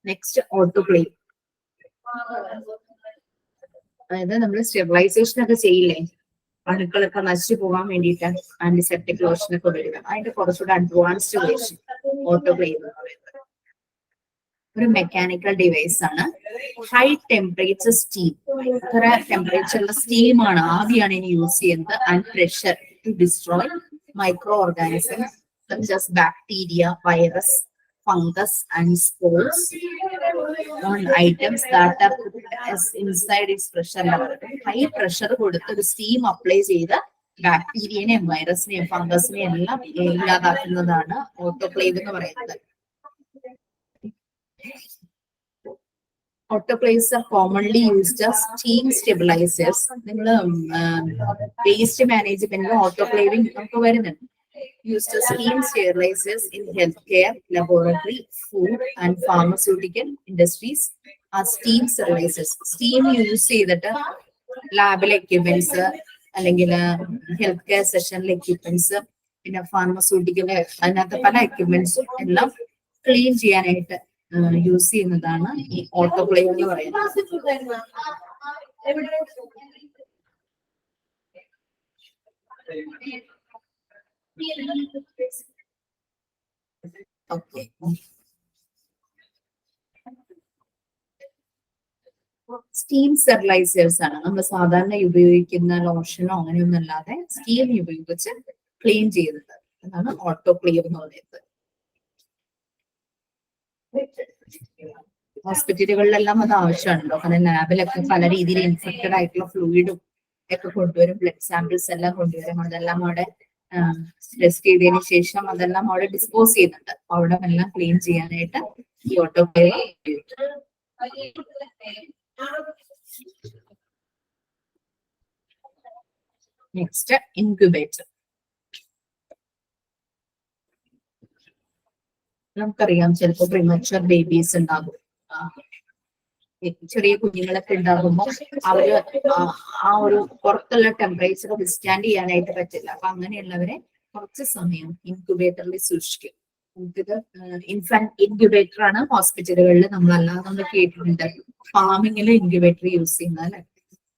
Next autoclave. അതായത് നമ്മൾ സ്റ്റെറിലൈസേഷൻ ഒക്കെ ചെയ്യില്ലേ, അണുക്കളൊക്കെ നശിച്ചു പോകാൻ വേണ്ടിയിട്ട് ആന്റിസെപ്റ്റിക് ലോഷൻ ഒക്കെ ഉപയോഗിക്കാം. അതിന്റെ കുറച്ചുകൂടെ അഡ്വാൻസ്ഡ് വേർഷൻ ഓട്ടോക്ലേവ് എന്ന് പറയുന്നത്. ഒരു മെക്കാനിക്കൽ ഡിവൈസ് ആണ്. ഹൈ ടെമ്പറേച്ചർ സ്റ്റീം, ഇത്ര ടെമ്പറേച്ചറിലുള്ള സ്റ്റീമാണ്, ആവിയാണ് ഇനി യൂസ് ചെയ്യുന്നത്. And pressure to destroy microorganisms such as bacteria, virus, fungus and spores on items that are put as inside its pressure level. High pressure കൊടുത്ത് ഒരു സ്റ്റീം അപ്ലൈ ചെയ്ത് ബാക്ടീരിയനെയും വൈറസിനെയും ഫംഗസിനെയും എല്ലാം ഇല്ലാതാക്കുന്നതാണ് ഓട്ടോക്ലേവ് എന്ന് പറയുന്നത്. Autoclaves are commonly used as steam stabilizers. നിങ്ങൾ വേസ്റ്റ് മാനേജ്മെന്റിൽ ഓട്ടോക്ലേവിംഗ് നമുക്ക് വരുന്നുണ്ട്. Used as steam sterilizers in healthcare, laboratory, food and pharmaceutical industries are steam sterilizers. Steam use ചെയ്തിട്ട് ലാബിലെ എക്യുപ്മെന്റ്സ്, അല്ലെങ്കിൽ ഹെൽത്ത് കെയർ സെഷനിലെ എക്യുപ്മെന്റ്സ്, പിന്നെ ഫാർമസ്യൂട്ടിക്കൽ, അതിനകത്ത് പല എക്യുപ്മെന്റ്സും എല്ലാം ക്ലീൻ ചെയ്യാനായിട്ട് യൂസ് ചെയ്യുന്നതാണ് ഈ ഓട്ടോക്ലേവ് എന്ന് പറയുന്നത്. ഓക്കെ, സ്റ്റീം സ്റ്റെറിലൈസേഴ്സ് ആണ് നമ്മൾ സാധാരണ ഉപയോഗിക്കുന്ന ലോഷനോ അങ്ങനെയൊന്നും അല്ലാതെ സ്റ്റീം ഉപയോഗിച്ച് ക്ലീൻ ചെയ്യുന്നത്. അതാണ് ഓട്ടോക്ലേവ് എന്ന് പറയുന്നത്. ഹോസ്പിറ്റലുകളിലെല്ലാം അത് ആവശ്യമാണല്ലോ, കാരണം ലാബിലൊക്കെ പല രീതിയിൽ ഇൻഫെക്റ്റഡ് ആയിട്ടുള്ള ഫ്ലൂയിഡും ഒക്കെ കൊണ്ടുവരും, ബ്ലഡ് സാമ്പിൾസ് എല്ലാം കൊണ്ടുവരും. അതെല്ലാം അവിടെ ടെസ്റ്റ് ചെയ്തതിനു ശേഷം അതെല്ലാം അവിടെ ഡിസ്പോസ് ചെയ്യുന്നുണ്ട്. അവിടെ എല്ലാം ക്ലീൻ ചെയ്യാനായിട്ട് ഈ ഓട്ടോക്ലേവ് ഉപയോഗിക്കും. Next incubator. നമുക്കറിയാം, ചിലപ്പോൾ പ്രിമച്വർ ബേബീസ് ഉണ്ടാകും, ചെറിയ കുഞ്ഞുങ്ങളൊക്കെ ഉണ്ടാകുമ്പോൾ അവര് ആ ഒരു പുറത്തുള്ള ടെമ്പറേച്ചർ വിസ്റ്റാൻഡ് ചെയ്യാനായിട്ട് പറ്റില്ല. അപ്പൊ അങ്ങനെയുള്ളവരെ കുറച്ച് സമയം ഇൻക്യുബേറ്ററിൽ സൂക്ഷിക്കും. നമുക്കിത് ഇൻഫാന്റ് ഇൻക്യുബേറ്റർ ആണ് ഹോസ്പിറ്റലുകളിൽ നമ്മൾ അല്ലാതെ കേട്ടിട്ടുണ്ട്. ഫാമിങ്ങിൽ ഇൻക്യുബേറ്റർ യൂസ് ചെയ്യുന്നത് അല്ലെ.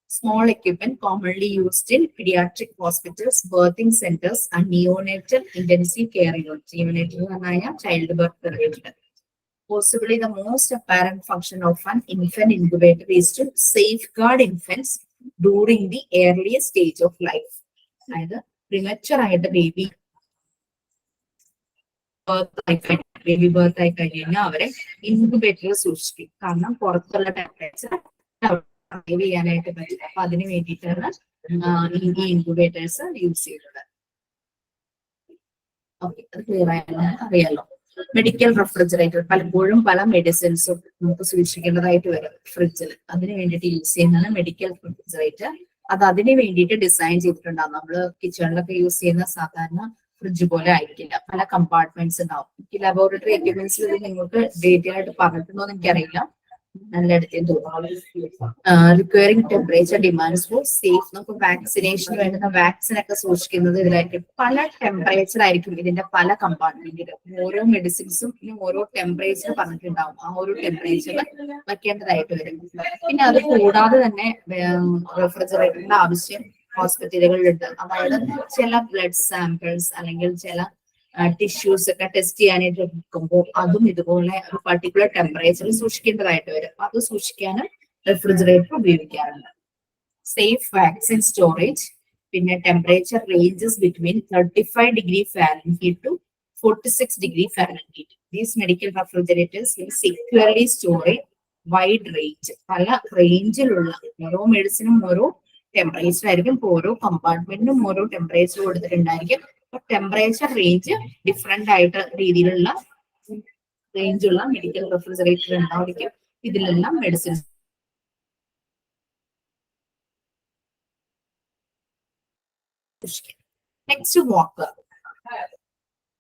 Small equipment commonly used in paediatric hospitals, birthing centres and neonatal intensive care unit. Neonatal എന്ന് പറഞ്ഞാൽ child birth related. Possibly the most apparent function of an infant incubator is to safeguard infants during the earliest stage of life. അതായത് പ്രിമച്വർ ആയിട്ട് ബേബി ബർത്ത് ആയി കഴിഞ്ഞാൽ അവരെ ഇൻക്യുബേറ്ററിൽ സൂക്ഷിക്കും. കാരണം പുറത്തുള്ള ടെമ്പറേച്ചർ സർവൈവ് ചെയ്യാനായിട്ട് പറ്റില്ല. അപ്പൊ അതിന് വേണ്ടിയിട്ടാണ് ഈ ഇൻക്യുബേറ്റേഴ്സ് യൂസ് ചെയ്യുന്നത്. ഓക്കെ, അത് ക്ലിയർ ആയാലും അറിയാലോ. മെഡിക്കൽ റെഫ്രിജറേറ്റർ, പലപ്പോഴും പല മെഡിസിൻസും നമുക്ക് സൂക്ഷിക്കേണ്ടതായിട്ട് വരും ഫ്രിഡ്ജിൽ. അതിന് വേണ്ടിയിട്ട് യൂസ് ചെയ്യുന്നതാണ് മെഡിക്കൽ റെഫ്രിജറേറ്റർ. അത് അതിന് വേണ്ടിയിട്ട് ഡിസൈൻ ചെയ്തിട്ടുണ്ടാവും. നമ്മള് കിച്ചണിലൊക്കെ യൂസ് ചെയ്യുന്ന സാധാരണ ഫ്രിഡ്ജ് പോലെ ആയിരിക്കില്ല, പല കമ്പാർട്ട്മെന്റ്സ് ഉണ്ടാവും. എനിക്ക് ലബോറട്ടറി എക്യുപ്മെന്റ്സിൽ ഇത് നിങ്ങൾക്ക് ഡീറ്റെയിൽ ആയിട്ട് പറഞ്ഞിട്ടുണ്ടോ എന്ന് എനിക്കറിയില്ല, നല്ല അടുത്തേക്ക് തോന്നുന്നു. Requiring temperature demands four safe. നമുക്ക് വാക്സിനേഷന് വേണ്ടുന്ന വാക്സിൻ ഒക്കെ സൂക്ഷിക്കുന്നത് ഇതിലായിരിക്കും. പല ടെമ്പറേച്ചർ ആയിരിക്കും ഇതിന്റെ പല കമ്പാർട്ട്മെന്റിലും. ഓരോ മെഡിസിൻസും ഓരോ ടെമ്പറേച്ചർ പറഞ്ഞിട്ടുണ്ടാവും. ആ ഒരു ടെമ്പറേച്ചറിൽ വെക്കേണ്ടതായിട്ട് വരും. പിന്നെ അത് കൂടാതെ തന്നെ റെഫ്രിജറേറ്ററിന്റെ ആവശ്യം ഹോസ്പിറ്റലുകളിലുണ്ട്. അതായത് ചില ബ്ലഡ് സാമ്പിൾസ് അല്ലെങ്കിൽ ചില ടിഷ്യൂസ് ഒക്കെ ടെസ്റ്റ് ചെയ്യാനായിട്ട് എടുക്കുമ്പോൾ അതും ഇതുപോലെ ഒരു പർട്ടിക്കുലർ ടെമ്പറേച്ചറിൽ സൂക്ഷിക്കേണ്ടതായിട്ട് വരും. അത് സൂക്ഷിക്കാനും റെഫ്രിജറേറ്റർ ഉപയോഗിക്കാറുണ്ട്. സേഫ് വാക്സിൻ സ്റ്റോറേജ്, പിന്നെ temperature ranges between 35 degree Fahrenheit to 46 degree Fahrenheit. These medical refrigerators will securely store a wide range, പല റേഞ്ചിലുള്ള, ഓരോ മെഡിസിനും ഓരോ ടെമ്പറേച്ചർ ആയിരിക്കും, ഓരോ കമ്പാർട്ട്മെന്റിനും ഓരോ ടെമ്പറേച്ചർ കൊടുത്തിട്ടുണ്ടായിരിക്കും. അപ്പൊ ടെമ്പറേച്ചർ റേഞ്ച് ഡിഫറെന്റ് ആയിട്ട് രീതിയിലുള്ള റേഞ്ചുള്ള മെഡിക്കൽ റെഫ്രിജറേറ്റർ ഉണ്ടായിരിക്കും. ഇതിലെല്ലാം മെഡിസിൻസ്. നെക്സ്റ്റ് വാക്കർ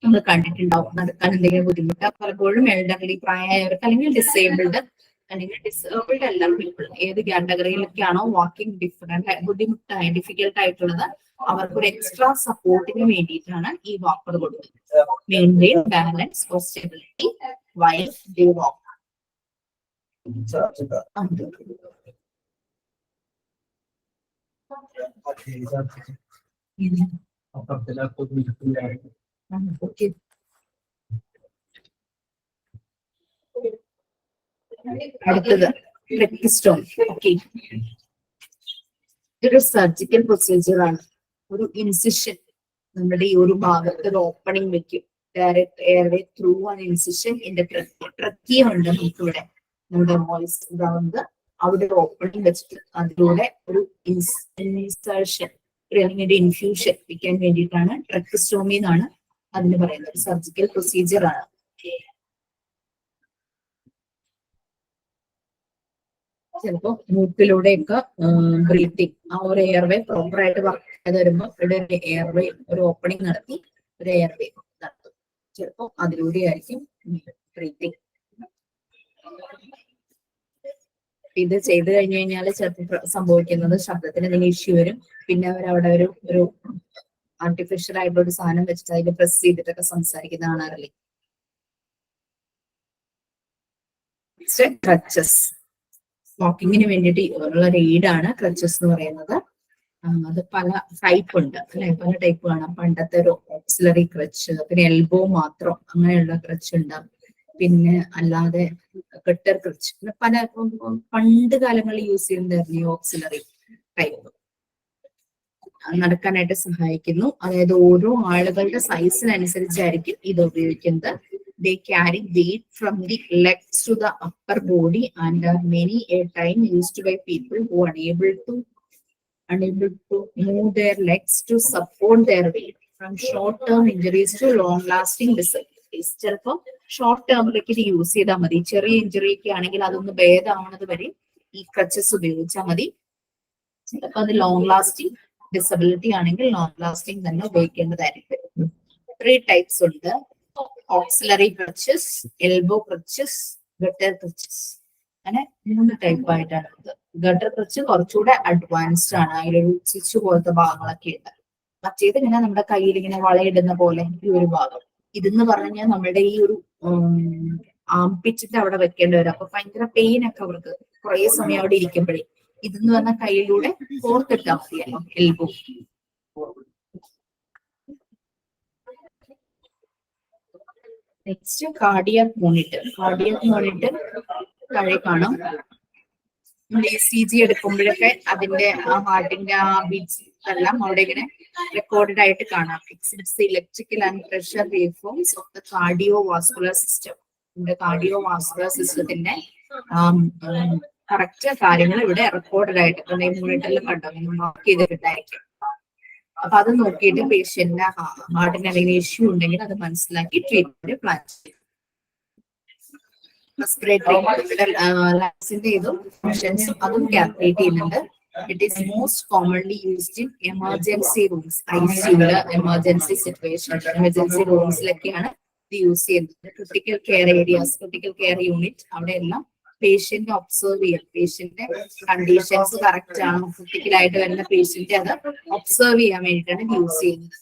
നമ്മൾ കണ്ടിട്ടുണ്ടാവും. നടക്കാൻ എന്തെങ്കിലും ബുദ്ധിമുട്ട് പലപ്പോഴും എൽഡർലി, പ്രായമായവർക്ക് അല്ലെങ്കിൽ ഡിസേബിൾഡ് അല്ലെങ്കിൽ ഡിസേബിൾഡ് എല്ലാ പീപ്പിൾ ഏത് കാറ്റഗറിയിലൊക്കെയാണോ വാക്കിംഗ് ബുദ്ധിമുട്ടായി ഡിഫിക്കൽട്ട് ആയിട്ടുള്ളത് അവർക്ക് ഒരു എക്സ്ട്രാ സപ്പോർട്ടിന് വേണ്ടിയിട്ടാണ് ഈ വാക്കർ കൊടുക്കുന്നത്. Maintain balance or stability while they walk. അടുത്തത് ട്രെക്കിസ്റ്റോം. ഓക്കെ, ഇതൊരു സർജിക്കൽ പ്രൊസീജിയർ ആണ്. ഒരു ഇൻസിഷൻ നമ്മുടെ ഈ ഒരു ഭാഗത്ത് ഒരു ഓപ്പണിംഗ് വെക്കും. Direct airway through an incision ഇന്റെ ട്രക്കിയ ഉണ്ട് നമുക്കിവിടെ നമ്മുടെ വോയിസ് ഇതാവുന്നത്. അവിടെ ഒരു ഓപ്പണിംഗ് വെച്ചിട്ട് അതിലൂടെ ഒരു ഇൻസർഷൻ അല്ലെങ്കിൽ ഒരു ഇൻഫ്യൂഷൻ വെക്കാൻ വേണ്ടിയിട്ടാണ് ട്രെക്കിസ്റ്റോമി എന്നാണ് അതിന് പറയുന്നത്. സർജിക്കൽ പ്രൊസീജിയർ ആണ്. ചിലപ്പോ മൂക്കിലൂടെയൊക്കെ ബ്രീത്തിങ്, ആ ഒരു എയർവേ പ്രോപ്പർ ആയിട്ട് വർക്ക് ചെയ്ത് വരുമ്പോൾ ഇവിടെ ഒരു എയർവേ, ഒരു ഓപ്പണിംഗ് നടത്തി ഒരു എയർവേ നടത്തും. ചിലപ്പോ അതിലൂടെ ആയിരിക്കും ബ്രീത്തിങ്. ഇത് ചെയ്ത് കഴിഞ്ഞു കഴിഞ്ഞാൽ ചിലപ്പോൾ സംഭവിക്കുന്നത് ശബ്ദത്തിന് എന്തെങ്കിലും ഇഷ്യൂ വരും. പിന്നെ അവരവിടെ ഒരു ആർട്ടിഫിഷ്യൽ ആയിട്ടുള്ള ഒരു സാധനം വെച്ചിട്ട് അതിൽ പ്രസ് ചെയ്തിട്ടൊക്കെ സംസാരിക്കുന്ന കാണാറില്ലേ. ക്രച്ചസ്, വാക്കിങ്ങിന് വേണ്ടിയിട്ട് ഉള്ള ഒരു എയ്ഡാണ് ക്രച്ചസ് എന്ന് പറയുന്നത്. അത് പല ടൈപ്പ് ഉണ്ട് അല്ലെ, പല ടൈപ്പ് കാണാം. പണ്ടത്തെ ഒരു ഓക്സിലറി ക്രച്ച്, പിന്നെ എൽബോ മാത്രം അങ്ങനെയുള്ള ക്രച്ച് ഉണ്ട്. പിന്നെ അല്ലാതെ കെട്ടർ ക്രച്ച്, പല പണ്ട് കാലങ്ങളിൽ യൂസ് ചെയ്യുന്നതായിരുന്നു ഈ ഓക്സിലറി ടൈപ്പ്. നടക്കാനായിട്ട് സഹായിക്കുന്നു. അതായത് ഓരോ ആളുകളുടെ സൈസിനനുസരിച്ചായിരിക്കും ഇത് ഉപയോഗിക്കുന്നത്. They carry weight from the legs to the upper body and are many a time used by people who are unable to move their legs to support their weight, from short-term injuries to long-lasting disabilities. ചിലപ്പോൾ ഷോർട്ട് ടേമിലേക്ക് ഇത് യൂസ് ചെയ്താൽ മതി. ചെറിയ ഇഞ്ചുറി ഒക്കെ ആണെങ്കിൽ അതൊന്ന് ഭേദമാവുന്നത് വരെ ഈ ക്രച്ചസ് ഉപയോഗിച്ചാൽ മതി. ചിലപ്പോൾ അത് ലോങ് ലാസ്റ്റിംഗ് ഡിസബിലിറ്റി ആണെങ്കിൽ ലോങ് ലാസ്റ്റിംഗ് തന്നെ ഉപയോഗിക്കേണ്ടതായിരിക്കും. 3 ടൈപ്സ് ഉണ്ട്. Auxiliary crutches, elbow crutches, gutter crutches. അങ്ങനെ 3 ടൈപ്പ് ആയിട്ടാണ് ഇത്. ഗട്ടർ ക്രച്ച് കുറച്ചുകൂടെ അഡ്വാൻസ്ഡ് ആണ്. അതിലൊരു സ്വിച്ച് പോലത്തെ ഭാഗങ്ങളൊക്കെ ഉണ്ട്. മറ്റേത് ഇങ്ങനെ നമ്മുടെ കയ്യിൽ ഇങ്ങനെ വളയിടുന്ന പോലെ ഈ ഒരു ഭാഗം. ഇതെന്ന് പറഞ്ഞു കഴിഞ്ഞാൽ നമ്മുടെ ഈ ഒരു ആംപിച്ചിന്റെ അവിടെ വെക്കേണ്ടി വരും. അപ്പൊ ഭയങ്കര പെയിൻ ഒക്കെ അവർക്ക് കുറെ സമയം അവിടെ ഇരിക്കുമ്പോഴേ. ഇതെന്ന് പറഞ്ഞാൽ കയ്യിലൂടെ കോർത്തിട്ടാ മതിയല്ലോ elbow. Next cardiac monitor. Cardiac monitor താഴെ കാണാം. നമ്മൾ ECG എടുക്കുമ്പോഴൊക്കെ അതിന്റെ ആ ഹാർട്ടിന്റെ ആ ബീറ്റ്സ് എല്ലാം അവിടെ ഇങ്ങനെ റെക്കോർഡഡ് ആയിട്ട് കാണാം. Exhibits the electrical and pressure waveforms of the cardio vascular system. നമ്മുടെ കാർഡിയോ വാസ്കുലർ സിസ്റ്റത്തിന്റെ കറക്റ്റ് കാര്യങ്ങൾ ഇവിടെ റെക്കോർഡഡ് ആയിട്ട് മോണിറ്ററിൽ കണ്ടോ, മാർക്ക് ചെയ്തിട്ടുണ്ടായിരിക്കും. അപ്പൊ അത് നോക്കിയിട്ട് പേഷ്യന്റിന്റെ ഹാർട്ടിന് എന്തെങ്കിലും ഇഷ്യൂ ഉണ്ടെങ്കിൽ അത് മനസ്സിലാക്കി ട്രീറ്റ്മെന്റ് പ്ലാൻ ചെയ്യും. റെസ്പിറേറ്ററി ലങ്സിന്റെ ഇതും ഫങ്ഷൻസും അതും കാൽക്കുലേറ്റ് ചെയ്യുന്നുണ്ട്. It is most commonly used in emergency rooms. ICU emergency situation, emergency റൂംസിലൊക്കെയാണ് ഇത് യൂസ് ചെയ്യുന്നത്. Critical care areas, critical care unit, അവിടെ എല്ലാം പേഷ്യന്റ് ഒബ്സർവ് ചെയ്യാം. പേഷ്യന്റ് കണ്ടീഷൻസ് കറക്റ്റ് ആണോ, ക്രിട്ടിക്കലായിട്ട് വരുന്ന പേഷ്യന്റ് അത് ഒബ്സർവ് ചെയ്യാൻ വേണ്ടിയിട്ടാണ് യൂസ് ചെയ്യുന്നത്.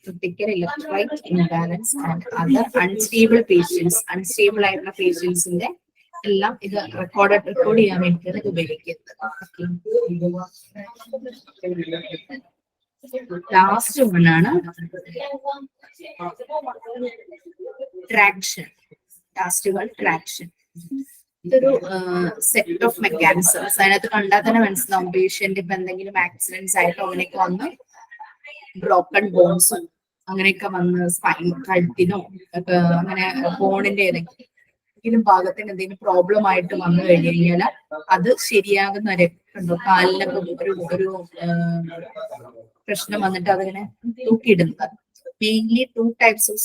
Critical electrolyte imbalance and other unstable patients, unstable ആയിട്ടുള്ള പേഷ്യൻസിന്റെ എല്ലാം ഇത് റെക്കോർഡ് ചെയ്യാൻ വേണ്ടിയിട്ടാണ് ഇത് ഉപയോഗിക്കുന്നത്. ലാസ്റ്റ് ഒന്നാണ് ട്രാക്ഷൻ. ലാസ്റ്റുകൾ ട്രാക്ഷൻ. ഇതൊരു സെറ്റ് ഓഫ് മെക്കാനിസംസ്. അതിനകത്ത് കണ്ടാൽ തന്നെ മനസ്സിലാവും പേഷ്യന്റ് ഇപ്പൊ എന്തെങ്കിലും ആക്സിഡൻസ് ആയിട്ടോ അങ്ങനെയൊക്കെ വന്ന് ബ്രോക്കൺ ബോൺസും അങ്ങനെയൊക്കെ വന്ന് സ്പൈൻ കഴുത്തിനോ ഒക്കെ അങ്ങനെ ബോണിന്റെ ഏതെങ്കിലും ഭാഗത്തിന് എന്തെങ്കിലും പ്രോബ്ലം ആയിട്ട് വന്നു കഴിഞ്ഞു കഴിഞ്ഞാൽ അത് ശരിയാകുന്ന വരെ ഉണ്ടോ കാലിനൊക്കെ ഒരു പ്രശ്നം വന്നിട്ട് അതിങ്ങനെ തൂക്കിയിടുന്നത്. മെയിൻലി 2 types of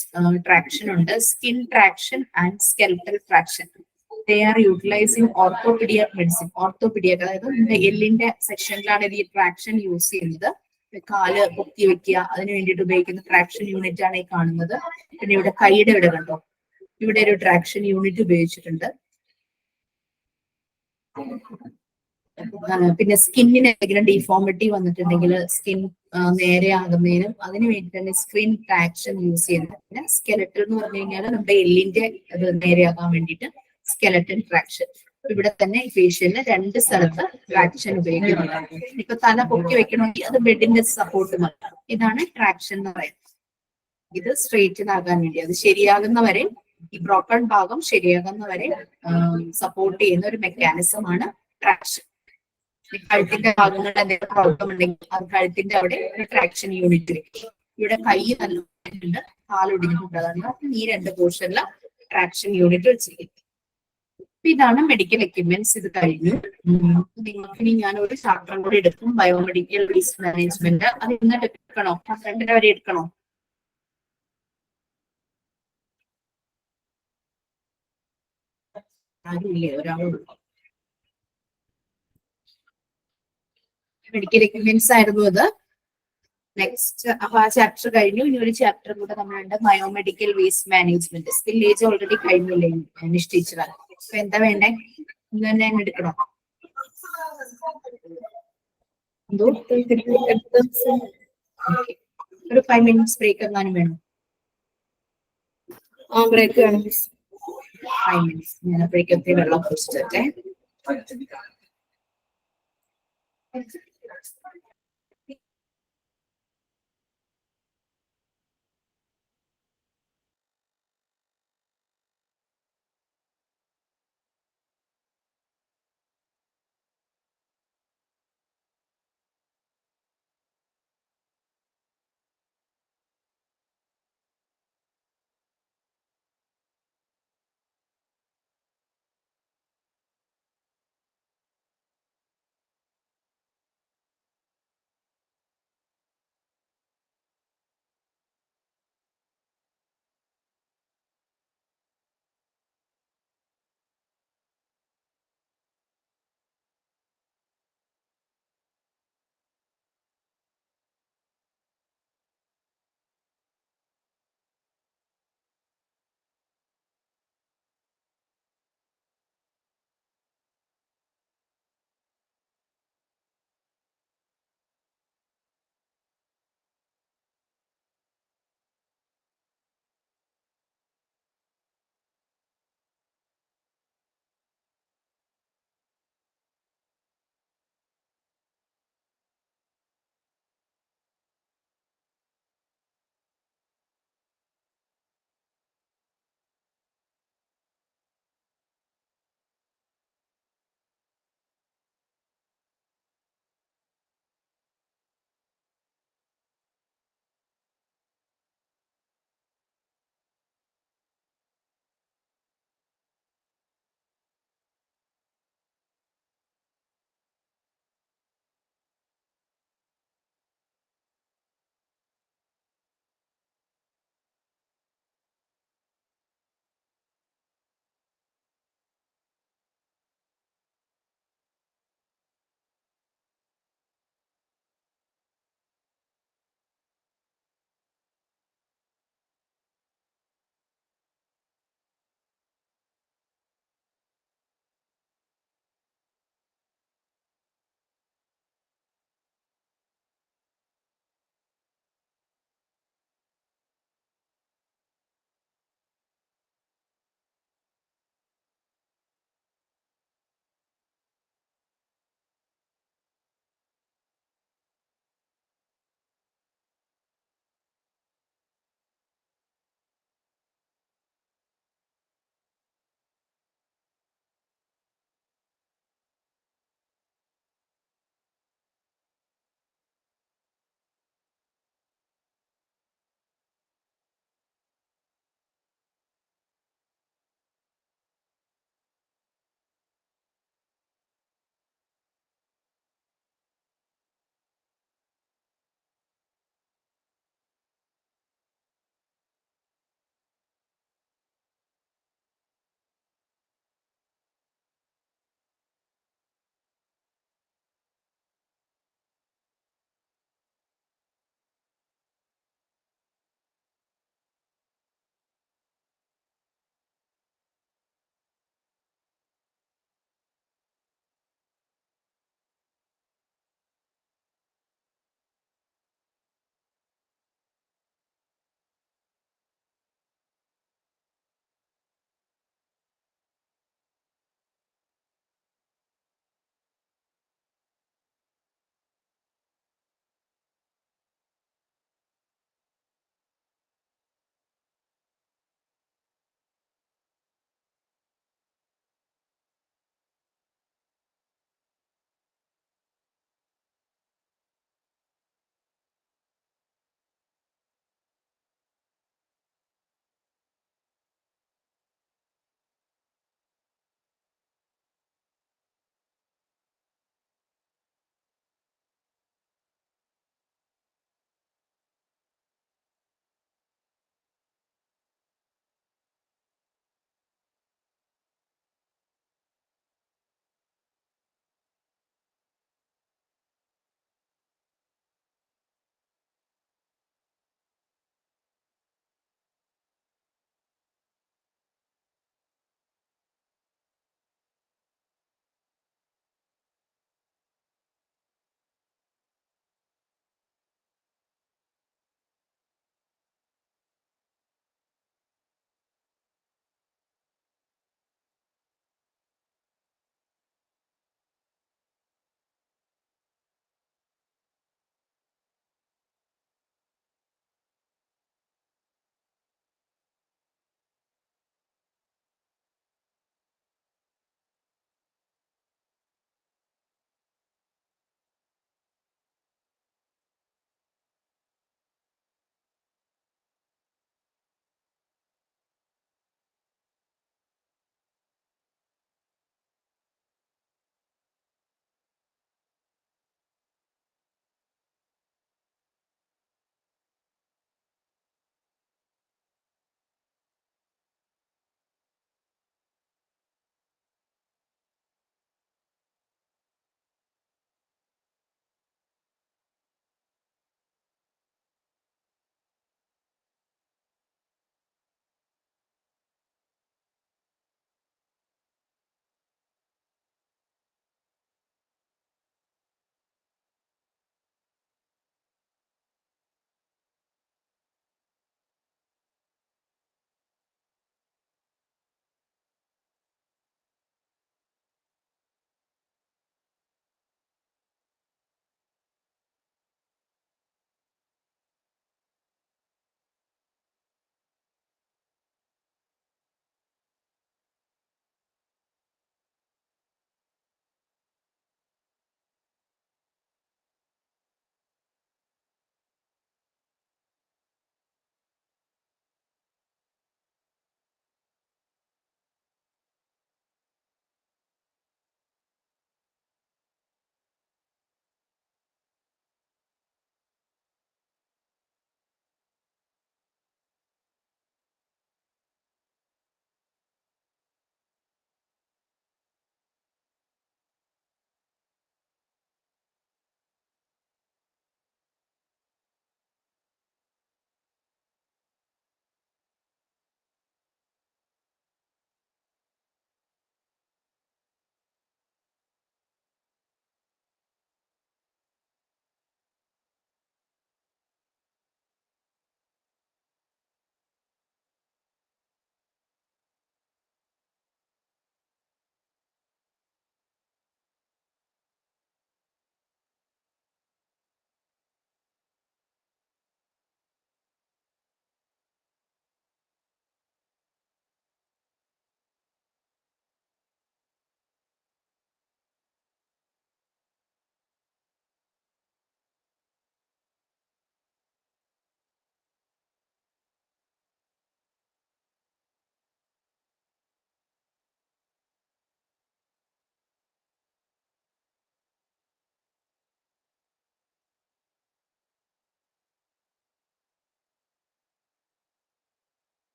traction ഉണ്ട്, skin traction and skeletal traction. They are utilising orthopaedic medicine. Orthopaedic അതായത് നമ്മുടെ എല്ലിന്റെ സെക്ഷനിലാണ് ഈ ട്രാക്ഷൻ യൂസ് ചെയ്യുന്നത്. കാല് പൊക്കി വെക്കുക, അതിന് വേണ്ടിയിട്ട് ഉപയോഗിക്കുന്ന ട്രാക്ഷൻ യൂണിറ്റ് ആണ് ഈ കാണുന്നത്. പിന്നെ ഇവിടെ കൈയുടെ ഇവിടെ കണ്ടോ, ഇവിടെ ഒരു ട്രാക്ഷൻ യൂണിറ്റ് ഉപയോഗിച്ചിട്ടുണ്ട്. പിന്നെ സ്കിന്നിന് എന്തെങ്കിലും ഡിഫോമിറ്റി വന്നിട്ടുണ്ടെങ്കിൽ സ്കിൻ നേരെയാകുന്നതിനും അതിന് വേണ്ടി തന്നെ സ്കിൻ ട്രാക്ഷൻ യൂസ് ചെയ്യുന്നത്. പിന്നെ സ്കെലറ്റൽ എന്ന് പറഞ്ഞു കഴിഞ്ഞാൽ നമ്മുടെ എല്ലിന്റെ അത് നേരെയാകാൻ വേണ്ടിയിട്ട് സ്കെലറ്റൻ ട്രാക്ഷൻ. ഇവിടെ തന്നെ ഈ ഫേഷ്യലിന് 2 സ്ഥലത്ത് ട്രാക്ഷൻ ഉപയോഗിക്കുന്നുണ്ട്. ഇപ്പൊ തല പൊക്കി വെക്കണമെങ്കിൽ അത് ബെഡിന്റെ സപ്പോർട്ട് മതി. ഇതാണ് ട്രാക്ഷൻ എന്ന് പറയുന്നത്. ഇത് സ്ട്രെയിറ്റൻ ആകാൻ വേണ്ടി അത് ശരിയാകുന്നവരെ, ഈ ബ്രോക്കൺ ഭാഗം ശരിയാകുന്നവരെ സപ്പോർട്ട് ചെയ്യുന്ന ഒരു മെക്കാനിസം ആണ് ട്രാക്ഷൻ. കഴുത്തിന്റെ ഭാഗങ്ങളിൽ എന്തെങ്കിലും പ്രോബ്ലം ഉണ്ടെങ്കിൽ അത് കഴുത്തിന്റെ അവിടെ ട്രാക്ഷൻ യൂണിറ്റ് വെക്കും. ഇവിടെ കൈ നല്ലുണ്ട്, കാലൊടിഞ്ഞിട്ടുണ്ട്, അതാണ് ഈ 2 പോർഷനിലെ ട്രാക്ഷൻ യൂണിറ്റ് വെച്ചിരിക്കുന്നത്. ഇതാണ് മെഡിക്കൽ എക്യുപ്മെന്റ്സ്. ഇത് കഴിഞ്ഞു. നിങ്ങൾക്ക് ഇനി ഞാൻ ഒരു ചാപ്റ്ററും കൂടി എടുക്കും, ബയോമെഡിക്കൽ വേസ്റ്റ് മാനേജ്മെന്റ്. അത് ഇന്നിട്ട് എടുക്കണോ? 2:30 വരെ എടുക്കണോ? ആരുമില്ലേ? ഒരാളുള്ളൂ. മെഡിക്കൽ എക്യുപ്മെന്റ്സ് ആയിരുന്നു അത്. നെക്സ്റ്റ് അപ്പൊ ആ ചാപ്റ്റർ കഴിഞ്ഞു. ഇനി ഒരു ചാപ്റ്റർ കൂടെ നമ്മളുണ്ട്, ബയോമെഡിക്കൽ വേസ്റ്റ് മാനേജ്മെന്റ്. സ്കില്ലേജ് ഓൾറെഡി കഴിഞ്ഞില്ലേ നിശ്ചയിച്ചതാണ്. അപ്പൊ എന്താ വേണ്ടേ? ഇന്ന് തന്നെ എടുക്കണോ? എന്തോ ഒരു 5 minutes ബ്രേക്ക് എങ്ങാനും വേണം. ബ്രേക്ക് വേണം. 5 minutes. ഞാൻ ബ്രേക്കത്തെ വെള്ളം കുടിച്ചിട്ടെ.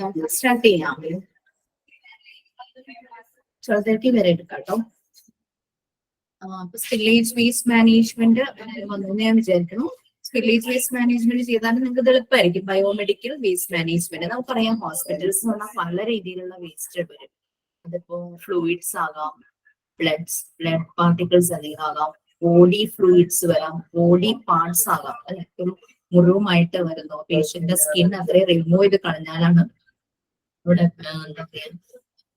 നമുക്ക് സ്റ്റാർട്ട് ചെയ്യാം. 12:30 വരെ എടുക്കാം കേട്ടോ. അപ്പൊ സ്പില്ലേജ് വേസ്റ്റ് മാനേജ്മെന്റ് വന്നു ഞാൻ വിചാരിക്കുന്നു. സ്പില്ലേജ് വേസ്റ്റ് മാനേജ്മെന്റ് ചെയ്താൽ നിങ്ങൾക്ക് ഇത് എളുപ്പമായിരിക്കും. ബയോമെഡിക്കൽ വേസ്റ്റ് മാനേജ്മെന്റ് നമുക്കറിയാം, ഹോസ്പിറ്റൽസ് എന്ന് പറഞ്ഞാൽ പല രീതിയിലുള്ള വേസ്റ്റ് വരും. അതിപ്പോ ഫ്ലൂയിഡ്സ് ആകാം, ബ്ലഡ് പാർട്ടിക്കിൾസ് അല്ലെങ്കിൽ ആകാം, ബോഡി ഫ്ലൂയിഡ്സ് വരാം, ബോഡി പാർട്സ് ആകാം. അല്ലെ, ഒരു മുറിവുമായിട്ട് വരുന്നു, പേഷ്യന്റിന്റെ സ്കിൻ അത്രയും റിമൂവ് ചെയ്ത് കളഞ്ഞാലാണ് ഇവിടെ എന്താ പറയാ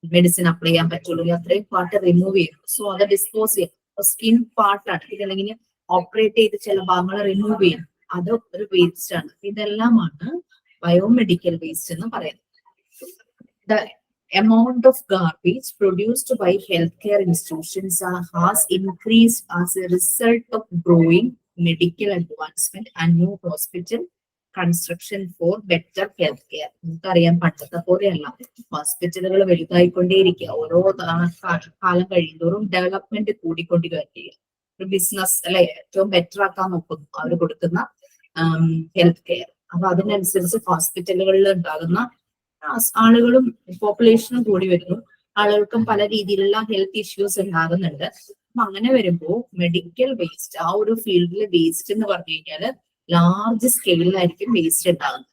മെഡിസിൻ അപ്ലൈ ചെയ്യാൻ പറ്റുള്ളൂ. അത്രയും പാർട്ട് റിമൂവ് ചെയ്യും. സോ അത് ഡിസ്പോസ് ചെയ്യും. സ്കിൻ പാർട്ടാണ് ഇതല്ലെങ്കിൽ ഓപ്പറേറ്റ് ചെയ്ത് ചില ഭാഗങ്ങൾ റിമൂവ് ചെയ്യും. അത് ഒരു വേസ്റ്റ് ആണ്. ഇതെല്ലാമാണ് ബയോമെഡിക്കൽ വേസ്റ്റ് എന്ന് പറയുന്നത്. The amount of garbage produced by healthcare institutions has increased as a result of growing medical advancement and new hospital construction for better health care. നമുക്കറിയാം, പണ്ടത്തെ പോലെയല്ല, ഹോസ്പിറ്റലുകൾ വലുതായിക്കൊണ്ടേയിരിക്കുക. ഓരോ കാലം കഴിയുന്തോറും ഡെവലപ്മെന്റ് കൂടിക്കൊണ്ടിരിക്കുക. ഒരു ബിസിനസ് അല്ലെ ഏറ്റവും ബെറ്റർ ആക്കാൻ നോക്കുന്നു അവർ കൊടുക്കുന്ന ഹെൽത്ത് കെയർ. അപ്പൊ അതിനനുസരിച്ച് ഹോസ്പിറ്റലുകളിൽ ഉണ്ടാകുന്ന ആളുകളും പോപ്പുലേഷനും കൂടി വരുന്നു. ആളുകൾക്കും പല രീതിയിലുള്ള ഹെൽത്ത് ഇഷ്യൂസ് ഉണ്ടാകുന്നുണ്ട്. അപ്പൊ അങ്ങനെ വരുമ്പോൾ മെഡിക്കൽ വേസ്റ്റ്, ആ ഒരു ഫീൽഡിലെ വേസ്റ്റ് എന്ന് പറഞ്ഞു കഴിഞ്ഞാല് ലാർജ് സ്കെയിലായിരിക്കും വേസ്റ്റ് ഉണ്ടാകുന്നത്.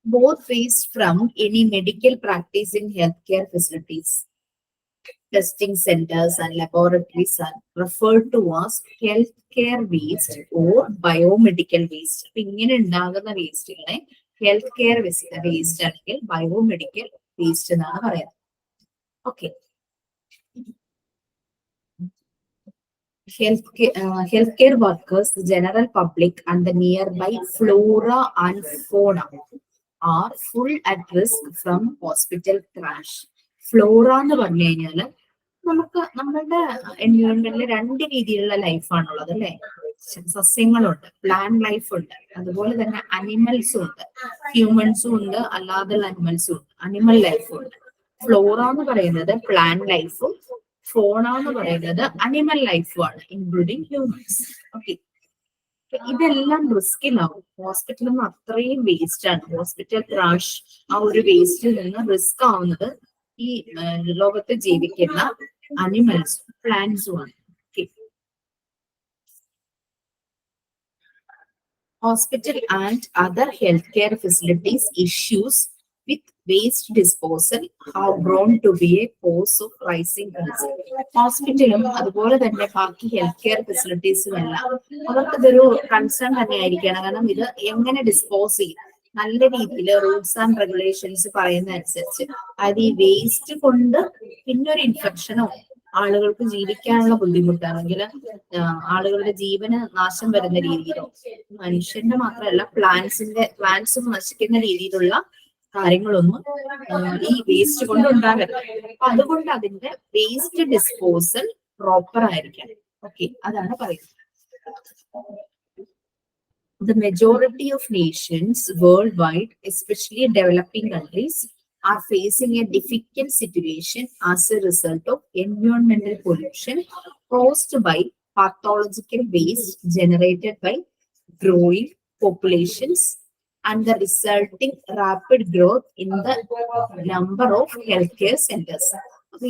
Both waste from any medical practice in health care facilities, testing centers and laboratories are referred to as healthcare waste or biomedical waste. അപ്പൊ ഇങ്ങനെ ഉണ്ടാകുന്ന വേസ്റ്റുകളെ ഹെൽത്ത് കെയർ വേസ്റ്റ് അല്ലെങ്കിൽ ബയോമെഡിക്കൽ വേസ്റ്റ് എന്നാണ് പറയുന്നത്. Okay, healthcare workers, the general public and the nearby flora and fauna are full at risk from hospital trash. Flora എന്ന് പറഞ്ഞു കഴിഞ്ഞാല് നമുക്ക് നമ്മളുടെ എൻവയോൺമെന്റിൽ രണ്ട് രീതിയിലുള്ള ലൈഫാണുള്ളത് അല്ലെ. സസ്യങ്ങളുണ്ട്, പ്ലാന്റ് ലൈഫ് ഉണ്ട്, അതുപോലെ തന്നെ അനിമൽസും ഉണ്ട്. ഹ്യൂമൻസും ഉണ്ട്, അല്ലാതുള്ള അനിമൽസും ഉണ്ട്. അനിമൽ ലൈഫും ഉണ്ട്. ഫ്ലോറ എന്ന് പറയുന്നത് പ്ലാന്റ് ലൈഫും ഫോണ എന്ന് പറയുന്നത് അനിമൽ ലൈഫും ആണ്, ഇൻക്ലൂഡിങ് ഹ്യൂമൻസ്. ഓക്കെ, ഇതെല്ലാം റിസ്കിലാവും. ഹോസ്പിറ്റലിൽ നിന്ന് അത്രയും വേസ്റ്റ് ആണ്. ഹോസ്പിറ്റൽ ട്രാഷ്, ആ ഒരു വേസ്റ്റിൽ നിന്ന് റിസ്ക് ആവുന്നത് ഈ ലോകത്ത് ജീവിക്കുന്ന അനിമൽസും പ്ലാന്റ്സും ആണ്. Hospital and other healthcare facilities issues with waste disposal have grown to be a cause of rising concern. ഹോസ്പിറ്റലും അതുപോലെ തന്നെ ബാക്കി ഹെൽത്ത് കെയർ ഫെസിലിറ്റീസും എല്ലാം അവർക്ക് ഇതൊരു കൺസേൺ തന്നെ ആയിരിക്കണം. കാരണം ഇത് എങ്ങനെ ഡിസ്പോസ് ചെയ്യും, നല്ല രീതിയിൽ റൂൾസ് ആൻഡ് റെഗുലേഷൻസ് പറയുന്ന അനുസരിച്ച്. അത് ഈ വേസ്റ്റ് കൊണ്ട് പിന്നെ ഒരു ഇൻഫെക്ഷനോ ആളുകൾക്ക് ജീവിക്കാനുള്ള ബുദ്ധിമുട്ടാണെങ്കിൽ ആളുകളുടെ ജീവന് നാശം വരുന്ന രീതിയിലോ, മനുഷ്യന്റെ മാത്രമല്ല പ്ലാന്റ്സും നശിക്കുന്ന രീതിയിലുള്ള കാര്യങ്ങളൊന്നും ഈ വേസ്റ്റ് കൊണ്ട് ഉണ്ടാകരുത്. അപ്പൊ അതുകൊണ്ട് അതിന്റെ വേസ്റ്റ് ഡിസ്പോസൽ പ്രോപ്പർ ആയിരിക്കണം. ഓക്കെ, അതാണ് പറയുന്നത്. The majority of nations worldwide, especially developing countries, are facing a difficult situation as a result of environmental pollution caused by pathological waste generated by growing populations and the resulting rapid growth in the number of healthcare centers.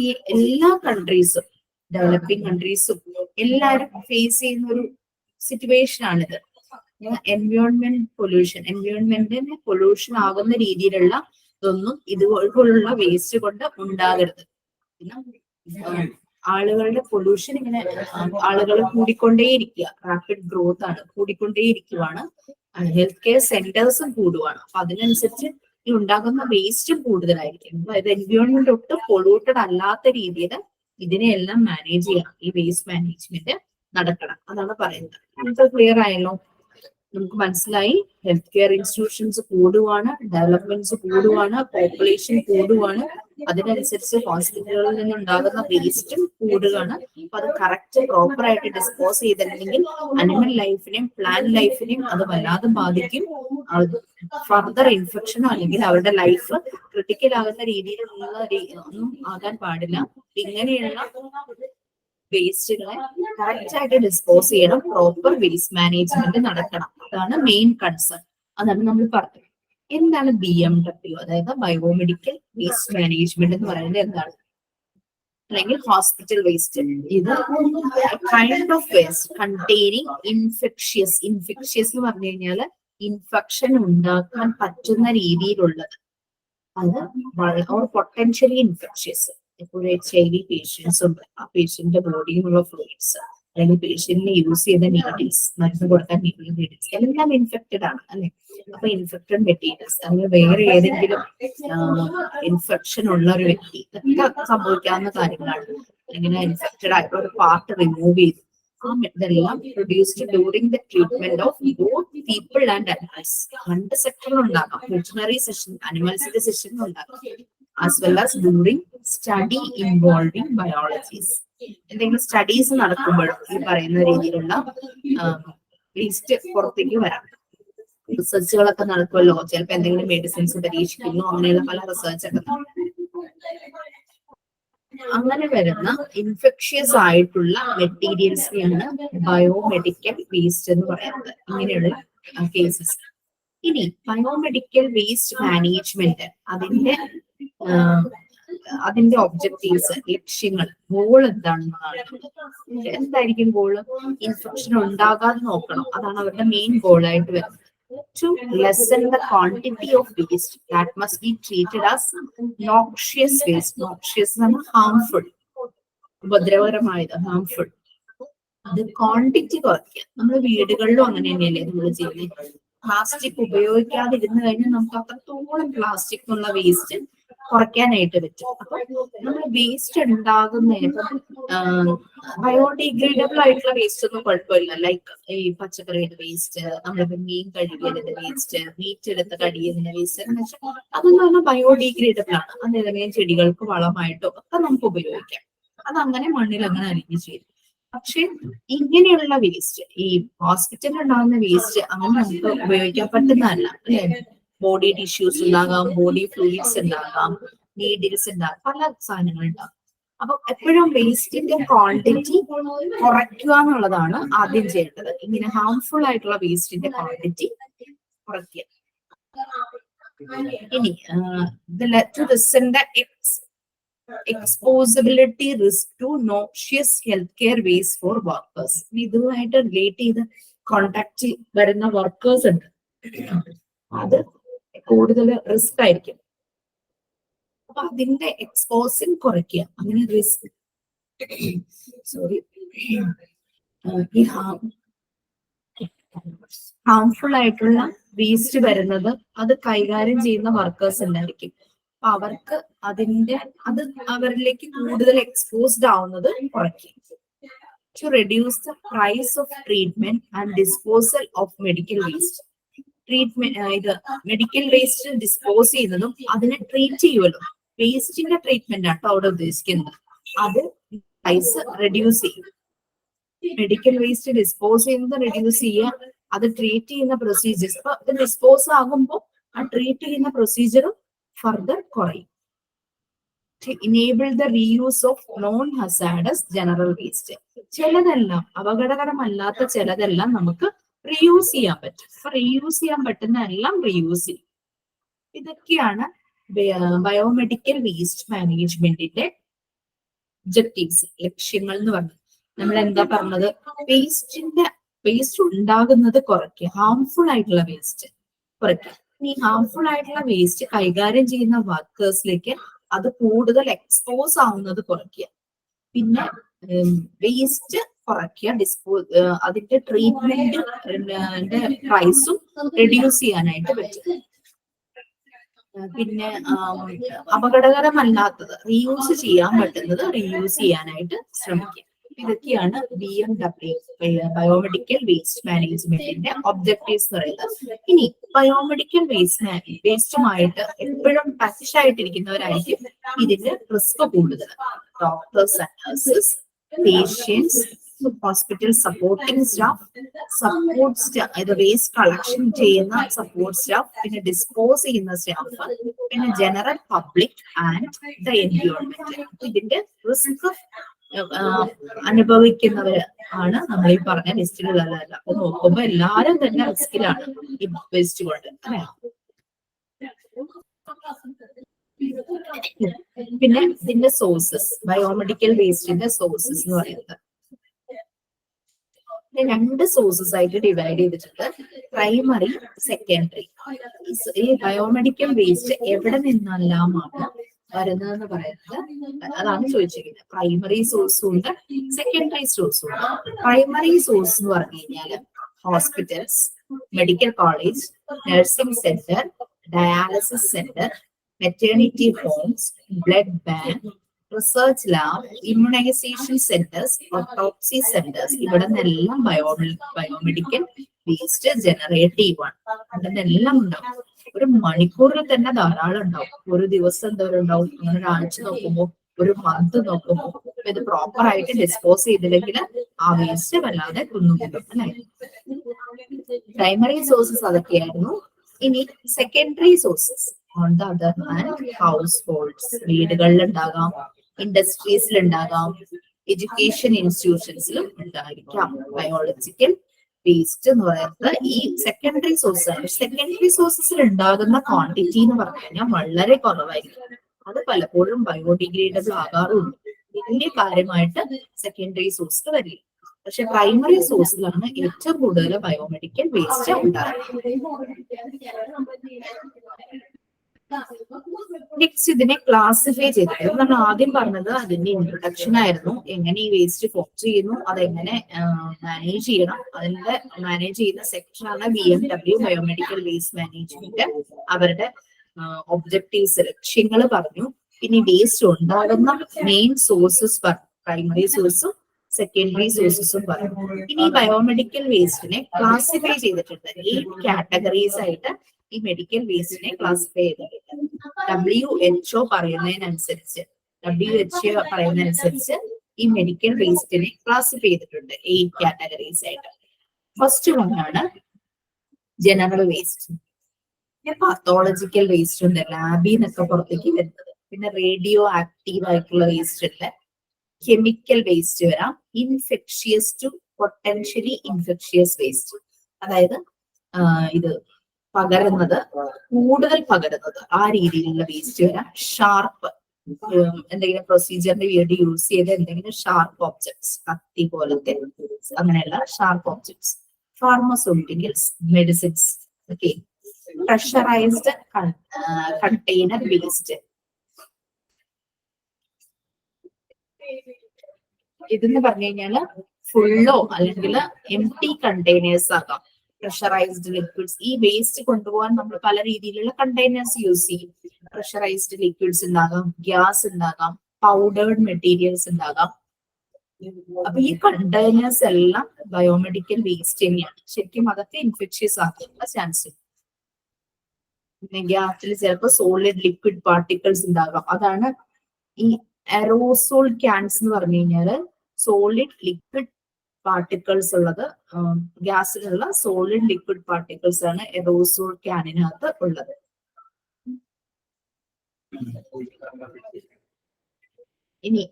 ഈ എല്ലാ കൺട്രീസും, ഡെവലപ്പിംഗ് കൺട്രീസും എല്ലാവരും ഫേസ് ചെയ്യുന്ന ഒരു സിറ്റുവേഷൻ ആണിത്. എൻവയോൺമെന്റിന് പൊല്യൂഷൻ ആകുന്ന രീതിയിലുള്ള ഇതൊന്നും ഇതുപോലുള്ള വേസ്റ്റ് കൊണ്ട് ഉണ്ടാകരുത്. പിന്നെ ആളുകളുടെ പൊല്യൂഷൻ ഇങ്ങനെ ആളുകൾ കൂടിക്കൊണ്ടേയിരിക്കുക, റാപ്പിഡ് ഗ്രോത്ത് ആണ്, കൂടിക്കൊണ്ടേയിരിക്കുവാണ്. Health care സെന്റേഴ്സും കൂടുവാണ്. അപ്പൊ അതിനനുസരിച്ച് ഈ ഉണ്ടാകുന്ന വേസ്റ്റും കൂടുതലായിരിക്കും. അതായത് എൻവയോൺമെന്റ് ഒട്ടും പൊള്യൂട്ടഡ് അല്ലാത്ത രീതിയിൽ ഇതിനെയെല്ലാം മാനേജ് ചെയ്യണം. ഈ വേസ്റ്റ് മാനേജ്മെന്റ് നടക്കണം, അതാണ് പറയുന്നത്. നമുക്ക് ക്ലിയർ ആയല്ലോ? നമുക്ക് മനസ്സിലായി, ഹെൽത്ത് കെയർ ഇൻസ്റ്റിറ്റ്യൂഷൻസ് കൂടുവാണ്, ഡെവലപ്മെന്റ്സ് കൂടുവാണ്, പോപ്പുലേഷൻ കൂടുവാണ്. അതിനനുസരിച്ച് ഹോസ്പിറ്റലുകളിൽ നിന്നുണ്ടാകുന്ന വേസ്റ്റും കൂടുകയാണ്. അപ്പൊ അത് കറക്റ്റ് പ്രോപ്പർ ആയിട്ട് ഡിസ്പോസ് ചെയ്തില്ലെങ്കിൽ അനിമൽ ലൈഫിനെയും പ്ലാന്റ് ലൈഫിനെയും അത് വല്ലാതെ ബാധിക്കും. ഫർദർ ഇൻഫെക്ഷനോ അല്ലെങ്കിൽ അവരുടെ ലൈഫ് ക്രിട്ടിക്കൽ ആകുന്ന രീതിയിലുള്ള ഒന്നും ആകാൻ പാടില്ല. ഇങ്ങനെയുള്ള വേസ്റ്റുകളെ കറക്റ്റ് ആയിട്ട് ഡിസ്പോസ് ചെയ്യണം, പ്രോപ്പർ വേസ്റ്റ് മാനേജ്മെന്റ് നടക്കണം. അതാണ് മെയിൻ കൺസേൺ. അതാണ് നമ്മൾ പറഞ്ഞത്. എന്താണ് BMW, അതായത് ബയോമെഡിക്കൽ വേസ്റ്റ് മാനേജ്മെന്റ് എന്ന് പറയുന്നത് എന്താണ്? അല്ലെങ്കിൽ ഹോസ്പിറ്റൽ വേസ്റ്റ്. ഇത് kind of waste containing infectious എന്ന് പറഞ്ഞു കഴിഞ്ഞാൽ ഇൻഫെക്ഷൻ ഉണ്ടാക്കാൻ പറ്റുന്ന രീതിയിലുള്ളത്, അത് പൊട്ടൻഷ്യലി ഇൻഫെക്ഷ്യസ്. ഇപ്പോൾ HIV പേഷ്യൻസ് ഉണ്ട്, ആ പേഷ്യന്റിന്റെ ബോഡിയിലുള്ള ഫ്ലൂയിഡ്സ് അല്ലെങ്കിൽ പേഷ്യന്റിന് യൂസ് ചെയ്ത നീഡിൽസ്, മരുന്ന് കൊടുക്കാൻ നീഡിൽസ് എല്ലാം ഇൻഫെക്റ്റഡ് ആണ് അല്ലെ. അപ്പൊ ഇൻഫെക്റ്റഡ് മെറ്റീരിയൽസ് അല്ലെങ്കിൽ വേറെ ഏതെങ്കിലും ഇൻഫെക്ഷൻ ഉള്ള ഒരു വ്യക്തി, ഇതൊക്കെ സംഭവിക്കാവുന്ന കാര്യങ്ങളാണ്. അല്ലെങ്കിൽ ഇൻഫെക്റ്റഡ് ആയിട്ടുള്ള ഒരു പാർട്ട് റിമൂവ് ചെയ്തു, ഇതെല്ലാം produced during the treatment of both people and animals. രണ്ട് സെക്ടറിലുണ്ടാകാം, വെറ്റിനറി സെഷൻ, അനിമൽസിന്റെ സെഷനിൽ ഉണ്ടാകാം, as well as during study involving biologies. എന്തെങ്കിലും സ്റ്റഡീസ് നടക്കുമ്പോഴും ഈ പറയുന്ന രീതിയിലുള്ള വേസ്റ്റ് പുറത്തേക്ക് വരാം. റിസർച്ചുകളൊക്കെ നടക്കുമല്ലോ, ചിലപ്പോൾ എന്തെങ്കിലും മെഡിസിൻസ് പരീക്ഷിക്കുന്നു, അങ്ങനെയുള്ള പല റിസർച്ച് ഒക്കെ നടക്കും. അങ്ങനെ വരുന്ന ഇൻഫെക്ഷ്യസ് ആയിട്ടുള്ള മെറ്റീരിയൽസിനെയാണ് ബയോമെഡിക്കൽ വേസ്റ്റ് എന്ന് പറയുന്നത്, ഇങ്ങനെയുള്ള കേസസ്. ഇനി ബയോമെഡിക്കൽ വേസ്റ്റ് മാനേജ്മെന്റ്, അതിന്റെ ഒബ്ജക്റ്റീവ്സ്, ലക്ഷ്യങ്ങൾ, ഗോൾ എന്താണെന്നതാണ്. എന്തായിരിക്കും ഗോള്? ഇൻഫെക്ഷൻ ഉണ്ടാകാതെ നോക്കണം, അതാണ് അവരുടെ മെയിൻ ഗോളായിട്ട് വരുന്നത്. To lessen the quantity of waste that must be treated as noxious waste. Noxious ആണ് harmful, ഉപദ്രവകരമായത്, harmful. അത് ക്വാണ്ടിറ്റി കുറയ്ക്കുക. നമ്മൾ വീടുകളിലും അങ്ങനെ തന്നെയല്ലേ നമ്മൾ ചെയ്യുന്നത്. പ്ലാസ്റ്റിക് ഉപയോഗിക്കാതിരുന്നു കഴിഞ്ഞാൽ നമുക്ക് അത്രത്തോളം പ്ലാസ്റ്റിക് എന്നുള്ള വേസ്റ്റ് കുറയ്ക്കാനായിട്ട് പറ്റും. അപ്പൊ നമ്മൾ വേസ്റ്റ് ഉണ്ടാകുന്ന ബയോഡിഗ്രേഡബിൾ ആയിട്ടുള്ള വേസ്റ്റ് ഒന്നും കുഴപ്പമില്ല. ലൈക്ക് ഈ പച്ചക്കറിയുടെ വേസ്റ്റ്, നമ്മളിപ്പോ മീൻ കഴുകിയതിന്റെ വേസ്റ്റ്, മീറ്റ് എടുത്ത് കടിയതിന്റെ വേസ്റ്റ് എന്ന് വെച്ചാൽ അതെന്ന് പറഞ്ഞാൽ ബയോഡിഗ്രേഡബിൾ ആണ്. അതേസമയം ചെടികൾക്ക് വളമായിട്ടോ ഒക്കെ നമുക്ക് ഉപയോഗിക്കാം. അതങ്ങനെ മണ്ണിൽ അങ്ങനെ അലിഞ്ഞു ചേരും. പക്ഷെ ഇങ്ങനെയുള്ള വേസ്റ്റ്, ഈ ഹോസ്പിറ്റലിൽ ഉണ്ടാകുന്ന വേസ്റ്റ് അങ്ങനെ നമുക്ക് ഉപയോഗിക്കാൻ പറ്റുന്നതല്ല അല്ലെ. ബോഡി ടിഷ്യൂസ് ഉണ്ടാകാം, ബോഡി ഫ്ലൂയിഡ്സ് ഉണ്ടാകാം, നീഡിൽസ് ഉണ്ടാകാം, പല സാധനങ്ങൾ ഉണ്ടാകും. അപ്പൊ എപ്പോഴും വേസ്റ്റിന്റെ ക്വാണ്ടിറ്റി കുറയ്ക്കുക എന്നുള്ളതാണ് ആദ്യം ചെയ്യേണ്ടത്. ഇങ്ങനെ ഹാർംഫുൾ ആയിട്ടുള്ള വേസ്റ്റിന്റെ ക്വാണ്ടിറ്റി കുറയ്ക്കുക. ഇനി exposability risk to noxious health care waste for workers. ഇതുമായിട്ട് റിലേറ്റ് ചെയ്ത് കോണ്ടാക്ട് വരുന്ന വർക്കേഴ്സ് ഉണ്ട്, അത് കൂടുതൽ റിസ്ക് ആയിരിക്കും. അപ്പൊ അതിന്റെ എക്സ്പോസിങ് കുറയ്ക്കുക. അങ്ങനെ റിസ്ക് ഈ ഹാർംഫുൾ ആയിട്ടുള്ള വേസ്റ്റ് വരുന്നത് അത് കൈകാര്യം ചെയ്യുന്ന വർക്കേഴ്സ് ഉണ്ടായിരിക്കും. അപ്പൊ അവർക്ക് അത് അവരിലേക്ക് കൂടുതൽ എക്സ്പോസ്ഡ് ആവുന്നത് കുറയ്ക്കും. To reduce the price of treatment and disposal of medical waste. ഇത് മെഡിക്കൽ വേസ്റ്റ് ഡിസ്പോസ് ചെയ്യുന്നതും അതിനെ ട്രീറ്റ് ചെയ്യുമല്ലോ, വേസ്റ്റിന്റെ ട്രീറ്റ്മെന്റ് ആണ് അവിടെ ഉദ്ദേശിക്കുന്നത്. അത് പ്രൈസ് റെഡ്യൂസ് ചെയ്യും. മെഡിക്കൽ വേസ്റ്റ് ഡിസ്പോസ് ചെയ്യുന്നത് റെഡ്യൂസ് ചെയ്യുക, അത് ട്രീറ്റ് ചെയ്യുന്ന പ്രൊസീജിയേഴ്സ്, അപ്പൊ അത് ഡിസ്പോസ് ആകുമ്പോൾ ആ ട്രീറ്റ് ചെയ്യുന്ന പ്രൊസീജിയറും ഫർദർ കുറയും. enable the reuse of non-hazardous general waste. ചിലതെല്ലാം അപകടകരമല്ലാത്ത ചിലതെല്ലാം നമുക്ക് റീയൂസ് ചെയ്യാൻ പറ്റും. അപ്പൊ റീയൂസ് ചെയ്യാൻ പറ്റുന്ന എല്ലാം റീയൂസ് ചെയ്യും. ഇതൊക്കെയാണ് ബയോമെഡിക്കൽ വേസ്റ്റ് മാനേജ്മെന്റിന്റെ ഒബ്ജക്റ്റീവ്സ്, ലക്ഷ്യങ്ങൾ എന്ന് പറഞ്ഞത്. നമ്മൾ എന്താ പറഞ്ഞത്? വേസ്റ്റ് ഉണ്ടാകുന്നത് കുറയ്ക്കുക, ഹാർംഫുൾ ആയിട്ടുള്ള വേസ്റ്റ് കുറയ്ക്കുക. ഈ ഹാർംഫുൾ ആയിട്ടുള്ള വേസ്റ്റ് കൈകാര്യം ചെയ്യുന്ന വർക്കേഴ്സിലേക്ക് അത് കൂടുതൽ എക്സ്പോസ് ആവുന്നത് കുറയ്ക്കുക. പിന്നെ വേസ്റ്റ് കുറയ്ക്കുക, അതിന്റെ ട്രീറ്റ്മെന്റ് പ്രൈസും റെഡ്യൂസ് ചെയ്യാനായിട്ട് പറ്റും. പിന്നെ അപകടകരമല്ലാത്തത് റീയൂസ് ചെയ്യാൻ പറ്റുന്നത് റീയൂസ് ചെയ്യാനായിട്ട് ശ്രമിക്കുക. ഇതൊക്കെയാണ് BMW ബയോമെഡിക്കൽ വേസ്റ്റ് മാനേജ്മെന്റിന്റെ ഒബ്ജക്റ്റീവ്സ് എന്ന് പറയുന്നത്. ഇനി ബയോമെഡിക്കൽ വേസ്റ്റുമായിട്ട് എപ്പോഴും ടച്ച് ആയിട്ടിരിക്കുന്നവരായിരിക്കും ഇതിന്റെ റിസ്ക് കൂടുതൽ. Doctors and nurses, patients, hospital supporting staff, ഇത് വേസ്റ്റ് കളക്ഷൻ ചെയ്യുന്ന സപ്പോർട്ട് സ്റ്റാഫ്, പിന്നെ ഡിസ്പോസ് ചെയ്യുന്ന സ്റ്റാഫ്, പിന്നെ general public and the environment. ഇതിന്റെ റിസ്ക് അനുഭവിക്കുന്നവര് ആണ് നമ്മൾ ഈ പറഞ്ഞ ലിസ്റ്റിലുള്ളതല്ല. അപ്പൊ നോക്കുമ്പോ എല്ലാരും തന്നെ റിസ്കിലാണ് ഈ വേസ്റ്റ് കൊണ്ട്, അല്ലേ? പിന്നെ ഇതിന്റെ സോഴ്സസ്, ബയോമെഡിക്കൽ വേസ്റ്റിന്റെ സോഴ്സസ് എന്ന് പറയുന്നത് രണ്ട് സോഴ്സസ് ആയിട്ട് ഡിവൈഡ് ചെയ്തിട്ടുണ്ട്, പ്രൈമറി, സെക്കൻഡറി. ഈ ബയോമെഡിക്കൽ വേസ്റ്റ് എവിടെ നിന്നെല്ലാമാണ് വരുന്നതെന്ന് പറയുന്നത്, അതാണ് ചോദിച്ചിരിക്കുന്നത്. പ്രൈമറി സോഴ്സും ഉണ്ട്, സെക്കൻഡറി സോഴ്സും ഉണ്ട്. പ്രൈമറി സോഴ്സ് എന്ന് പറഞ്ഞു കഴിഞ്ഞാൽ hospitals, medical college, nursing center, dialysis center, maternity homes, blood bank, research lab, immunization centers, autopsy centers. ഇവിടെ നിന്നെല്ലാം ബയോമെഡിക്കൽ വേസ്റ്റ് ജനറേറ്റീവ് ആണ്. ഇവിടെ നിന്നെല്ലാം ഉണ്ടാവും. ഒരു മണിക്കൂറിൽ തന്നെ ധാരാളം ഉണ്ടാവും. ഒരു ദിവസം എന്തോരം ഉണ്ടാവും, അങ്ങനെ ഒരാഴ്ച നോക്കുമ്പോൾ, ഒരു മന്ത് നോക്കുമ്പോൾ, ഇത് പ്രോപ്പർ ആയിട്ട് ഡിസ്പോസ് ചെയ്തില്ലെങ്കിൽ ആ വേസ്റ്റ് വല്ലാതെ കുന്നുകൂടും, അല്ലെ? പ്രൈമറി സോഴ്സസ് അതൊക്കെയായിരുന്നു. ഇനി secondary sources on the other hand, households, വീടുകളിൽ ഉണ്ടാകാം, ഇൻഡസ്ട്രീസിൽ ഉണ്ടാകാം, എഡ്യൂക്കേഷൻ ഇൻസ്റ്റിറ്റ്യൂഷൻസിലും ഉണ്ടായിരിക്കാം. ബയോളജിക്കൽ വേസ്റ്റ് എന്ന് പറയുന്നത് ഈ സെക്കൻഡറി സോഴ്സ് ആണ്. സെക്കൻഡറി സോഴ്സസിൽ ഉണ്ടാകുന്ന ക്വാണ്ടിറ്റി എന്ന് പറഞ്ഞു കഴിഞ്ഞാൽ വളരെ കുറവായിരിക്കും. അത് പലപ്പോഴും ബയോഡിഗ്രേഡബിൾ ആകാറുണ്ട്. വലിയ കാര്യമായിട്ട് സെക്കൻഡറി സോഴ്സ് വരില്ല. പക്ഷെ പ്രൈമറി സോഴ്സിലാണ് ഏറ്റവും കൂടുതൽ ബയോമെഡിക്കൽ വേസ്റ്റ് ഉണ്ടാകുന്നത്. നെക്സ്റ്റ് ഇതിനെ ക്ലാസിഫൈ ചെയ്തിട്ടുണ്ട്. നമ്മൾ ആദ്യം പറഞ്ഞത് അതിന്റെ ഇൻട്രൊഡക്ഷൻ ആയിരുന്നു, എങ്ങനെ ഈ വേസ്റ്റ് ഫോം ചെയ്യുന്നു, അതെങ്ങനെ മാനേജ് ചെയ്യണം. അതിന്റെ മാനേജ് ചെയ്യുന്ന സെക്ഷനാണ് BMW, ബയോമെഡിക്കൽ വേസ്റ്റ് മാനേജ്മെന്റ്. അവരുടെ ഒബ്ജക്റ്റീവ്സ്, ലക്ഷ്യങ്ങൾ പറഞ്ഞു. പിന്നെ വേസ്റ്റ് ഉണ്ടാകുന്ന മെയിൻ സോഴ്സസ് പറഞ്ഞു, പ്രൈമറി സോഴ്സും സെക്കൻഡറി സോഴ്സസും പറഞ്ഞു. ഇനി ബയോമെഡിക്കൽ വേസ്റ്റിനെ ക്ലാസിഫൈ ചെയ്തിട്ടുണ്ട്. 8 കാറ്റഗറീസ് ആയിട്ട് ഈ മെഡിക്കൽ വേസ്റ്റിനെ ക്ലാസിഫൈ ചെയ്തിട്ടുണ്ട്. WHO പറയുന്നതിനനുസരിച്ച് ഈ മെഡിക്കൽ വേസ്റ്റിനെ ക്ലാസിഫൈ ചെയ്തിട്ടുണ്ട് 8 കാറ്റഗറീസ് ആയിട്ട്. ഫസ്റ്റ് വണ്ണാണ് ജനറൽ വേസ്റ്റ്. പിന്നെ പാത്തോളജിക്കൽ വേസ്റ്റ് ഉണ്ട്, ലാബിൽ നിന്നൊക്കെ പുറത്തേക്ക് വരുന്നത്. പിന്നെ റേഡിയോ ആക്റ്റീവ് ആയിട്ടുള്ള വേസ്റ്റ് ഉണ്ട്, കെമിക്കൽ വേസ്റ്റ് വരാം, infectious to potentially infectious waste, അതായത് ഇത് പകരുന്നത്, കൂടുതൽ പകരുന്നത്, ആ രീതിയിലുള്ള വേസ്റ്റ് വരാം. ഷാർപ്പ്, എന്തെങ്കിലും പ്രൊസീജിയറിന് വേണ്ടി യൂസ് ചെയ്ത എന്തെങ്കിലും ഷാർപ്പ് ഓബ്ജക്ട്സ്, കത്തി പോലത്തെ അങ്ങനെയുള്ള sharp objects. Pharmaceuticals, medicines, okay. Pressurised container waste, ഇതെന്ന് പറഞ്ഞു കഴിഞ്ഞാല് ഫുള്ളോ അല്ലെങ്കിൽ എംപ്റ്റി കണ്ടെയ്നേഴ്സ് ആകാം. പ്രഷറൈസ്ഡ് ലിക്വിഡ്സ്, ഈ വേസ്റ്റ് കൊണ്ടുപോകാൻ നമ്മൾ പല രീതിയിലുള്ള കണ്ടെയ്നേഴ്സ് യൂസ് ചെയ്യും. പ്രഷറൈസ്ഡ് ലിക്വിഡ്സ് ഉണ്ടാകാം, ഗ്യാസ് ഉണ്ടാകാം, പൗഡേർഡ് മെറ്റീരിയൽസ് ഉണ്ടാകാം. അപ്പൊ ഈ കണ്ടെയ്നേഴ്സ് എല്ലാം ബയോമെഡിക്കൽ വേസ്റ്റ് തന്നെയാണ്. ശരിക്കും അതൊക്കെ ഇൻഫെക്ഷ്യസ് ആകാനുള്ള ചാൻസ് ഉണ്ട്. പിന്നെ ഗ്യാസിൽ ചിലപ്പോൾ സോളിഡ് ലിക്വിഡ് പാർട്ടിക്കിൾസ് ഉണ്ടാകാം. അതാണ് ഈ എറോസോൾ ക്യാൻസ് എന്ന് പറഞ്ഞു കഴിഞ്ഞാല് സോളിഡ് ലിക്വിഡ് പാർട്ടിക്കിൾസ് ഉള്ളത്. ഗ്യാസിലുള്ള സോളിഡ് ലിക്വിഡ് പാർട്ടിക്കിൾസ് ആണ് എറോസോൾ ക്യാനിനകത്ത് ഉള്ളത്. ഇനി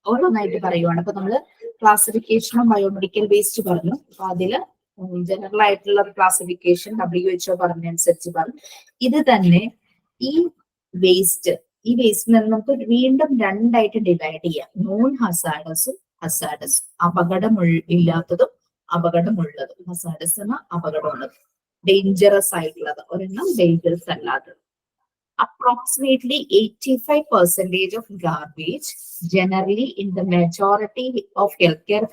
ഓരോന്നായിട്ട് പറയുവാണ്. അപ്പൊ നമ്മള് ക്ലാസിഫിക്കേഷൻ ഓഫ് ബയോമെഡിക്കൽ വേസ്റ്റ് പറഞ്ഞു. അപ്പൊ അതില് ജനറൽ ആയിട്ടുള്ള ക്ലാസിഫിക്കേഷൻ WHO പറഞ്ഞനുസരിച്ച് പറഞ്ഞു. ഇത് തന്നെ ഈ വേസ്റ്റിനെ നമുക്ക് വീണ്ടും രണ്ടായിട്ട് ഡിവൈഡ് ചെയ്യാം. നോൺ ഹസാഡസും ഹസാഡസും, അപകടമില്ലാത്തതും അപകടമുള്ളതും. ഹസാഡസ് എന്ന അപകടമുള്ളത്, ഡേഞ്ചറസ് ആയിട്ടുള്ളത്, ഒരെണ്ണം ഡേഞ്ചറസ് അല്ലാത്തത്. Approximately 85% of garbage generally in the majority of healthcare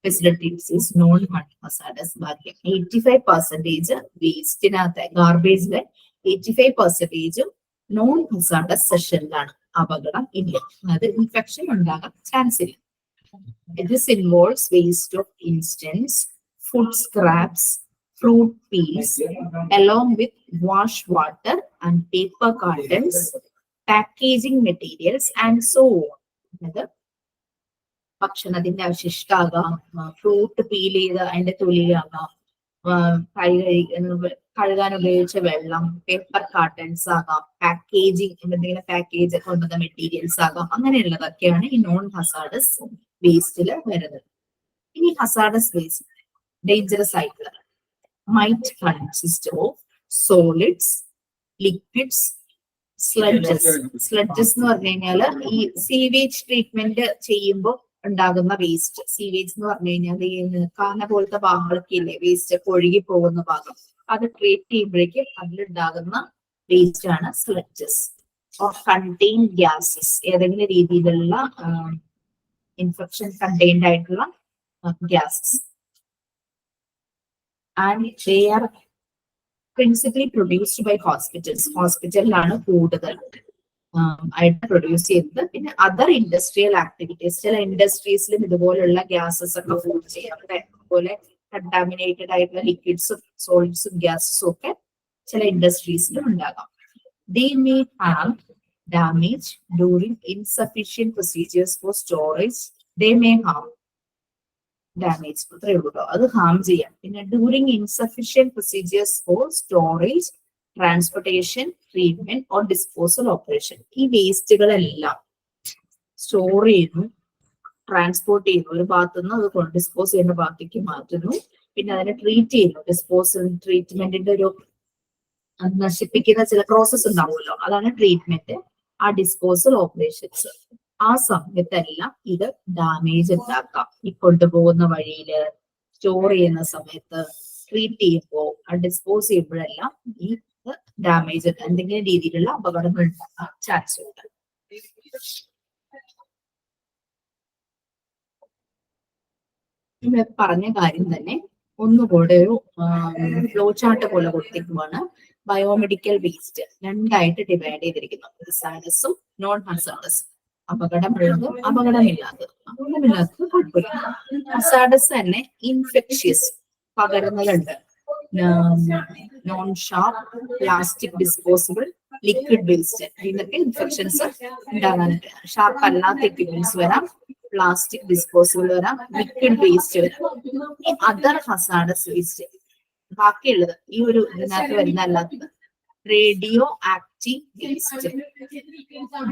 facilities is non-hazardous. 85% വേസ്റ്റിനകത്ത്, ഗാർബേജിലെ 85% നോൺ ഹസാഡസ് സെഷനിലാണ്. അപകടം ഇല്ല, അത് ഇൻഫെക്ഷൻ ഉണ്ടാകാൻ ചാൻസ് ഇല്ല. This involves waste of instance, food scraps, fruit peels, along with wash water and paper cartons, packaging materials, and so on. ഭക്ഷണത്തിന്റെ അവശിഷ്ടാകാം, ഫ്രൂട്ട് പീൽ ചെയ്ത് അതിന്റെ തൊലിയാകാം, കഴുകാൻ ഉപയോഗിച്ച വെള്ളം, പേപ്പർ കാർട്ടൺസ് ആകാം, പാക്കേജിങ് എന്തെങ്കിലും പാക്കേജ് കൊണ്ടുവന്ന മെറ്റീരിയൽസ് ആകാം, അങ്ങനെയുള്ളതൊക്കെയാണ് ഈ നോൺ ഹസാർഡസ് വേസ്റ്റിൽ വരുന്നത്. ഇനി ഹസാർഡസ് വേസ്റ്റ് ഡേഞ്ചറസ് ആയിട്ടുള്ള might consist of solids, liquids, sludges. Sludges എന്ന് പറഞ്ഞു കഴിഞ്ഞാൽ ഈ സീവേജ് ട്രീറ്റ്മെന്റ് ചെയ്യുമ്പോൾ ഉണ്ടാകുന്ന വേസ്റ്റ്. സീവേജ് എന്ന് പറഞ്ഞു കഴിഞ്ഞാൽ ഈ കാന പോലത്തെ ഭാഗങ്ങളൊക്കെ ഇല്ലേ, വേസ്റ്റ് ഒക്കെ ഒഴുകി പോകുന്ന ഭാഗം, അത് ട്രീറ്റ് ചെയ്യുമ്പോഴേക്കും അതിലുണ്ടാകുന്ന വേസ്റ്റ് ആണ് സ്ലഡ്ജസ്. ഓർ കണ്ടെയ്ൻ ഗ്യാസസ്, ഏതെങ്കിലും രീതിയിലുള്ള ഇൻഫെക്ഷൻ കണ്ടെയ്ൻഡ് ആയിട്ടുള്ള ഗ്യാസസ്. And they are principally produced by hospitals. ഹോസ്പിറ്റലിലാണ് കൂടുതൽ ആയിട്ട് പ്രൊഡ്യൂസ് ചെയ്യുന്നത്. പിന്നെ അതർ ഇൻഡസ്ട്രിയൽ ആക്ടിവിറ്റീസ്, ചില ഇൻഡസ്ട്രീസിലും ഇതുപോലുള്ള ഗ്യാസസ് ഒക്കെ ഫോം ചെയ്യാം. അതുപോലെ കണ്ടാമിനേറ്റഡ് ആയിട്ടുള്ള ലിക്വിഡ്സും സോളിഡ്സും ഗ്യാസസും ഒക്കെ ചില ഇൻഡസ്ട്രീസിലും ഉണ്ടാകാം. They may have damage during insufficient procedures for storage. They may have damage, അത്രേ ഉള്ളൂ കേട്ടോ, അത് ഹാം ചെയ്യാം. പിന്നെ during insufficient procedures for storage, transportation, treatment or disposal operation. ഈ വേസ്റ്റുകളെല്ലാം സ്റ്റോർ ചെയ്യുന്നു, ട്രാൻസ്പോർട്ട് ചെയ്യുന്നു, ഒരു ഭാഗത്തു നിന്ന് അത് കൊണ്ട് ഡിസ്പോസ് ചെയ്യുന്ന ഭാഗത്തേക്ക് മാറ്റുന്നു, പിന്നെ അതിനെ ട്രീറ്റ് ചെയ്യുന്നു. ഡിസ്പോസൽ ട്രീറ്റ്മെന്റിന്റെ ഒരു നശിപ്പിക്കുന്ന ചില പ്രോസസ് ഉണ്ടാവുമല്ലോ, അതാണ് ട്രീറ്റ്മെന്റ്. ആ ഡിസ്പോസൽ ഓപ്പറേഷൻസ്, ആ സമയത്തെല്ലാം ഇത് ഡാമേജ് ഉണ്ടാക്കാം. ഈ കൊണ്ടുപോകുന്ന വഴിയില്, സ്റ്റോർ ചെയ്യുന്ന സമയത്ത്, ട്രീറ്റ് ചെയ്യുമ്പോൾ, ഡിസ്പോസ് ചെയ്യുമ്പോഴെല്ലാം ഈ ഡാമേജ്, എന്തെങ്കിലും രീതിയിലുള്ള അപകടങ്ങൾ ഉണ്ടാക്കാൻ ചാൻസ് ഉണ്ട്. പറഞ്ഞ കാര്യം തന്നെ ഒന്നുകൂടെ ഒരു ഫ്ലോ ചാർട്ട് പോലെ കൊടുത്തിരിക്കുവാണ്. ബയോമെഡിക്കൽ വേസ്റ്റ് രണ്ടായിട്ട് ഡിവൈഡ് ചെയ്തിരിക്കുന്നു, ഹസാർഡസും നോൺ ഹസാർഡസും. അപകടമുള്ളതും അപകടമില്ലാത്തതും. അപകടമില്ലാത്തത് കുഴപ്പമില്ല. ഹസാർഡസ് തന്നെ ഇൻഫെക്ഷ്യസ്, പകരുന്നതുണ്ട്. Non sharp, plastic disposable, liquid waste, ഇതിനൊക്കെ ഇൻഫെക്ഷൻസ് ഉണ്ടാകാനുണ്ട്. ഷാർപ്പ് അല്ലാത്ത എക്യുപ്മെന്റ്സ് വരാം, പ്ലാസ്റ്റിക് ഡിസ്പോസിബിൾ വരാം, ലിക്വിഡ് വേസ്റ്റ് വരാം. അതർ ഹസാർഡസ് വേസ്റ്റ് ബാക്കിയുള്ളത് ഈ ഒരു ഇതിനകത്ത് വരുന്ന അല്ലാത്തത് radioactive waste,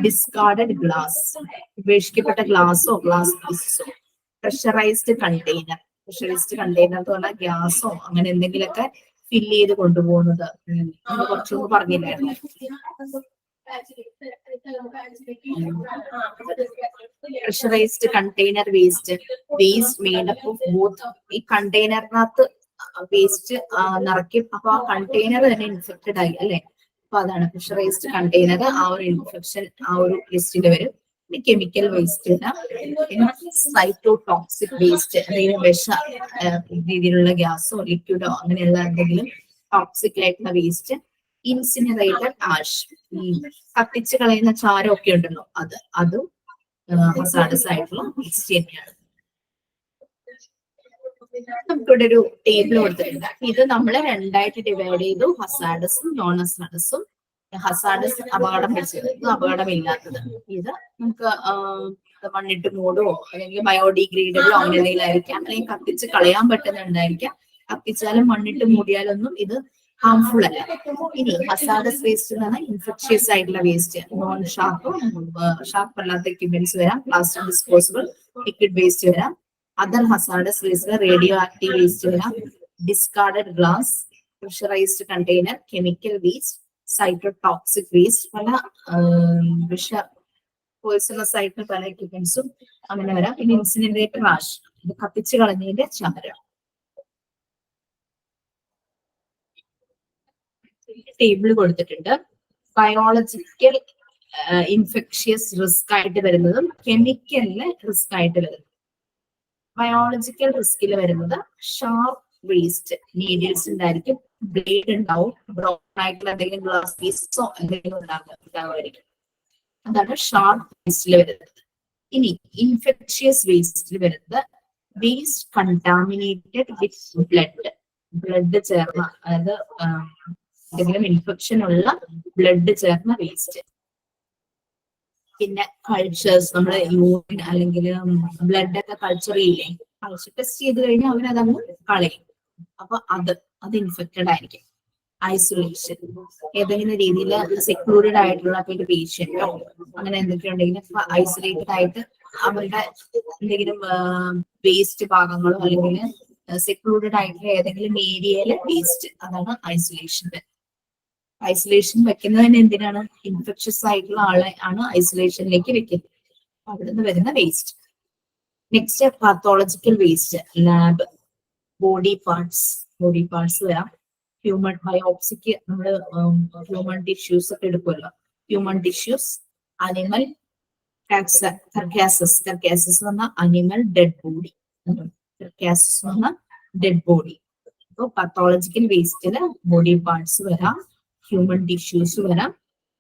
discarded glass, ഉപേക്ഷിക്കപ്പെട്ട ഗ്ലാസോ ഗ്ലാസ് പീസസോ, പ്രഷറൈസ്ഡ് കണ്ടെയ്നർ. പ്രഷറൈസ്ഡ് കണ്ടെയ്നർ എന്ന് പറഞ്ഞാൽ ഗ്യാസോ അങ്ങനെ എന്തെങ്കിലുമൊക്കെ ഫില്ല് ചെയ്ത് കൊണ്ടുപോകുന്നത്. കുറച്ചു മുമ്പ് പറഞ്ഞില്ലായിരുന്നു. Pressurised container waste, waste made up of both. ഈ കണ്ടെയ്നറിനകത്ത് വേസ്റ്റ് നിറയ്ക്കും, അപ്പൊ ആ കണ്ടെയ്നർ തന്നെ ഇൻഫെക്റ്റഡ് ആയി അല്ലെ. അപ്പൊ അതാണ് പ്രഷറൈസ്ഡ് കണ്ടെയ്നർ. ആ ഒരു ഇൻഫെക്ഷൻ ആ ഒരു ലിസ്റ്റിൽ വരും. പിന്നെ കെമിക്കൽ വേസ്റ്റ്, പിന്നെ സൈറ്റോടോക്സിക് വേസ്റ്റ്, എന്തെങ്കിലും വിഷ രീതിയിലുള്ള ഗ്യാസോ ലിക്വിഡോ അങ്ങനെയുള്ള എന്തെങ്കിലും ടോക്സിക് ആയിട്ടുള്ള വേസ്റ്റ്. ഇൻസിനറേറ്റഡ് ആഷ്, ഈ കത്തിച്ച് കളയുന്ന ചാരം ഒക്കെ ഉണ്ടല്ലോ, അതും ഹസാർഡസ് ആയിട്ടുള്ള വേസ്റ്റ് തന്നെയാണ്. നമുക്കിവിടെ ഒരു ടേബിൾ കൊടുത്തിട്ടുണ്ട്. ഇത് നമ്മൾ രണ്ടായിട്ട് ഡിവൈഡ് ചെയ്തു, ഹസാർഡസും നോൺ ഹസാർഡസും. ഹസാർഡസ് അപകടം പിടിച്ചത്, ഇത് അപകടമില്ലാത്തത്. ഇത് നമുക്ക് മണ്ണിട്ട് മൂടോ അല്ലെങ്കിൽ ബയോഡിഗ്രേഡബിളോ അങ്ങനെ എന്തെങ്കിലും ആയിരിക്കാം, അല്ലെങ്കിൽ കത്തിച്ച് കളയാൻ പറ്റുന്നുണ്ടായിരിക്കാം. കത്തിച്ചാലും മണ്ണിട്ട് മൂടിയാലൊന്നും ഇത് ഹാംഫുൾ അല്ല. ഇനി ഹസാർഡസ് വേസ്റ്റ് എന്ന് പറഞ്ഞാൽ ഇൻഫെക്ഷ്യസ് ആയിട്ടുള്ള വേസ്റ്റ്, നോൺ ഷാർപ്പ്, ഷാർപ്പ് അല്ലാത്ത എക്യുപ്മെന്റ്സ് വരാം, പ്ലാസ്റ്റിക് ഡിസ്പോസിബിൾ, ലിക്വിഡ് വേസ്റ്റ് വരാം. Other hazardous waste radioactive waste വരാം, discarded glass, pressurised container, chemical waste, cytotoxic waste, പല വിഷ പോയിസണസ് ആയിട്ടുള്ള പല എക്യുപ്മെന്റ്സും അങ്ങനെ വരാം. പിന്നെ ഇൻസിനറേറ്റർ ആഷ്, ഇത് കത്തിച്ച് കളഞ്ഞതിന്റെ ചാരം. ടേബിൾ കൊടുത്തിട്ടുണ്ട്. ബയോളജിക്കൽ ഇൻഫെക്ഷ്യസ് റിസ്ക് ആയിട്ട് വരുന്നതും കെമിക്കലിന് റിസ്ക് ആയിട്ട് വരുന്നതും. ബയോളജിക്കൽ റിസ്കിൽ വരുന്നത് ഷാർപ്പ് വേസ്റ്റ്, നീഡിൽസ് ഉണ്ടായിരിക്കും, ബ്ലേഡ് ഉണ്ടാവും, ബ്രോക്കൺ ആയിട്ടുള്ള എന്തെങ്കിലും ഗ്ലാസ് പീസോ എന്തെങ്കിലും ഉണ്ടാവുമായിരിക്കും. അതാണ് ഷാർപ്പ് വേസ്റ്റിൽ വരുന്നത്. ഇനി ഇൻഫെക്ഷ്യസ് വേസ്റ്റിൽ വരുന്നത് waste contaminated with blood, blood ചേർന്ന, അതായത് എന്തെങ്കിലും ഇൻഫെക്ഷൻ ഉള്ള ബ്ലഡ് ചേർന്ന വേസ്റ്റ്. പിന്നെ കൾച്ചേഴ്സ്, നമ്മുടെ യൂറിൻ അല്ലെങ്കിൽ ബ്ലഡ് ഒക്കെ കൾച്ചർ ചെയ്യില്ലേ, കൾച്ചർ ടെസ്റ്റ് ചെയ്ത് കഴിഞ്ഞാൽ അവരതങ്ങ് കളയും. അപ്പൊ അത് ഇൻഫെക്റ്റഡ് ആയിരിക്കും. ഐസൊലേഷൻ, ഏതെങ്കിലും രീതിയിൽ സെക്യൂർഡ് ആയിട്ടുള്ള ഒരു പേഷ്യന്റോ അങ്ങനെ എന്തൊക്കെ ഉണ്ടെങ്കിൽ ഐസൊലേറ്റഡ് ആയിട്ട് അവരുടെ എന്തെങ്കിലും വേസ്റ്റ് ഭാഗങ്ങളോ അല്ലെങ്കിൽ സെക്യൂർഡ് ആയിട്ടുള്ള ഏതെങ്കിലും ഏരിയയിലെ വേസ്റ്റ്, അതാണ് ഐസൊലേഷൻ. ഐസൊലേഷൻ വെക്കുന്നതിന് എന്തിനാണ്? ഇൻഫെക്ഷസ് ആയിട്ടുള്ള ആളെ ആണ് ഐസൊലേഷനിലേക്ക് വെക്കുന്നത്, അവിടെ നിന്ന് വരുന്ന waste. Next pathological waste, lab, body parts വരാം. ഹ്യൂമൻ ബയോപ്സിക്ക് നമ്മൾ ഹ്യൂമൻ ടിഷ്യൂസ് ഒക്കെ എടുക്കുമല്ലോ, ഹ്യൂമൻ ടിഷ്യൂസ്, അനിമൽ കർക്കാസസ് എന്ന് പറഞ്ഞാൽ അനിമൽ ഡെഡ് ബോഡി, കർക്കാസസ് എന്ന് പറഞ്ഞാൽ ഡെഡ് ബോഡി. അപ്പോൾ പത്തോളജിക്കൽ വേസ്റ്റില് ബോഡി പാർട്സ് വരാം, ഹ്യൂമൻ ടിഷ്യൂസ് വരാം,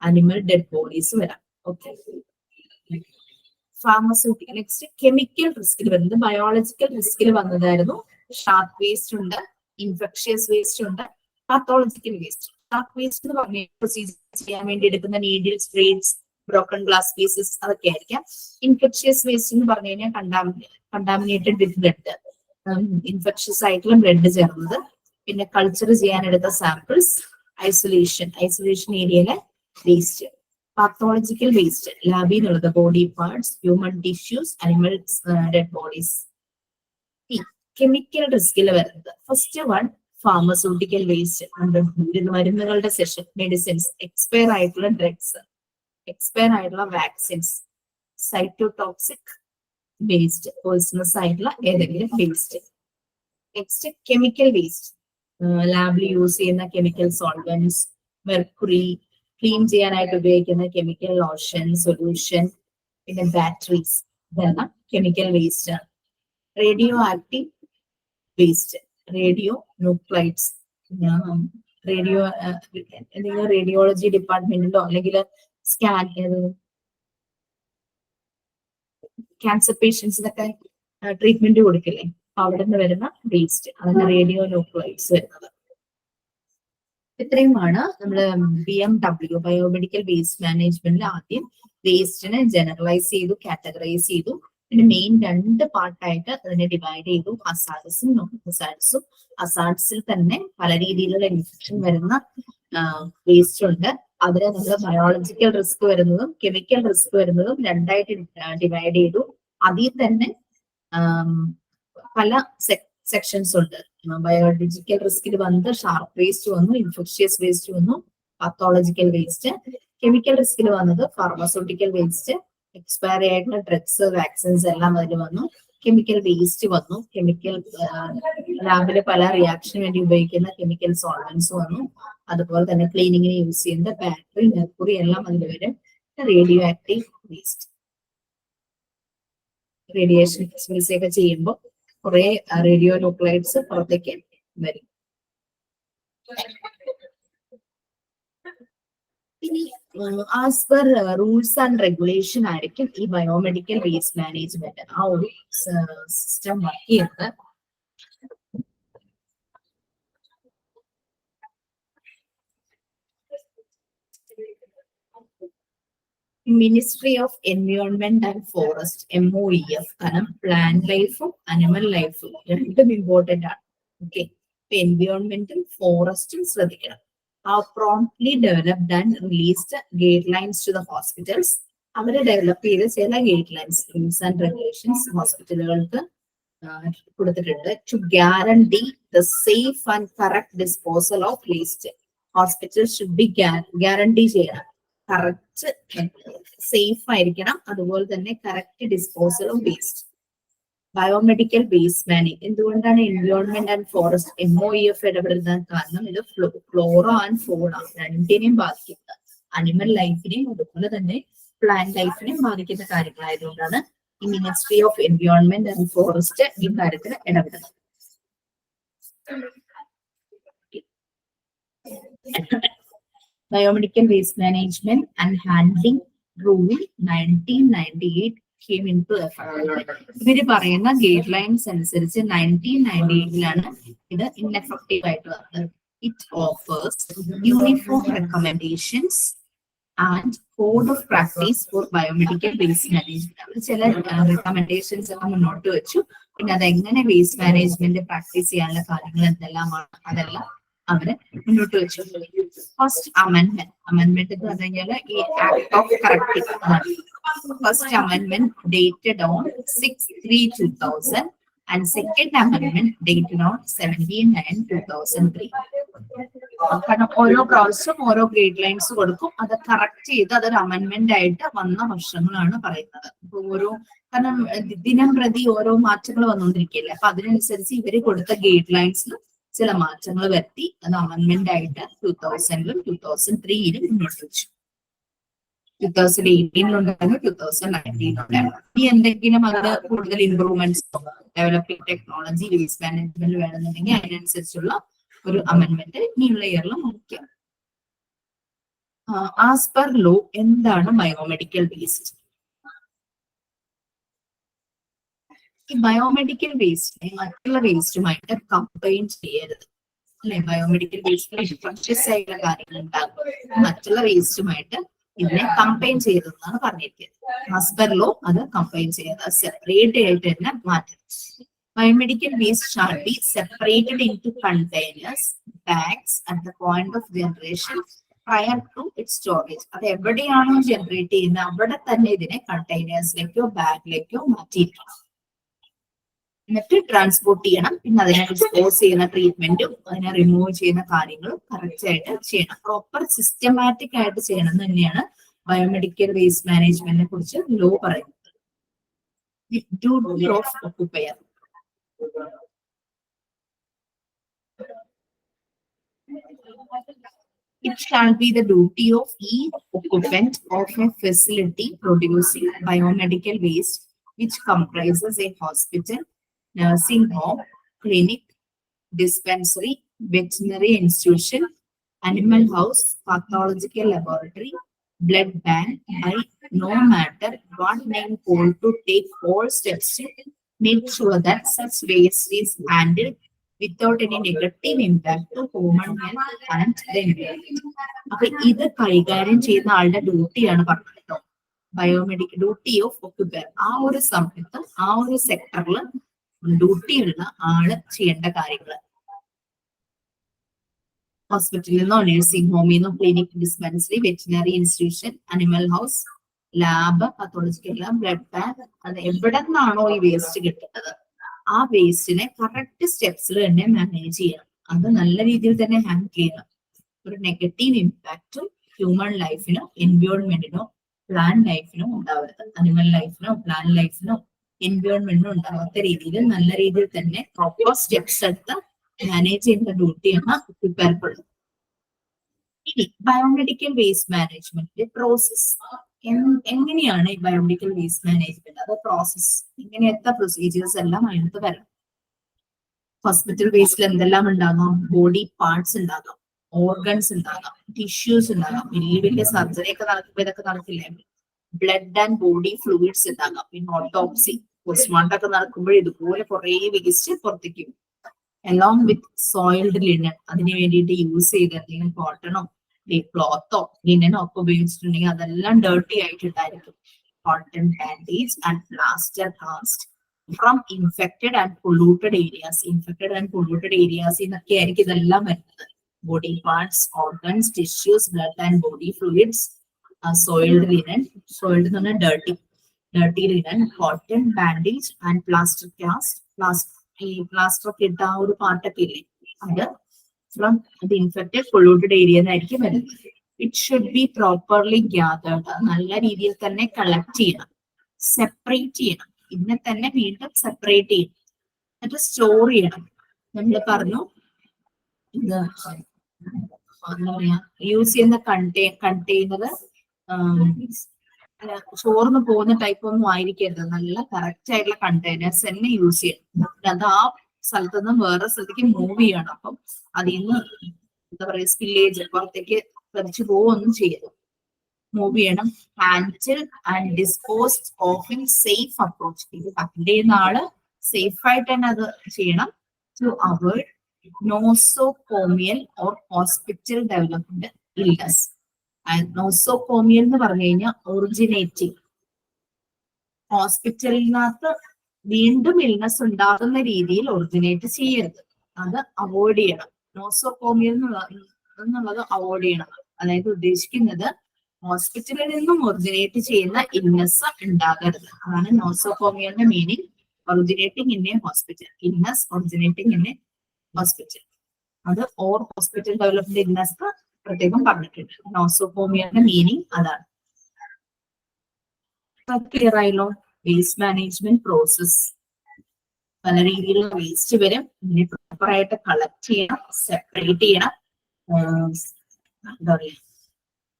അനിമൽ ഡെഡ് ബോഡീസ് വരാം. ഓക്കെ. ഫാർമസ്യൂട്ടിക്കൽ. നെക്സ്റ്റ് കെമിക്കൽ റിസ്കിൽ വരുന്നത്, ബയോളജിക്കൽ റിസ്കിൽ വന്നതായിരുന്നു. ഷാർക്ക് വേസ്റ്റ് ഉണ്ട്, ഇൻഫെക്ഷ്യസ് വേസ്റ്റ് ഉണ്ട്, പാത്തോളജിക്കൽ വേസ്റ്റ്. ഷാർക്ക് വേസ്റ്റ് എന്ന് പറഞ്ഞ പ്രൊസീജിയർ ചെയ്യാൻ വേണ്ടി എടുക്കുന്ന നീഡിൽ, സ്ട്രേറ്റ്സ്, ബ്രോക്കൺ ഗ്ലാസ് പീസസ്, അതൊക്കെ ആയിരിക്കാം. ഇൻഫെക്ഷ്യസ് വേസ്റ്റ് എന്ന് പറഞ്ഞു കഴിഞ്ഞാൽ കണ്ടാമിനേറ്റഡ് വിത്ത് ബ്ലഡ്, ഇൻഫെക്ഷ്യസ് ആയിട്ടുള്ള ബ്ലഡ് ചേർന്നത്. പിന്നെ കൾച്ചർ ചെയ്യാൻ എടുത്ത സാമ്പിൾസ്, ഐസൊലേഷൻ ഏരിയയിലെ വേസ്റ്റ്. പാത്തോളജിക്കൽ വേസ്റ്റ്, ലാബിൽ നിന്നുള്ളത് body parts, human tissues, animal dead bodies. Chemical റിസ്കിൽ വരുന്നത് ഫസ്റ്റ് വൺ ഫാർമസ്യൂട്ടിക്കൽ വേസ്റ്റ്, മരുന്നുകളുടെ സെഷൻ, മെഡിസിൻസ്, എക്സ്പയർ ആയിട്ടുള്ള ഡ്രഗ്സ്, എക്സ്പയർ ആയിട്ടുള്ള വാക്സിൻസ്, സൈറ്റോടോക്സിക് വേസ്റ്റ്, പോയിസണസ് ആയിട്ടുള്ള ഏതെങ്കിലും വേസ്റ്റ്. നെക്സ്റ്റ് കെമിക്കൽ വേസ്റ്റ്, ലാബിൽ യൂസ് ചെയ്യുന്ന കെമിക്കൽ സോൾവെന്റ്സ്, മെർക്കുറി, ക്ലീൻ ചെയ്യാനായിട്ട് ഉപയോഗിക്കുന്ന കെമിക്കൽ ലോഷൻ, സൊല്യൂഷൻ, പിന്നെ ബാറ്ററീസ്, ഇതെല്ലാം കെമിക്കൽ വേസ്റ്റ് ആണ്. Radio active waste, radio nuclides, എന്തെങ്കിലും റേഡിയോളജി ഡിപ്പാർട്ട്മെന്റിലോ അല്ലെങ്കിൽ സ്കാൻ ക്യാൻസർ പേഷ്യൻസിനൊക്കെ ട്രീറ്റ്മെന്റ് കൊടുക്കില്ലേ, അവിടെ നിന്ന് വരുന്ന വേസ്റ്റ്, അതിന് റേഡിയോ ന്യൂക്ലൈഡ്സ് വരുന്നത്. ഇത്രയുമാണ് നമ്മൾ BMW ബയോമെഡിക്കൽ വേസ്റ്റ് മാനേജ്മെന്റിൽ ആദ്യം വേസ്റ്റിനെ ജനറലൈസ് ചെയ്തു, കാറ്റഗറൈസ് ചെയ്തു. പിന്നെ മെയിൻ 2 പാർട്ടായിട്ട് അതിനെ ഡിവൈഡ് ചെയ്തു, ഹസാർഡ്സും നോൺ ഹസാർഡ്സും. ഹസാർഡ്സിൽ തന്നെ പല രീതിയിലുള്ള ഇൻഫെക്ഷൻ വരുന്ന വേസ്റ്റ് ഉണ്ട്. അതിനെ നമ്മൾ ബയോളജിക്കൽ റിസ്ക് വരുന്നതും കെമിക്കൽ റിസ്ക് വരുന്നതും 2ആയിട്ട് ഡിവൈഡ് ചെയ്തു. അതിൽ തന്നെ പല സെക്ഷൻസ് ഉണ്ട്. ബയോളജിക്കൽ റിസ്കിൽ വന്ന് ഷാർക്ക് വേസ്റ്റ് വന്നു, ഇൻഫെക്ഷ്യസ് വേസ്റ്റ് വന്നു, പാത്തോളജിക്കൽ വേസ്റ്റ്. കെമിക്കൽ റിസ്കിൽ വന്നത് ഫാർമസ്യൂട്ടിക്കൽ വേസ്റ്റ്, എക്സ്പയറി ആയിട്ടുള്ള ഡ്രഗ്സ്, വാക്സിൻസ് എല്ലാം അതിൽ വന്നു. കെമിക്കൽ വേസ്റ്റ് വന്നു, കെമിക്കൽ ലാബില് പല റിയാക്ഷന് വേണ്ടി ഉപയോഗിക്കുന്ന കെമിക്കൽ സോൾവെന്റ്സ് വന്നു. അതുപോലെ തന്നെ ക്ലീനിങ്ങിന് യൂസ് ചെയ്യുന്ന ബാറ്ററി, മെർക്കുറി എല്ലാം അതിൽ വരും. റേഡിയോ ആക്റ്റീവ് വേസ്റ്റ്, റേഡിയേഷൻ ചികിത്സയൊക്കെ ചെയ്യുമ്പോൾ കുറെ റേഡിയോ ന്യൂക്ലൈഡ്സ് പുറത്തേക്ക് വരും. ഇനി as per rules and regulation ആയിരിക്കും ഈ ബയോമെഡിക്കൽ വേസ്റ്റ് മാനേജ്മെന്റ് ആ ഒരു സിസ്റ്റം വർക്ക് ചെയ്യുന്നത്. Ministry of environment and forest, MOEF, കാരണം പ്ലാന്റ് ലൈഫും അനിമൽ ലൈഫും രണ്ടും ഇമ്പോർട്ടന്റ് ആണ്. ഓക്കെ, എൻവയോൺമെന്റും ഫോറസ്റ്റും ശ്രദ്ധിക്കണം. Promptly developed and released guidelines to the hospitals. അവരെ ഡെവലപ്പ് ചെയ്ത് ചില ഗൈഡ്ലൈൻസ്, റൂൾസ് ആൻഡ് റെഗുലേഷൻസ് ഹോസ്പിറ്റലുകൾക്ക് കൊടുത്തിട്ടുണ്ട്. To guarantee the safe and correct disposal of waste. Hospital should be guarantee ചെയ്യണം, കറക്റ്റ് സേഫ് ആയിരിക്കണം, അതുപോലെ തന്നെ correct disposal of waste. Biomedical waste manage, എന്തുകൊണ്ടാണ് എൻവയോൺമെന്റ് ആൻഡ് ഫോറസ്റ്റ് MOEF ഇടപെടുന്നത്? കാരണം ഇത് ഫ്ലോറ ആൻഡ് ഫോണ രണ്ടിനെയും ബാധിക്കുന്ന, അനിമൽ ലൈഫിനെയും അതുപോലെ തന്നെ പ്ലാന്റ് ലൈഫിനെയും ബാധിക്കുന്ന കാര്യങ്ങളായതുകൊണ്ടാണ് ഈ ministry of environment and forest ഈ കാര്യത്തിൽ ഇടപെടുന്നത്. Biomedical waste management and handling rule 1998 came into effect. ഇവര് പറയുന്ന ഗൈഡ് ലൈൻസ് അനുസരിച്ച് 1998 ഇത് ഇൻഎഫക്റ്റീവ് ആയിട്ട് വന്നത്. It offers uniform recommendations and code of practice for biomedical waste management. അവർ ചില റെക്കമെൻഡേഷൻസ് ഒക്കെ മുന്നോട്ട് വെച്ചു. പിന്നെ അതെങ്ങനെ വേസ്റ്റ് മാനേജ്മെന്റ് പ്രാക്ടീസ് ചെയ്യാനുള്ള കാര്യങ്ങൾ എന്തെല്ലാമാണ് അതെല്ലാം അവര് മുന്നോട്ട് വെച്ചു. ഫസ്റ്റ് അമെന്റ്മെന്റ് എന്ന് പറഞ്ഞു കഴിഞ്ഞാൽ ഈ ആക്ട് ഓഫ് കറക്റ്റിംഗ് അതാണ്. First amendment dated on 6/3/2000 and second amendment dated on 17/9/2003. കാരണം ഓരോ പ്രാവശ്യം ഓരോ ഗൈഡ് ലൈൻസ് കൊടുക്കും, അത് കറക്റ്റ് ചെയ്ത് അതൊരു അമെന്റ്മെന്റ് ആയിട്ട് വന്ന വർഷങ്ങളാണ് പറയുന്നത്. അപ്പൊ കാരണം ദിനം പ്രതി ഓരോ മാറ്റങ്ങൾ വന്നുകൊണ്ടിരിക്കുകയല്ലേ, അപ്പൊ അതിനനുസരിച്ച് ഇവര് കൊടുത്ത ഗൈഡ് ലൈൻസിൽ ചില മാറ്റങ്ങൾ വരുത്തി അത് അമെന്റ്മെന്റ് ആയിട്ട് 2000-ലും 2003-ലും മുന്നോട്ട് വെച്ചു. 2018-ലുണ്ടായിരുന്നു, 2019-ലുണ്ടായിരുന്നു. ഇനി എന്തെങ്കിലും അത് കൂടുതൽ improvements developing technology waste management വേണമെന്നുണ്ടെങ്കിൽ അതിനനുസരിച്ചുള്ള ഒരു അമെന്റ്മെന്റ് ഇനിയുള്ള ഇയറിൽ മുഖ്യം. ആസ് പെർ ലോ എന്താണ് ബയോമെഡിക്കൽ വേസ്റ്റ്? ഈ ബയോമെഡിക്കൽ വേസ്റ്റിനെ മറ്റുള്ള വേസ്റ്റുമായിട്ട് കമ്പൈൻ ചെയ്യരുത് അല്ലെ. ബയോമെഡിക്കൽ വേസ്റ്റിൽ ഇൻഫെക്ഷ്യസ് ആയിട്ടുള്ള കാര്യങ്ങൾ ഉണ്ടാകും, മറ്റുള്ള വേസ്റ്റുമായിട്ട് ഇതിനെ കമ്പൈൻ ചെയ്തതെന്നാണ് പറഞ്ഞിരിക്കുന്നത്. ആസ് പെർ ലോ അത് കമ്പൈൻ ചെയ്യാതെ സെപ്പറേറ്റ് ആയിട്ട് തന്നെ മാറ്റണം. Biomedical waste shall be separated into containers, bags at the point of generation prior to its storage. അത് എവിടെയാണോ ജനറേറ്റ് ചെയ്യുന്നത് അവിടെ തന്നെ ഇതിനെ കണ്ടെയ്നേഴ്സിലേക്കോ ബാഗിലേക്കോ മാറ്റിയിരിക്കണം. എന്നിട്ട് ട്രാൻസ്പോർട്ട് ചെയ്യണം. പിന്നെ അതിനെ ഡിസ്പോസ് ചെയ്യുന്ന ട്രീറ്റ്മെന്റും അതിനെ റിമൂവ് ചെയ്യുന്ന കാര്യങ്ങളും കറക്റ്റ് ആയിട്ട് ചെയ്യണം. പ്രോപ്പർ സിസ്റ്റമാറ്റിക് ആയിട്ട് ചെയ്യണം എന്ന് തന്നെയാണ് ബയോമെഡിക്കൽ വേസ്റ്റ് മാനേജ്മെന്റിനെ കുറിച്ച് ലോ പറയുന്നത്. Duty of occupier. It shall be the duty of each occupant of a facility producing biomedical waste, which comprises a hospital, nursing home, clinic, dispensary, veterinary institution, animal house, pathological laboratory, blood bank, by no matter what name called, to take all steps to make sure that such waste is handled without any negative impact to human health and the environment. അപ്പൊ ഇത് കൈകാര്യം ചെയ്യുന്ന ആളുടെ ഡ്യൂട്ടിയാണ് പറഞ്ഞത്. Biomedical duty of occupier. ആ ഒരു സമയത്ത് ആ ഒരു സെക്ടറിൽ ഡ്യൂട്ടിയുള്ള ആള് ചെയ്യേണ്ട കാര്യങ്ങൾ. ഹോസ്പിറ്റലിൽ നിന്നോ നഴ്സിംഗ് ഹോമിൽ നിന്നോ clinic, dispensary, veterinary institution, animal house, lab, pathological lab, blood bank, അത് എവിടെ നിന്നാണോ ഈ വേസ്റ്റ് കിട്ടുന്നത് ആ വേസ്റ്റിനെ കറക്റ്റ് സ്റ്റെപ്സിൽ തന്നെ മാനേജ് ചെയ്യണം. അത് നല്ല രീതിയിൽ തന്നെ ഹാൻഡിൽ ചെയ്യണം. ഒരു നെഗറ്റീവ് ഇമ്പാക്റ്റും ഹ്യൂമൻ ലൈഫിനോ എൻവയോൺമെന്റിനോ പ്ലാന്റ് ലൈഫിനോ ഉണ്ടാവരുത്. അനിമൽ ലൈഫിനോ പ്ലാന്റ് ലൈഫിനോ എൻവയോൺമെന്റിനോ ഉണ്ടാവാത്ത രീതിയിൽ നല്ല രീതിയിൽ തന്നെ പ്രോപ്പർ സ്റ്റെപ്സ് എടുത്ത് മാനേജ് ചെയ്യുന്ന ഡ്യൂട്ടിയാണ് ഒക്കുപ്പയർക്കുള്ളത്. ഇനി ബയോമെഡിക്കൽ വേസ്റ്റ് മാനേജ്മെന്റിന്റെ പ്രോസസ് എങ്ങനെയാണ് ഈ ബയോമെഡിക്കൽ വേസ്റ്റ് മാനേജ്മെന്റ്? അത് പ്രോസസ് ഇങ്ങനത്തെ പ്രൊസീജിയേഴ്സ് എല്ലാം അതിനകത്ത് വരണം. ഹോസ്പിറ്റൽ വേസ്റ്റിൽ എന്തെല്ലാം ഉണ്ടാകാം? ബോഡി പാർട്സ് ഉണ്ടാകാം, ഓർഗൻസ് ഉണ്ടാകാം, ടിഷ്യൂസ് ഉണ്ടാകാം. വലിയ വലിയ സർജറി ഒക്കെ നടക്കുമ്പോൾ ഇതൊക്കെ നടക്കില്ലേ? ബ്ലഡ് ആൻഡ് ബോഡി ഫ്ലൂയിഡ്സ് ഉണ്ടാകാം. പിന്നെ ഓട്ടോപ്സി, പോസ്റ്റ്മോർട്ടം ഒക്കെ നടക്കുമ്പോൾ ഇതുപോലെ കുറെ വേസ്റ്റ് പുറത്തേക്ക് വരും. along with soiled linen, അതിന് വേണ്ടിയിട്ട് യൂസ് ചെയ്ത എന്തെങ്കിലും കോട്ടണോ ക്ലോത്തോ ലിനനോ ഒക്കെ ഉപയോഗിച്ചിട്ടുണ്ടെങ്കിൽ അതെല്ലാം ഡേർട്ടി ആയിട്ടുണ്ടായിരിക്കും. Cotton bandage and plaster cast from infected and polluted areas. Infected and polluted areas എന്നൊക്കെ ആയിരിക്കും ഇതെല്ലാം വരുന്നത്. Body parts, organs, tissues, blood and body fluids, soiled linen, soiled എന്ന് പറഞ്ഞാൽ dirty linen, cotton bandage and plaster cast. ഈ പ്ലാസ്റ്റർ ഒക്കെ ഇട്ട ആ ഒരു പാർട്ടൊക്കെ ഇല്ലേ, അത് ഫ്രം അത് ഇൻഫെക്റ്റഡ് പൊള്യൂട്ടഡ് ഏരിയ എന്നായിരിക്കും വരുന്നത്. It should be properly gathered. നല്ല രീതിയിൽ തന്നെ കളക്ട് ചെയ്യണം, സെപ്പറേറ്റ് ചെയ്യണം. ഇതിനെ തന്നെ വീണ്ടും സെപ്പറേറ്റ് ചെയ്യണം, എന്നിട്ട് സ്റ്റോർ ചെയ്യണം. നമ്മൾ പറഞ്ഞു ഇത് എന്താ പറയാ, യൂസ് ചെയ്യുന്ന കണ്ടെയ്നർ ചോർന്ന് പോകുന്ന ടൈപ്പ് ഒന്നും ആയിരിക്കരുത്. നല്ല കറക്റ്റ് ആയിട്ടുള്ള കണ്ടെയ്നേഴ്സ് തന്നെ യൂസ് ചെയ്യണം. അത് ആ സ്ഥലത്ത് നിന്ന് വേറെ സ്ഥലത്തേക്ക് മൂവ് ചെയ്യണം. അപ്പം അതിൽ നിന്ന് എന്താ പറയാ സ്പില്ലേജ് പുറത്തേക്ക് തെറിച്ചു പോവൊന്നും ചെയ്യരുത്, മൂവ് ചെയ്യണം. Handle and disposed of in safe approach. ഇത് കണ്ട് ചെയ്യുന്ന ആള് സേഫ് ആയിട്ട് തന്നെ അത് ചെയ്യണം. To avoid nosocomial or hospital development illness. Nosocomial എന്ന് പറഞ്ഞു കഴിഞ്ഞാൽ ഒറിജിനേറ്റിംഗ്, ഹോസ്പിറ്റലിനകത്ത് വീണ്ടും ഇൽനസ് ഉണ്ടാകുന്ന രീതിയിൽ ഒറിജിനേറ്റ് ചെയ്യരുത്, അത് അവോയ്ഡ് ചെയ്യണം. നോസോകോമിയൽ എന്നുള്ളത് അവോയ്ഡ് ചെയ്യണം. അതായത് ഉദ്ദേശിക്കുന്നത് ഹോസ്പിറ്റലിൽ നിന്നും ഒറിജിനേറ്റ് ചെയ്യുന്ന ഇൽനസ് ഉണ്ടാകരുത്. അതാണ് നോസോകോമിയലിന്റെ meaning. Originating in a hospital, illness originating in a hospital. അത് ഓർ ഹോസ്പിറ്റൽ ഡെവലപ്ഡ് ഇൽനസ് പ്രത്യേകം പറഞ്ഞിട്ടുണ്ട്. നോസോകോമിയലിന്റെ മീനിങ് അതാണ്. ക്ലിയർ ആയല്ലോ? വേസ്റ്റ് മാനേജ്മെന്റ് പ്രോസസ്, പല രീതിയിലുള്ള വേസ്റ്റ് വരും. ഇതിനെ പ്രോപ്പർ ആയിട്ട് കളക്ട് ചെയ്യണം, സെപ്പറേറ്റ് ചെയ്യണം, എന്താ പറയുക,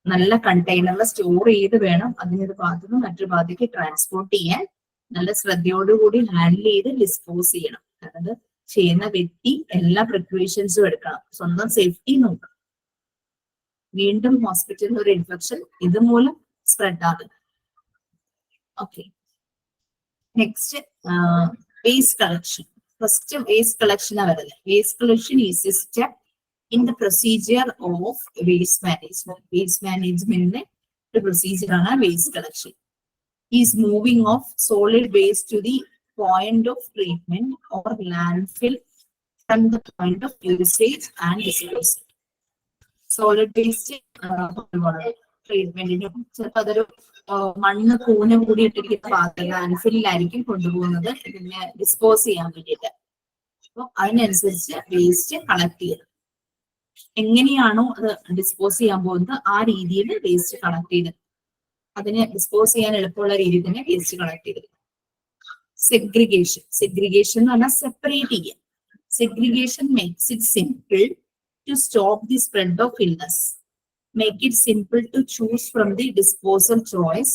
നല്ല കണ്ടെയ്നറിൽ സ്റ്റോർ ചെയ്ത് വേണം അതിനൊരു ഭാഗത്ത് നിന്ന് മറ്റൊരു ഭാഗത്തേക്ക് ട്രാൻസ്പോർട്ട് ചെയ്യാൻ. നല്ല ശ്രദ്ധയോടുകൂടി ഹാൻഡിൽ ചെയ്ത് ഡിസ്പോസ് ചെയ്യണം. അതായത് ചെയ്യുന്ന വ്യക്തി എല്ലാ പ്രിക്കോഷൻസും എടുക്കണം, സ്വന്തം സേഫ്റ്റി നോക്കണം. വീണ്ടും ഹോസ്പിറ്റലിൽ ഒരു ഇൻഫെക്ഷൻ ഇതുമൂലം സ്പ്രെഡ് ആകും. Okay, next waste collection. First waste collection വരുന്നത്. Waste collection is a step in the procedure of waste management. Waste management procedure ആണ് waste collection. Is moving of solid waste to the point of treatment or landfill from the point of usage and disposal. Solid waste ട്രീറ്റ്മെന്റിന് ചിലപ്പോൾ അതൊരു മണ്ണ് കൂന കൂടി ഇട്ടിരിക്കുന്ന പാത്രം ലാൻഡ്ഫില്ലായിരിക്കും കൊണ്ടുപോകുന്നത് ഇതിനെ ഡിസ്പോസ് ചെയ്യാൻ വേണ്ടിയിട്ട്. അപ്പൊ അതിനനുസരിച്ച് വേസ്റ്റ് കളക്ട് ചെയ്ത് എങ്ങനെയാണോ അത് ഡിസ്പോസ് ചെയ്യാൻ പോകുന്നത് ആ രീതിയിൽ വേസ്റ്റ് കളക്ട് ചെയ്ത് അതിനെ ഡിസ്പോസ് ചെയ്യാൻ എളുപ്പമുള്ള രീതിയിൽ തന്നെ വേസ്റ്റ് കളക്ട് ചെയ്ത്. സെഗ്രിഗേഷൻ. സെഗ്രിഗേഷൻ എന്ന് പറഞ്ഞാൽ സെപ്പറേറ്റ് ചെയ്യുക. Segregation makes it simple to stop the spread of illness, make it simple to choose from the disposal choice,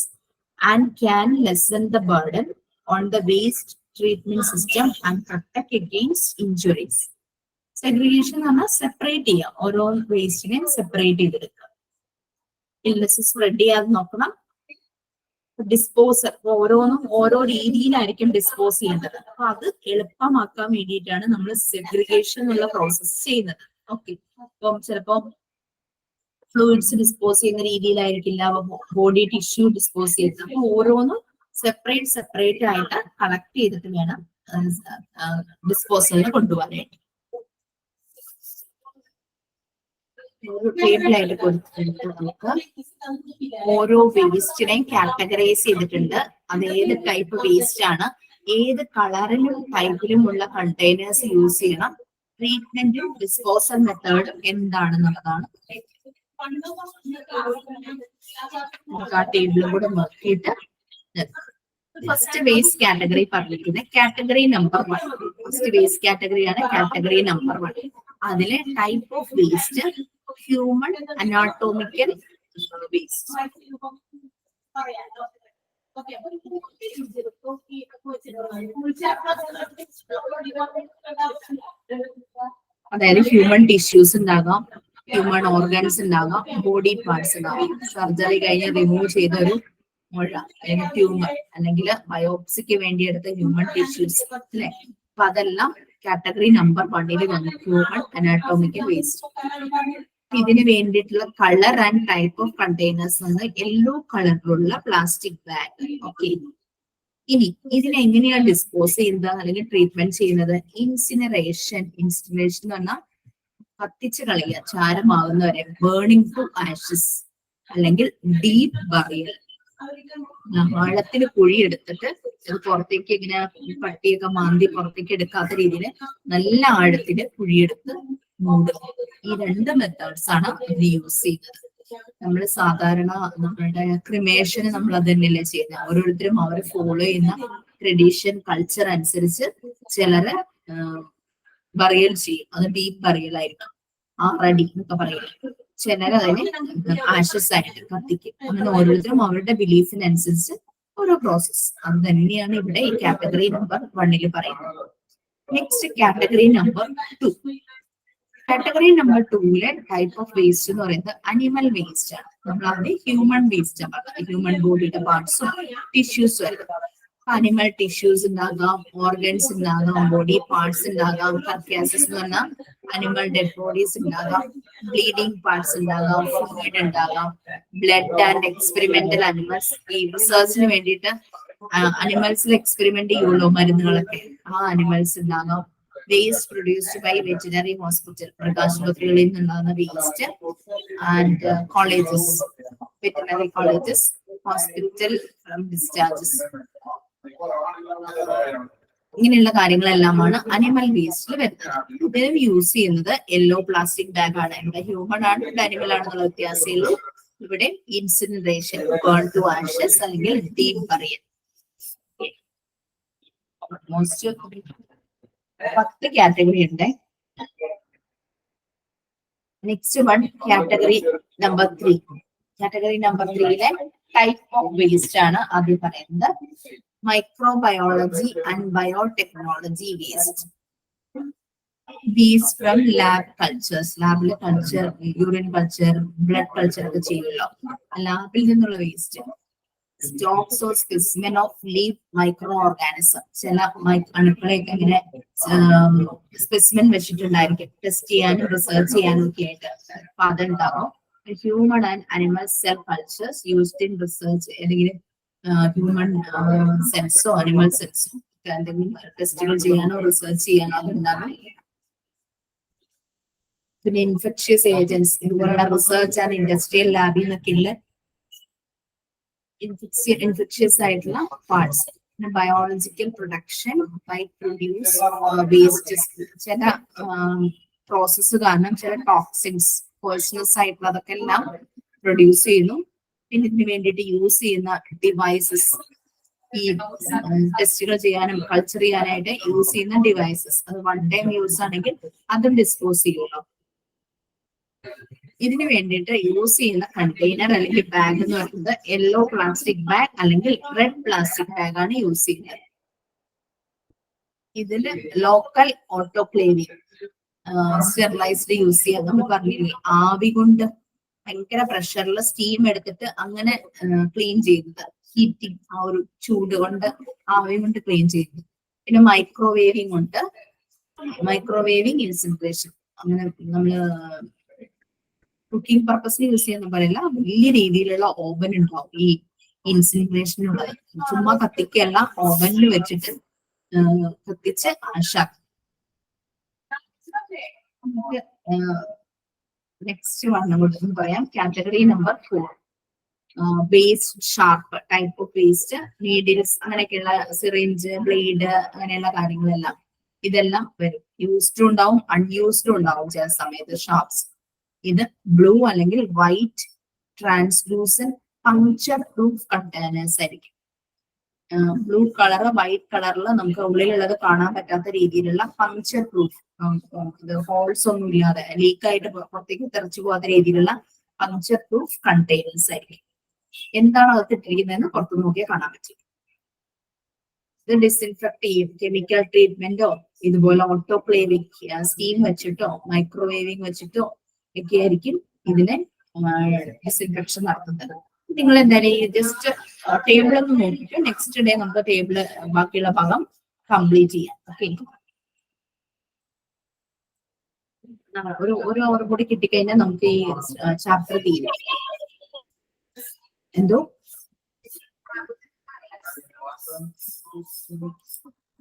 and can lessen the burden on the waste treatment system and protect against injuries. Segregation ആണ് സെപ്പറേറ്റ് ചെയ്യുക, ഓരോ വേസ്റ്റിനെയും സെപ്പറേറ്റ് ചെയ്തെടുക്കുക. ഇൽനസ് സ്പ്രെഡ് ചെയ്യാതെ നോക്കണം. ഡിസ്പോസൽ ഓരോന്നും ഓരോ രീതിയിലായിരിക്കും ഡിസ്പോസ് ചെയ്യേണ്ടത്. അപ്പൊ അത് എളുപ്പമാക്കാൻ വേണ്ടിയിട്ടാണ് നമ്മൾ സെഗ്രിഗേഷൻ എന്നുള്ള പ്രോസസ് ചെയ്യുന്നത്. ഓക്കെ, അപ്പം ചിലപ്പോ ഫ്ലൂയിഡ്സ് ഡിസ്പോസ് ചെയ്യുന്ന രീതിയിലായിരിക്കില്ല ബോഡി ടിഷ്യൂ ഡിസ്പോസ് ചെയ്യുന്നത്. അപ്പൊ ഓരോന്നും സെപ്പറേറ്റ് ആയിട്ട് കളക്ട് ചെയ്തിട്ട് വേണം ഡിസ്പോസലിന് കൊണ്ടുപോകാനായിട്ട്. ടേബിളായിട്ട് കൊടുത്തിട്ടുണ്ട്. നമുക്ക് ഓരോ വേസ്റ്റിനെയും കാറ്റഗറൈസ് ചെയ്തിട്ടുണ്ട്. അത് ഏത് ടൈപ്പ് വേസ്റ്റ് ആണ്, ഏത് കളറിലും ടൈപ്പിലും ഉള്ള കണ്ടെയ്നേഴ്സ് യൂസ് ചെയ്യണം, ട്രീറ്റ്മെന്റും ഡിസ്പോസൽ മെത്തേഡും എന്താണെന്നുള്ളതാണ് നമുക്ക് ആ ടേബിളും കൂടെ നോക്കിയിട്ട്. ഫസ്റ്റ് വേസ്റ്റ് കാറ്റഗറി പറഞ്ഞിരിക്കുന്നത് കാറ്റഗറി നമ്പർ 1. ഫസ്റ്റ് വേസ്റ്റ് കാറ്റഗറിയാണ് കാറ്റഗറി നമ്പർ 1. അതിലെ type of waste human anatomical waste. അതായത് ഹ്യൂമൻ ടിഷ്യൂസ് ഉണ്ടാകാം, ഹ്യൂമൻ ഓർഗൻസ് ഉണ്ടാകാം, ബോഡി പാർട്സ് ഉണ്ടാകാം. സർജറി കഴിഞ്ഞ് റിമൂവ് ചെയ്ത ഒരു മുഴ അല്ലെങ്കിൽ ട്യൂമർ അല്ലെങ്കിൽ ബയോപ്സിക്ക് വേണ്ടി എടുത്ത ഹ്യൂമൻ ടിഷ്യൂസ് അല്ലെ. അപ്പൊ അതെല്ലാം കാറ്റഗറി നമ്പർ 1 വന്നു, ഹ്യൂമൻ അനാട്ടോമിക്കൽ വേസ്റ്റ്. ഇതിന് വേണ്ടിയിട്ടുള്ള colour and type of containers ആണ് യെല്ലോ കളറിലുള്ള പ്ലാസ്റ്റിക് ബാഗ്. ഓക്കെ, ഇനി ഇതിനെ എങ്ങനെയാണ് ഡിസ്പോസ് ചെയ്യുന്നത് അല്ലെങ്കിൽ ട്രീറ്റ്മെന്റ് ചെയ്യുന്നത്? ഇൻസിനറേഷൻ. ഇൻസിനറേഷൻ എന്ന് പറഞ്ഞാൽ കത്തിച്ച് കളയുക, ചാരമാകുന്നവരെ. ബേണിംഗ് ടു ആഷസ് അല്ലെങ്കിൽ ഡീപ്പ് ബറിയൽ. ആഴത്തിൽ കുഴിയെടുത്തിട്ട് അത് പുറത്തേക്ക് ഇങ്ങനെ പട്ടിയൊക്കെ മാന്തി പുറത്തേക്ക് എടുക്കാത്ത രീതിയിൽ നല്ല ആഴത്തിന് കുഴിയെടുത്ത് മൂടുക. ഈ 2 മെത്തേഡ്സ് ആണ് ഇത് യൂസ് ചെയ്യുന്നത്. നമ്മൾ സാധാരണ നമ്മളുടെ ക്രിമേഷന് നമ്മൾ അത് തന്നെയല്ലേ ചെയ്യുന്നത്. ഓരോരുത്തരും അവർ ഫോളോ ചെയ്യുന്ന ട്രഡീഷൻ കൾച്ചർ അനുസരിച്ച് ചിലര് ബറിയൽ ചെയ്യും. അത് ഡീപ്പ് ബറിയൽ ആയിരിക്കും, 6 അടി എന്നൊക്കെ പറയുന്നത്. ചിലർ അതിനെ ആഷസ് ആയിട്ട് കത്തിക്കും. അങ്ങനെ ഓരോരുത്തരും അവരുടെ ബിലീഫിനനുസരിച്ച് ഓരോ പ്രോസസ്. അത് തന്നെയാണ് ഇവിടെ ഈ കാറ്റഗറി നമ്പർ 1 പറയുന്നത്. Next category number 2. Category number 2 type of waste എന്ന് പറയുന്നത് അനിമൽ വേസ്റ്റ് ആണ്. നമ്മൾ അതിനെ ഹ്യൂമൻ വേസ്റ്റ് ആണ് പറഞ്ഞത്. ഹ്യൂമൻ ബോഡിയുടെ പാർട്സും ടിഷ്യൂസും ആയിരുന്നു. അനിമൽ ടിഷ്യൂസ് ഉണ്ടാകാം, ഓർഗൻസ് ഉണ്ടാകാം, ബോഡി പാർട്സ് ഉണ്ടാകാം, കർക്കാസസ് എന്ന് പറഞ്ഞാൽ അനിമൽ ഡെഡ് ബോഡീസ് ഉണ്ടാകാം, ബ്ലീഡിംഗ് പാർട്സ് ഉണ്ടാകാം, ഫ്ലൂയിഡ് ഉണ്ടാകാം, ബ്ലഡ് ആൻഡ് എക്സ്പെരിമെന്റൽ അനിമൽസ്. ഈ റിസർച്ചിന് വേണ്ടിയിട്ട് അനിമൽസിൽ എക്സ്പെരിമെന്റ് ചെയ്യുള്ളൂ മരുന്നുകളൊക്കെ, ആ അനിമൽസ് ഉണ്ടാകാം. Waste produced by veterinary hospital, മൃഗാശുപത്രികളിൽ നിന്നുണ്ടാകുന്ന waste. And colleges, veterinary colleges, hospital from discharges. ഇങ്ങനെയുള്ള കാര്യങ്ങളെല്ലാമാണ് അനിമൽ വേസ്റ്റിൽ വരുന്നത്. ഇതിന് യൂസ് ചെയ്യുന്നത് യെല്ലോ പ്ലാസ്റ്റിക് ബാഗ് ആണ്. ഇവിടെ ഹ്യൂമൻ ആണ്, ഇവിടെ അനിമൽ ആണെന്നുള്ള വ്യത്യാസമുള്ളൂ. ഇവിടെ ഇൻസിനറേഷൻ, ബേൺ ടു ആഷസ് അല്ലെങ്കിൽ ഡീപ് ബറിയൽ. ഓൾമോസ്റ്റ് 10 കാറ്റഗറി ഉണ്ട്. Next one category number 3. കാറ്റഗറി നമ്പർ 3യിലെ ടൈപ്പ് ഓഫ് വേസ്റ്റ് ആണ് ആദ്യം പറയുന്നത്. Microbiology and biotechnology waste. Waste from lab cultures. ലാബിലെ culture, urine culture, blood culture ഒക്കെ ചെയ്യുമല്ലോ, ലാബിൽ നിന്നുള്ള waste. Stocks or specimen of live microorganism. ചില അണുക്കളെയൊക്കെ ഇങ്ങനെ സ്പെസിമെൻ വെച്ചിട്ടുണ്ടായിരിക്കും ടെസ്റ്റ് ചെയ്യാനും റിസർച്ച് ചെയ്യാനും ഒക്കെ ആയിട്ട്. അപ്പൊ അതുണ്ടാവും. Human and animal cell cultures used in research. അല്ലെങ്കിൽ ഹ്യൂമൻ സെൽസോ അനിമൽ സെൽസോ എന്തെങ്കിലും ടെസ്റ്റുകൾ ചെയ്യാനോ റിസർച്ച് ചെയ്യാനോ അതുണ്ടാകും. പിന്നെ ഇൻഫെക്ഷ്യസ് ഏജൻസ്, ഇതുപോലുള്ള റിസർച്ച് ആൻഡ് ഇൻഡസ്ട്രിയൽ ലാബിൽ നിന്നൊക്കെയുള്ള ഇൻഫെക്ഷ്യസ് ആയിട്ടുള്ള parts. Biological production by produce waste. ചില പ്രോസസ്സ് കാരണം ചില ടോക്സിൻസ്, പോയ്സണസ് ആയിട്ടുള്ള അതൊക്കെ എല്ലാം പ്രൊഡ്യൂസ് ചെയ്യുന്നു. പിന്നെ ഇതിന് വേണ്ടിയിട്ട് യൂസ് ചെയ്യുന്ന ഡിവൈസസ്, ഈ ടെസ്റ്റുകൾ ചെയ്യാനും കൾച്ചർ ചെയ്യാനായിട്ട് യൂസ് ചെയ്യുന്ന ഡിവൈസസ്, അത് വൺ ടൈം യൂസ് ആണെങ്കിൽ അതും ഡിസ്പോസ് ചെയ്യുള്ളൂ. ഇതിന് വേണ്ടിയിട്ട് യൂസ് ചെയ്യുന്ന കണ്ടെയ്നർ അല്ലെങ്കിൽ ബാഗ് എന്ന് പറയുന്നത് യെല്ലോ പ്ലാസ്റ്റിക് ബാഗ് അല്ലെങ്കിൽ റെഡ് പ്ലാസ്റ്റിക് ബാഗ് ആണ് യൂസ് ചെയ്യുന്നത്. ഇതില് ലോക്കൽ ഓട്ടോക്ലേവിംഗ്, സ്റ്റെറിലൈസ്ഡ് യൂസ് ചെയ്യാൻ നമ്മൾ പറഞ്ഞില്ലേ, ആവി കൊണ്ട് ഭയങ്കര പ്രഷറിൽ സ്റ്റീം എടുത്തിട്ട് അങ്ങനെ ക്ലീൻ ചെയ്യുന്നത്. ഹീറ്റിംഗ്, ആ ഒരു ചൂട് കൊണ്ട് ആവി കൊണ്ട് ക്ലീൻ ചെയ്യുന്നത്. പിന്നെ മൈക്രോവേവിംഗ് ഉണ്ട്. മൈക്രോവേവിംഗ് ഇൻസിനറേഷൻ, അങ്ങനെ നമ്മള് കുക്കിംഗ് പർപ്പസിന് യൂസ് ചെയ്യുന്ന പറയില്ല, വലിയ രീതിയിലുള്ള ഓവൻ ഉണ്ടാവും ഈ ഇൻസിനറേഷനുള്ളത്. ചുമ്മാ കത്തിക്കല്ല, ഓവനിൽ വെച്ചിട്ട് കത്തിച്ച് ആശാക്കും. നെക്സ്റ്റ് വൺ നമുക്ക് പറയാം, category number 4. Waste sharp, type of waste. Needles, അങ്ങനെയൊക്കെയുള്ള സിറിഞ്ച്, ബ്ലേഡ്, അങ്ങനെയുള്ള കാര്യങ്ങളെല്ലാം ഇതെല്ലാം വരും. യൂസ്ഡ് ഉണ്ടാവും, അൺയൂസ്ഡ് ഉണ്ടാവും ചില സമയത്ത് ഷാർപ്സ്. ഇത് ബ്ലൂ അല്ലെങ്കിൽ white translucent puncture proof containers ആയിരിക്കും. ബ്ലൂ കളർ, വൈറ്റ് കളറിൽ നമുക്ക് ഉള്ളിലുള്ളത് കാണാൻ പറ്റാത്ത രീതിയിലുള്ള പങ്ക്ചർ പ്രൂഫ്, ഹോൾസ് ഒന്നും ഇല്ലാതെ ലീക്കായിട്ട് പുറത്തേക്ക് തെറിച്ചു പോകാത്ത രീതിയിലുള്ള പങ്ക്ചർ പ്രൂഫ് കണ്ടെയ്നേഴ്സ് ആയിരിക്കും. എന്താണ് അകത്ത് ഇട്ടിരിക്കുന്നതെന്ന് പുറത്തു നോക്കിയാൽ കാണാൻ പറ്റും. ഇത് ഡിസ്ഇൻഫെക്ട് ചെയ്യും, കെമിക്കൽ ട്രീറ്റ്മെന്റോ ഇതുപോലെ ഓട്ടോക്ലേവിംഗ്, സ്റ്റീം വെച്ചിട്ടോ മൈക്രോവേവിംഗ് വെച്ചിട്ടോ ഒക്കെ ആയിരിക്കും ഇതിനെ ഡിസ്ഇൻഫെക്ഷൻ നടത്തുന്നത്. നിങ്ങൾ എന്തായാലും ജസ്റ്റ് ടേബിൾ ഒന്ന് നോക്കിയിട്ട് നെക്സ്റ്റ് ഡേ നമുക്ക് ടേബിള് ബാക്കിയുള്ള ഭാഗം കംപ്ലീറ്റ് ചെയ്യാം. ഓക്കെ, ഒരു അവർ കൂടി കിട്ടിക്കഴിഞ്ഞാൽ നമുക്ക് ഈ ചാപ്റ്റർ തീരും. എന്തോ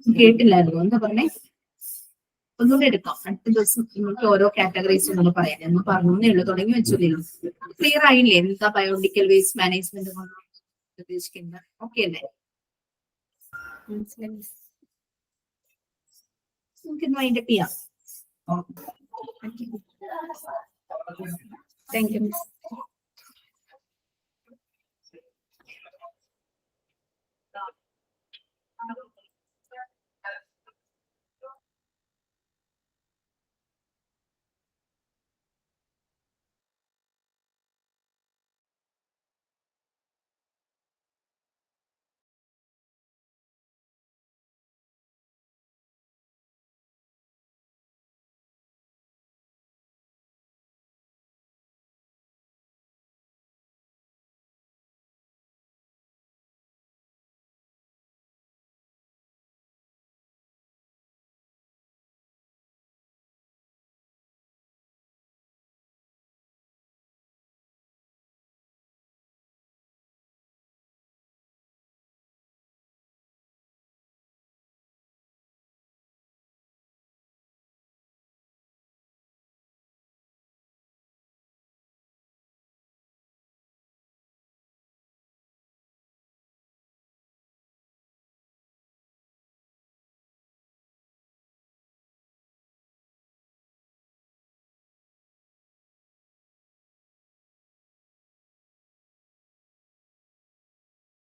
കേട്ടില്ലായിരുന്നു, എന്താ പറഞ്ഞേ? ഒന്നുകൂടെ എടുക്കാം. അടുത്ത ദിവസം നിങ്ങൾക്ക് ഓരോ കാറ്റഗറീസ് ഒന്നും പറയാം. എന്ന് പറഞ്ഞേ ഉള്ളൂ, തുടങ്ങി വെച്ചില്ലല്ലോ. ക്ലിയർ ആയില്ലേ എന്താ ബയോളജിക്കൽ വേസ്റ്റ് മാനേജ്മെന്റ് കൊണ്ട് ഉദ്ദേശിക്കുന്നത്? ഓക്കെ അല്ലേ? മനസ്സിലായി? നമുക്ക് ഇന്ന് വൈൻഡപ്പ് ചെയ്യാം. Thank you miss.